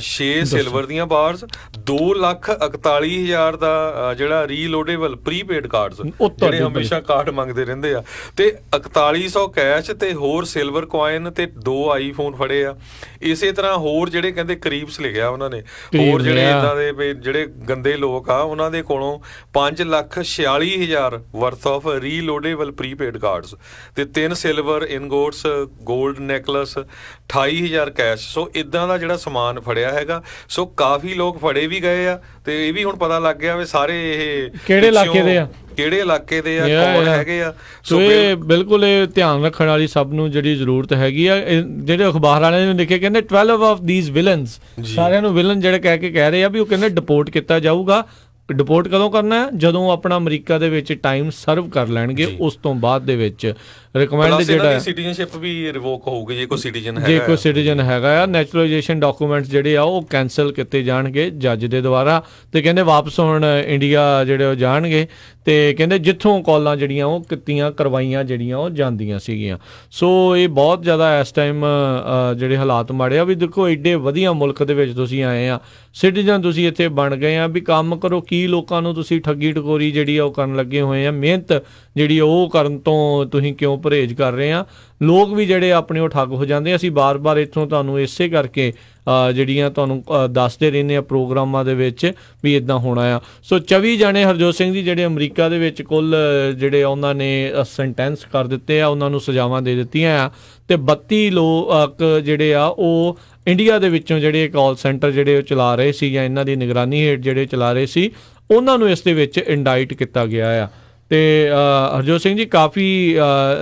6 ਸਿਲਵਰ ਦੀਆਂ ਬਾਰਸ, 2,41,000 ਦਾ ਜਿਹੜਾ ਰੀਲੋਡੇਬਲ ਪ੍ਰੀਪੇਡ ਕਾਰਡਸ ਜਿਹੜੇ ਹਮੇਸ਼ਾ ਕਾਰਡ ਮੰਗਦੇ ਰਹਿੰਦੇ ਆ, ਤੇ 4100 ਕੈਸ਼ ਤੇ ਹੋਰ ਸਿਲਵਰ ਕੁਆਇਨ ਤੇ 2 iPhone ਫੜੇ ਆ। ਇਸੇ ਤਰ੍ਹਾਂ ਹੋਰ ਜਿਹੜੇ ਕਹਿੰਦੇ ਕਰੀਬਸ ਲਿਖਿਆ ਉਹਨਾਂ ਨੇ, ਹੋਰ ਜਿਹੜੇ ਇਦਾਂ ਦੇ ਜਿਹੜੇ ਗੰਦੇ ਲੋਕ ਆ ਉਹਨਾਂ ਦੇ ਕੋਲੋਂ 5,46,000 ਵਰਥ ਆਫ ਰੀਲੋਡੇਬਲ ਪ੍ਰੀਪੇਡ ਕਾਰਡਸ ਤੇ 3 ਸਿਲਵਰ ਇਨਗੋਟਸ, 골ਡ ਨੈਕਲਸ, 28,000 ਕੈਸ਼। ਸੋ ਇਦਾਂ ਦਾ ਜਿਹੜਾ ਸਮਾਨ ਫੜਿਆ ਹੈਗਾ। ਸੋ ਕਾਫੀ ਲੋਕ ਫੜੇ ਵੀ ਗਏ ਆ ਤੇ ਇਹ ਵੀ ਹੁਣ ਪਤਾ ਲੱਗ ਗਿਆ ਵੀ ਸਾਰੇ ਇਹ ਕਿਹੜੇ ਇਲਾਕੇ ਦੇ ਆ, ਕੌਣ ਹੈਗੇ ਆ। ਸੋ ਇਹ ਬਿਲਕੁਲ ਇਹ ਧਿਆਨ ਰੱਖਣ ਵਾਲੀ ਸਭ ਨੂੰ ਜਿਹੜੀ ਜ਼ਰੂਰਤ ਹੈਗੀ ਆ। ਜਿਹੜੇ ਅਖਬਾਰ ਵਾਲਿਆਂ ਨੇ ਲਿਖੇ ਕਹਿੰਦੇ 12 ਆਫ ਥੀਸ ਵਿਲਨਸ, ਸਾਰਿਆਂ ਨੂੰ ਵਿਲਨ ਜਿਹੜੇ ਕਹਿ ਰਹੇ ਆ ਵੀ ਉਹ ਕਹਿੰਦੇ ਡਿਪੋਰਟ ਕੀਤਾ ਜਾਊਗਾ। ਡਿਪੋਰਟ ਕਦੋਂ ਕਰਨਾ ਹੈ? ਜਦੋਂ ਆਪਣਾ ਅਮਰੀਕਾ ਦੇ ਵਿੱਚ ਟਾਈਮ ਸਰਵ ਕਰ ਲੈਣਗੇ, ਉਸ ਤੋਂ ਬਾਅਦ ਦੇ ਵਿੱਚ ਰਿਕਮੈਂਡ ਜਿਹੜਾ ਸਿਟੀਜ਼ਨਸ਼ਿਪ ਵੀ ਰਿਵੋਕ ਹੋਊਗੀ ਜੇ ਕੋਈ ਸਿਟੀਜ਼ਨ ਹੈਗਾ ਆ। ਨੈਚੁਰਲਾਈਜੇਸ਼ਨ ਡਾਕੂਮੈਂਟਸ ਜਿਹੜੇ ਆ ਉਹ ਕੈਂਸਲ ਕੀਤੇ ਜਾਣਗੇ ਜੱਜ ਦੇ ਦੁਆਰਾ, ਤੇ ਕਹਿੰਦੇ ਵਾਪਸ ਹੁਣ ਇੰਡੀਆ ਜਿਹੜੇ ਉਹ ਜਾਣਗੇ। ਤੇ ਕਹਿੰਦੇ ਜਿੱਥੋਂ ਕਾਲਾਂ ਜਿਹੜੀਆਂ ਉਹ ਕਰਵਾਈਆਂ ਜਿਹੜੀਆਂ ਉਹ ਜਾਂਦੀਆਂ ਸੀਗੀਆਂ। ਸੋ ਇਹ ਬਹੁਤ ਜ਼ਿਆਦਾ ਇਸ ਟਾਈਮ ਜਿਹੜੇ ਹਾਲਾਤ ਮਾੜੇ ਆ। ਵੀ ਦੇਖੋ ਐਡੇ ਵਧੀਆ ਮੁਲਕ ਦੇ ਵਿੱਚ ਤੁਸੀਂ ਆਏ ਆ, ਸਿਟੀਜ਼ਨ ਤੁਸੀਂ ਇੱਥੇ ਬਣ ਗਏ ਆ, ਵੀ ਕੰਮ ਕਰੋ। ਕੀ ਲੋਕਾਂ ਨੂੰ ਤੁਸੀਂ ਠੱਗੀ ਟਕੋਰੀ ਜਿਹੜੀ ਆ ਉਹ ਕਰਨ ਲੱਗੇ ਹੋਏ ਆ, ਮਿਹਨਤ ਜਿਹੜੀ ਉਹ ਕਰਨ ਤੋਂ ਤੁਸੀਂ ਕਿਉਂ ਪਰਹੇਜ਼ ਕਰ ਰਹੇ ਆ? ਲੋਕ ਵੀ ਜਿਹੜੇ ਆਪਣੇ ਉਹ ਠੱਗ ਹੋ ਜਾਂਦੇ। ਅਸੀਂ ਬਾਰ-ਬਾਰ ਇੱਥੋਂ ਤੁਹਾਨੂੰ ਇਸੇ ਕਰਕੇ ਜਿਹੜੀਆਂ ਤੁਹਾਨੂੰ ਦੱਸਦੇ ਰਹਿੰਦੇ ਆ ਪ੍ਰੋਗਰਾਮਾਂ ਦੇ ਵਿੱਚ ਵੀ ਇੱਦਾਂ ਹੋਣਾ ਆ। ਸੋ 24 ਜਾਣੇ ਹਰਜੋਤ ਸਿੰਘ ਜੀ ਜਿਹੜੇ ਅਮਰੀਕਾ ਦੇ ਵਿੱਚ ਕੁੱਲ ਜਿਹੜੇ ਉਹਨਾਂ ਨੇ ਸੈਂਟੈਂਸ ਕਰ ਦਿੱਤੇ ਆ, ਉਹਨਾਂ ਨੂੰ ਸਜ਼ਾਵਾਂ ਦੇ ਦਿੱਤੀਆਂ ਆ, ਅਤੇ 32 ਲੋਕ ਜਿਹੜੇ ਆ ਉਹ ਇੰਡੀਆ ਦੇ ਵਿੱਚੋਂ ਜਿਹੜੇ ਕਾਲ ਸੈਂਟਰ ਜਿਹੜੇ ਉਹ ਚਲਾ ਰਹੇ ਸੀ ਜਾਂ ਇਹਨਾਂ ਦੀ ਨਿਗਰਾਨੀ ਹੇਠ ਜਿਹੜੇ ਚਲਾ ਰਹੇ ਸੀ, ਉਹਨਾਂ ਨੂੰ ਇਸ ਦੇ ਵਿੱਚ ਇੰਡਾਈਟ ਕੀਤਾ ਗਿਆ ਆ। ਅਤੇ ਹਰਜੋਤ ਸਿੰਘ ਜੀ ਕਾਫੀ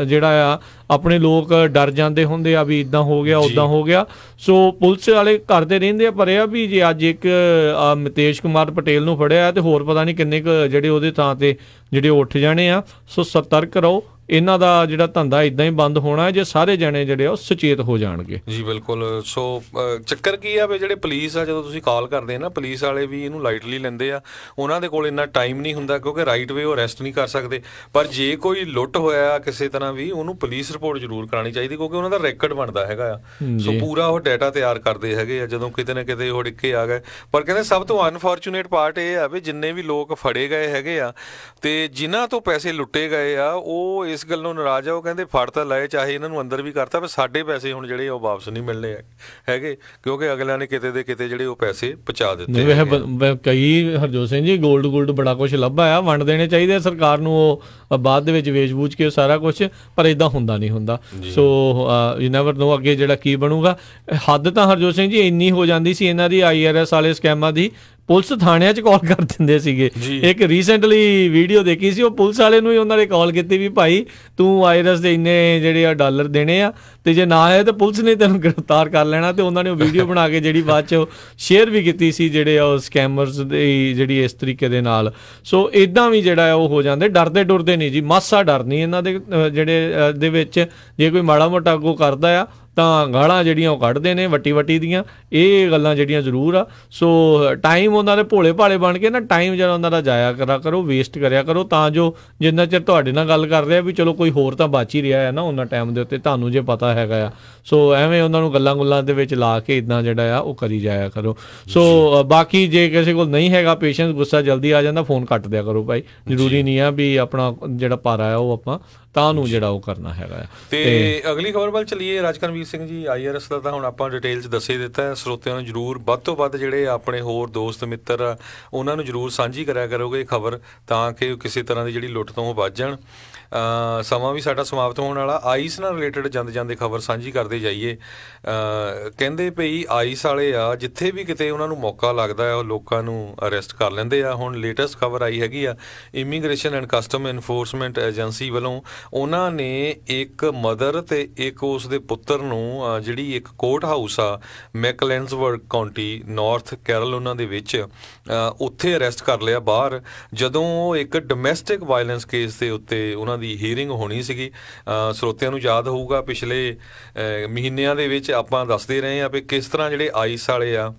ਜਿਹੜਾ ਆ ਆਪਣੇ ਲੋਕ ਡਰ ਜਾਂਦੇ ਹੁੰਦੇ ਆ ਵੀ ਇੱਦਾਂ ਹੋ ਗਿਆ ਉੱਦਾਂ ਹੋ ਗਿਆ। ਸੋ ਪੁਲਿਸ ਵਾਲੇ ਕਰਦੇ ਰਹਿੰਦੇ ਆ, ਪਰ ਇਹ ਆ ਵੀ ਜੇ ਅੱਜ ਇੱਕ ਮਿਤੇਸ਼ ਕੁਮਾਰ ਪਟੇਲ ਨੂੰ ਫੜਿਆ ਅਤੇ ਹੋਰ ਪਤਾ ਨਹੀਂ ਕਿੰਨੇ ਕੁ ਜਿਹੜੇ ਉਹਦੇ ਥਾਂ 'ਤੇ ਜਿਹੜੇ ਉੱਠ ਜਾਣੇ ਆ। ਸੋ ਸਤਰਕ ਰਹੋ, ਇਹਨਾਂ ਦਾ ਜਿਹੜਾ ਧੰਦਾ ਇੱਦਾਂ ਹੀ ਬੰਦ ਹੋਣਾ ਜੇ ਸਾਰੇ ਜਣੇ ਜਿਹੜੇ ਉਹ ਸੁਚੇਤ ਹੋ ਜਾਣਗੇ। ਜੀ ਬਿਲਕੁਲ। ਸੋ ਚੱਕਰ ਕੀ ਆ ਵੀ ਜਿਹੜੇ ਪੁਲਿਸ ਆ, ਜਦੋਂ ਤੁਸੀਂ ਕਾਲ ਕਰਦੇ ਨਾ, ਪੁਲਿਸ ਵਾਲੇ ਵੀ ਇਹਨੂੰ ਲਾਈਟਲੀ ਲੈਂਦੇ ਆ। ਉਹਨਾਂ ਦੇ ਕੋਲ ਇੰਨਾ ਟਾਈਮ ਨਹੀਂ ਹੁੰਦਾ ਕਿਉਂਕਿ ਰਾਈਟ ਵੇ ਉਹ ਅਰੈਸਟ ਨਹੀਂ ਕਰ ਸਕਦੇ। ਪਰ ਜੇ ਕੋਈ ਲੁੱਟ ਹੋਇਆ ਕਿਸੇ ਤਰ੍ਹਾਂ ਵੀ, ਉਹਨੂੰ ਪੁਲਿਸ ਰਿਪੋਰਟ ਜ਼ਰੂਰ ਕਰਾਉਣੀ ਚਾਹੀਦੀ ਕਿਉਂਕਿ ਉਹਨਾਂ ਦਾ ਰੈਕਡ ਬਣਦਾ ਹੈਗਾ ਆ। ਸੋ ਪੂਰਾ ਉਹ ਡਾਟਾ ਤਿਆਰ ਕਰਦੇ ਹੈਗੇ ਆ ਜਦੋਂ ਕਿਤੇ ਨਾ ਕਿਤੇ ਉਹ ਡਿੱਕੇ ਆ ਗਏ। ਪਰ ਕਹਿੰਦੇ ਸਭ ਤੋਂ ਅਨਫੋਰਚੂਨੇਟ ਪਾਰਟ ਇਹ ਆ ਵੀ ਜਿੰਨੇ ਵੀ ਲੋਕ ਫੜੇ ਗਏ ਹੈਗੇ ਆ ਅਤੇ ਜਿਨ੍ਹਾਂ ਤੋਂ ਪੈਸੇ ਲੁੱਟੇ ਗਏ ਆ, ਉਹ ਇਸ ਗੱਲੋਂ ਨਾਰਾਜ਼ ਆ। ਉਹ ਕਹਿੰਦੇ ਫੜ ਤਾਂ ਲਏ, ਚਾਹੇ ਇਹਨਾਂ ਨੂੰ ਅੰਦਰ ਵੀ ਕਰਤਾ, ਪਰ ਸਾਡੇ ਪੈਸੇ ਹੁਣ ਜਿਹੜੇ ਉਹ ਵਾਪਸ ਨਹੀਂ ਮਿਲਣੇ ਹੈਗੇ ਕਿਉਂਕਿ ਅਗਲਿਆਂ ਨੇ ਕਿਤੇ ਦੇ ਕਿਤੇ ਜਿਹੜੇ ਉਹ ਪੈਸੇ ਪਹੁੰਚਾ ਦਿੱਤੇ। ਕਈ ਹਰਜੋਤ ਸਿੰਘ ਜੀ ਗੋਲਡ ਬੜਾ ਕੁਛ ਲੱਭਾ ਆ, ਵੰਡ ਦੇਣੇ ਚਾਹੀਦੇ ਸਰਕਾਰ ਨੂੰ ਉਹ ਬਾਅਦ ਦੇ ਵਿੱਚ ਵੇਚ ਬੂਝ ਕੇ ਸਾਰਾ ਕੁਛ, ਪਰ ਇੱਦਾਂ ਹੁੰਦਾ ਨਹੀਂ ਹੁੰਦਾ। ਸੋ ਯੂ ਨੈਵਰ ਨੋ ਅੱਗੇ ਜਿਹੜਾ ਕੀ ਬਣੂਗਾ। ਹੱਦ ਤਾਂ ਹਰਜੋਤ ਸਿੰਘ ਜੀ ਇੰਨੀ ਹੋ ਜਾਂਦੀ ਸੀ ਇਹਨਾਂ ਦੀ IRS ਵਾਲੇ ਸਕੈਮਾਂ ਦੀ, ਪੁਲਿਸ ਥਾਣਿਆਂ 'ਚ ਕਾਲ ਕਰ ਦਿੰਦੇ ਸੀਗੇ। ਇੱਕ ਰੀਸੈਂਟਲੀ ਵੀਡੀਓ ਦੇਖੀ ਸੀ, ਉਹ ਪੁਲਿਸ ਵਾਲੇ ਨੂੰ ਹੀ ਉਹਨਾਂ ਨੇ ਕਾਲ ਕੀਤੀ ਵੀ ਭਾਈ ਤੂੰ IRS ਦੇ ਇੰਨੇ ਜਿਹੜੇ ਆ ਡਾਲਰ ਦੇਣੇ ਆ, ਅਤੇ ਜੇ ਨਾ ਆਏ ਤਾਂ ਪੁਲਿਸ ਨੇ ਤੈਨੂੰ ਗ੍ਰਿਫਤਾਰ ਕਰ ਲੈਣਾ। ਅਤੇ ਉਹਨਾਂ ਨੇ ਉਹ ਵੀਡੀਓ ਬਣਾ ਕੇ ਜਿਹੜੀ ਬਾਅਦ 'ਚ ਸ਼ੇਅਰ ਵੀ ਕੀਤੀ ਸੀ ਜਿਹੜੇ ਉਹ ਸਕੈਮਰਸ ਦੀ ਜਿਹੜੀ ਇਸ ਤਰੀਕੇ ਦੇ ਨਾਲ। ਸੋ ਇੱਦਾਂ ਵੀ ਜਿਹੜਾ ਉਹ ਹੋ ਜਾਂਦੇ, ਡਰਦੇ ਡੁਰਦੇ ਨਹੀਂ ਜੀ, ਮਾਸਾ ਡਰ ਨਹੀਂ ਇਹਨਾਂ ਦੇ ਜਿਹੜੇ ਦੇ ਵਿੱਚ। ਜੇ ਕੋਈ ਮਾੜਾ ਮੋਟਾ ਅੱਗੋਂ ਕਰਦਾ ਆ ਤਾਂ ਗਾਲਾਂ ਜਿਹੜੀਆਂ ਉਹ ਕੱਢਦੇ ਨੇ ਵੱਟੀ ਦੀਆਂ, ਇਹ ਗੱਲਾਂ ਜਿਹੜੀਆਂ ਜ਼ਰੂਰ ਆ। ਸੋ ਟਾਈਮ ਉਹਨਾਂ ਦੇ ਭੋਲੇ ਭਾਲੇ ਬਣ ਕੇ ਨਾ, ਟਾਈਮ ਜਿਹੜਾ ਉਹਨਾਂ ਦਾ ਜਾਇਆ ਕਰਾ ਕਰੋ, ਵੇਸਟ ਕਰਿਆ ਕਰੋ, ਤਾਂ ਜੋ ਜਿੰਨਾ ਚਿਰ ਤੁਹਾਡੇ ਨਾਲ ਗੱਲ ਕਰ ਰਿਹਾ ਵੀ ਚਲੋ ਕੋਈ ਹੋਰ ਤਾਂ ਬਚ ਹੀ ਰਿਹਾ ਹੈ ਨਾ ਉਹਨਾਂ ਟਾਈਮ ਦੇ ਉੱਤੇ, ਤੁਹਾਨੂੰ ਜੇ ਪਤਾ ਹੈਗਾ ਆ। ਸੋ ਐਵੇਂ ਉਹਨਾਂ ਨੂੰ ਗੱਲਾਂ ਗੁੱਲਾਂ ਦੇ ਵਿੱਚ ਲਾ ਕੇ ਇੱਦਾਂ ਜਿਹੜਾ ਆ ਉਹ ਕਰੀ ਜਾਇਆ ਕਰੋ। ਸੋ ਬਾਕੀ ਜੇ ਕਿਸੇ ਕੋਲ ਨਹੀਂ ਹੈਗਾ ਪੇਸ਼ੈਂਸ, ਗੁੱਸਾ ਜਲਦੀ ਆ ਜਾਂਦਾ, ਫੋਨ ਕੱਟ ਦਿਆ ਕਰੋ ਭਾਈ। ਜ਼ਰੂਰੀ ਨਹੀਂ ਆ ਵੀ ਆਪਣਾ ਜਿਹੜਾ ਪਾਰਾ ਆ ਉਹ ਆਪਾਂ ਤਾਂ ਨੂੰ ਜਿਹੜਾ ਉਹ ਕਰਨਾ ਹੈਗਾ ਆ। ਤੇ ਅਗਲੀ ਖਬਰ ਵੱਲ ਚੱਲੀਏ। ਰਾਜਕਰਮਵੀਰ ਸਿੰਘ ਜੀ, IRS ਦਾ ਤਾਂ ਹੁਣ ਆਪਾਂ ਡਿਟੇਲ 'ਚ ਦੱਸੇ ਦਿੱਤਾ। ਸਰੋਤਿਆਂ ਨੂੰ ਜ਼ਰੂਰ ਵੱਧ ਤੋਂ ਵੱਧ ਜਿਹੜੇ ਆਪਣੇ ਹੋਰ ਦੋਸਤ ਮਿੱਤਰ ਆ ਉਹਨਾਂ ਨੂੰ ਜ਼ਰੂਰ ਸਾਂਝੀ ਕਰਿਆ ਕਰੋਗੇ ਖਬਰ, ਤਾਂ ਕਿ ਕਿਸੇ ਤਰ੍ਹਾਂ ਦੀ ਜਿਹੜੀ ਲੁੱਟ ਤੋਂ ਬਚ ਜਾਣ। ਸਮਾਂ ਵੀ ਸਾਡਾ ਸਮਾਪਤ ਹੋਣ ਵਾਲਾ। ਆਈਸ ਨਾਲ ਰਿਲੇਟਡ ਜਾਂਦੇ ਖਬਰ ਸਾਂਝੀ ਕਰਦੇ ਜਾਈਏ। ਕਹਿੰਦੇ ਭਈ ਆਈਸ ਵਾਲੇ ਆ ਜਿੱਥੇ ਵੀ ਕਿਤੇ ਉਹਨਾਂ ਨੂੰ ਮੌਕਾ ਲੱਗਦਾ ਆ ਉਹ ਲੋਕਾਂ ਨੂੰ ਅਰੈਸਟ ਕਰ ਲੈਂਦੇ ਆ। ਹੁਣ ਲੇਟੈਸਟ ਖਬਰ ਆਈ ਹੈਗੀ ਆ, immigration and custom enforcement agency ਵੱਲੋਂ ਉਹਨਾਂ ਨੇ ਇੱਕ ਮਦਰ ਤੇ ਇੱਕ ਉਸ ਦੇ ਪੁੱਤਰ ਨੂੰ ਜਿਹੜੀ ਇੱਕ ਕੋਰਟ ਹਾਊਸ ਆ ਮੈਕਲੈਨਸਬਰਗ ਕਾਉਂਟੀ ਨਾਰਥ ਕੈਰੋਲਿਨਾ ਦੇ ਵਿੱਚ, ਉੱਥੇ ਅਰੈਸਟ ਕਰ ਲਿਆ ਬਾਹਰ, ਜਦੋਂ ਉਹ ਇੱਕ ਡੋਮੈਸਟਿਕ ਵਾਇਲੈਂਸ ਕੇਸ ਦੇ ਉੱਤੇ ਉਹਨਾਂ ਦੀ ਹੀਅਰਿੰਗ ਹੋਣੀ ਸੀਗੀ। ਸਰੋਤਿਆਂ ਨੂੰ ਯਾਦ ਹੋਊਗਾ ਪਿਛਲੇ ਮਹੀਨਿਆਂ ਦੇ ਵਿੱਚ ਆਪਾਂ ਦੱਸਦੇ ਰਹੇ ਹਾਂ ਵੀ ਕਿਸ ਤਰ੍ਹਾਂ ਜਿਹੜੇ ਆਈਸ ਵਾਲੇ ਆ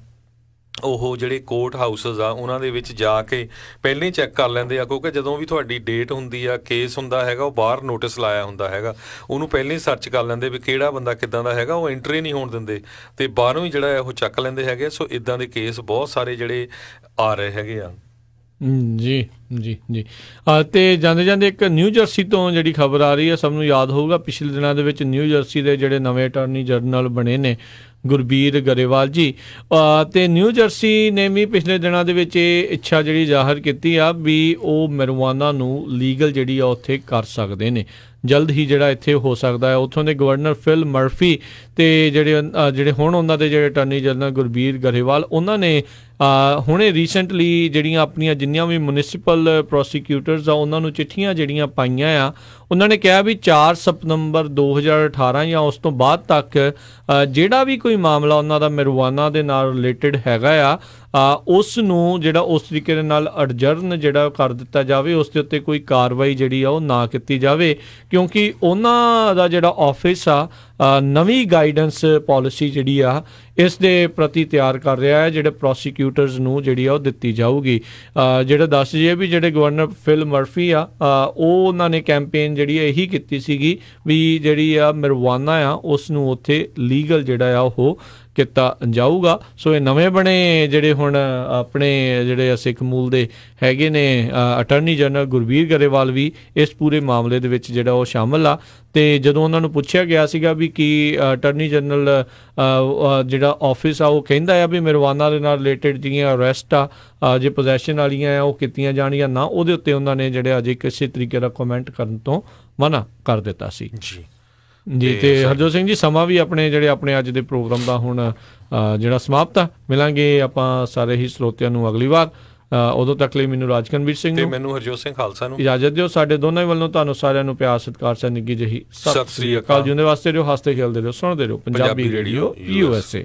ਉਹ ਜਿਹੜੇ ਕੋਰਟ ਹਾਊਸਸ ਆ ਉਹਨਾਂ ਦੇ ਵਿੱਚ ਜਾ ਕੇ ਪਹਿਲਾਂ ਹੀ ਚੈੱਕ ਕਰ ਲੈਂਦੇ ਆ, ਕਿਉਂਕਿ ਜਦੋਂ ਵੀ ਤੁਹਾਡੀ ਡੇਟ ਹੁੰਦੀ ਆ, ਕੇਸ ਹੁੰਦਾ ਹੈਗਾ, ਉਹ ਬਾਹਰ ਨੋਟਿਸ ਲਾਇਆ ਹੁੰਦਾ ਹੈਗਾ, ਉਹਨੂੰ ਪਹਿਲਾਂ ਹੀ ਸਰਚ ਕਰ ਲੈਂਦੇ ਵੀ ਕਿਹੜਾ ਬੰਦਾ ਕਿੱਦਾਂ ਦਾ ਹੈਗਾ, ਉਹ ਐਂਟਰੀ ਨਹੀਂ ਹੋਣ ਦਿੰਦੇ ਅਤੇ ਬਾਹਰੋਂ ਹੀ ਜਿਹੜਾ ਉਹ ਚੱਕ ਲੈਂਦੇ ਹੈਗੇ। ਸੋ ਇੱਦਾਂ ਦੇ ਕੇਸ ਬਹੁਤ ਸਾਰੇ ਜਿਹੜੇ ਆ ਰਹੇ ਹੈਗੇ ਆ। ਜੀ ਜੀ ਜੀ ਅਤੇ ਜਾਂਦੇ ਇੱਕ ਨਿਊ ਜਰਸੀ ਤੋਂ ਜਿਹੜੀ ਖਬਰ ਆ ਰਹੀ ਹੈ, ਸਭ ਨੂੰ ਯਾਦ ਹੋਊਗਾ ਪਿਛਲੇ ਦਿਨਾਂ ਦੇ ਵਿੱਚ ਨਿਊ ਜਰਸੀ ਦੇ ਜਿਹੜੇ ਨਵੇਂ ਅਟਾਰਨੀ ਜਨਰਲ ਬਣੇ ਨੇ ਗੁਰਬੀਰ ਗਰੇਵਾਲ ਜੀ, ਅਤੇ ਨਿਊ ਜਰਸੀ ਨੇ ਵੀ ਪਿਛਲੇ ਦਿਨਾਂ ਦੇ ਵਿੱਚ ਇਹ ਇੱਛਾ ਜਿਹੜੀ ਜ਼ਾਹਰ ਕੀਤੀ ਆ ਵੀ ਉਹ ਮੈਰੀਜੁਆਨਾ ਨੂੰ ਲੀਗਲ ਜਿਹੜੀ ਆ ਉੱਥੇ ਕਰ ਸਕਦੇ ਨੇ। ਜਲਦ ਹੀ ਜਿਹੜਾ ਇੱਥੇ ਹੋ ਸਕਦਾ ਹੈ। ਉੱਥੋਂ ਦੇ ਗਵਰਨਰ ਫਿਲ ਮਰਫੀ ਅਤੇ ਜਿਹੜੇ ਹੁਣ ਉਹਨਾਂ ਦੇ ਜਿਹੜੇ ਅਟਾਰਨੀ ਜਨਰਲ ਗੁਰਬੀਰ ਗਰੇਵਾਲ, ਉਹਨਾਂ ਨੇ ਹੁਣੇ ਰੀਸੈਂਟਲੀ ਜਿਹੜੀਆਂ ਆਪਣੀਆਂ ਜਿੰਨੀਆਂ ਵੀ ਮਿਊਨਿਸਪਲ ਪ੍ਰੋਸੀਕਿਊਟਰਸ ਆ ਉਹਨਾਂ ਨੂੰ ਚਿੱਠੀਆਂ ਜਿਹੜੀਆਂ ਪਾਈਆਂ ਆ, ਉਹਨਾਂ ਨੇ ਕਿਹਾ ਵੀ 4 ਸਤੰਬਰ 2018 ਜਾਂ ਉਸ ਤੋਂ ਬਾਅਦ ਤੱਕ ਜਿਹੜਾ ਵੀ ਕੋਈ ਮਾਮਲਾ ਉਹਨਾਂ ਦਾ ਮੈਰੀਜੁਆਨਾ ਦੇ ਨਾਲ ਰਿਲੇਟਡ ਹੈਗਾ ਆ ਉਸ ਨੂੰ ਜਿਹੜਾ ਉਸ ਤਰੀਕੇ ਦੇ ਨਾਲ ਅਡਜਰਨ ਜਿਹੜਾ ਕਰ ਦਿੱਤਾ ਜਾਵੇ, ਉਸ ਦੇ ਉੱਤੇ ਕੋਈ ਕਾਰਵਾਈ ਜਿਹੜੀ ਆ ਉਹ ਨਾ ਕੀਤੀ ਜਾਵੇ, ਕਿਉਂਕਿ ਉਹਨਾਂ ਦਾ ਜਿਹੜਾ ਆਫਿਸ ਆ ਨਵੀਂ ਗਾਈਡੈਂਸ ਪੋਲਿਸੀ ਜਿਹੜੀ ਆ ਇਸ ਦੇ ਪ੍ਰਤੀ ਤਿਆਰ ਕਰ ਰਿਹਾ ਹੈ, ਜਿਹੜੇ ਪ੍ਰੋਸੀਕਿਊਟਰਸ ਨੂੰ ਜਿਹੜੀ ਆ ਉਹ ਦਿੱਤੀ ਜਾਊਗੀ। ਜਿਹੜਾ ਦੱਸ ਜਾਈਏ ਵੀ ਜਿਹੜੇ ਗਵਰਨਰ ਫਿਲ ਮਰਫੀ ਆ ਉਹ ਉਹਨਾਂ ਨੇ ਕੈਂਪੇਨ ਜਿਹੜੀ ਇਹੀ ਕੀਤੀ ਸੀਗੀ ਵੀ ਜਿਹੜੀ ਆ ਮੈਰੀਜੁਆਨਾ ਆ ਉਸ ਨੂੰ ਉੱਥੇ ਲੀਗਲ ਜਿਹੜਾ ਆ ਉਹ ਕੀਤਾ ਜਾਊਗਾ। ਸੋ ਇਹ ਨਵੇਂ ਬਣੇ ਜਿਹੜੇ ਹੁਣ ਆਪਣੇ ਜਿਹੜੇ ਸਿੱਖ ਮੂਲ ਦੇ ਹੈਗੇ ਨੇ ਅਟਾਰਨੀ ਜਨਰਲ ਗੁਰਬੀਰ ਗਰੇਵਾਲ ਵੀ ਇਸ ਪੂਰੇ ਮਾਮਲੇ ਦੇ ਵਿੱਚ ਜਿਹੜਾ ਉਹ ਸ਼ਾਮਲ ਆ। ਅਤੇ ਜਦੋਂ ਉਹਨਾਂ ਨੂੰ ਪੁੱਛਿਆ ਗਿਆ ਸੀਗਾ ਵੀ ਕੀ ਅਟਾਰਨੀ ਜਨਰਲ ਜਿਹੜਾ ਆਫਿਸ ਆ ਉਹ ਕਹਿੰਦਾ ਆ ਵੀ marijuana ਦੇ ਨਾਲ ਰਿਲੇਟਡ ਜਿਹੜੀਆਂ ਅਰੈਸਟ ਆ ਜੇ ਪੋਜੈਸ਼ਨ ਵਾਲੀਆਂ ਆ ਉਹ ਕੀਤੀਆਂ ਜਾਣੀਆਂ ਨਾ, ਉਹਦੇ ਉੱਤੇ ਉਹਨਾਂ ਨੇ ਜਿਹੜੇ ਅਜੇ ਕਿਸੇ ਤਰੀਕੇ ਦਾ ਕਮੈਂਟ ਕਰਨ ਤੋਂ ਮਨਾ ਕਰ ਦਿੱਤਾ ਸੀ ਜੀ। ਤੇ ਹਰਜੋਤ ਸਿੰਘ ਜੀ, ਸਮਾਂ ਵੀ ਆਪਣੇ ਅੱਜ ਦੇ ਪ੍ਰੋਗਰਾਮ ਦਾ ਹੁਣ ਜਿਹੜਾ ਸਮਾਪਤ ਆ। ਮਿਲਾਂਗੇ ਆਪਾਂ ਸਾਰੇ ਹੀ ਸਰੋਤਿਆਂ ਨੂੰ ਅਗਲੀ ਵਾਰ। ਉਦੋਂ ਤੱਕ ਲਈ ਮੈਨੂੰ ਰਾਜਕਨਵੀਰ ਸਿੰਘ ਤੇ ਮੈਨੂੰ ਹਰਜੋਤ ਸਿੰਘ ਖਾਲਸਾ ਨੂੰ ਇਜਾਜ਼ਤ ਦਿਓ। ਸਾਡੇ ਦੋਨਾਂ ਵੱਲੋਂ ਤੁਹਾਨੂੰ ਸਾਰਿਆਂ ਨੂੰ ਪਿਆਰ ਸਤਿਕਾਰ ਸਹਿ ਨਿੱਘੀ ਜਿਹੀ ਸਤਿ ਸ੍ਰੀ ਅਕਾਲ। ਜਿਉਂਦੇ ਵਾਸਤੇ ਰਹੋ, ਹੱਸਦੇ ਖੇਲਦੇ ਰਹੋ, ਸੁਣਦੇ ਰਹੋ ਪੰਜਾਬੀ ਰੇਡੀਓ USA।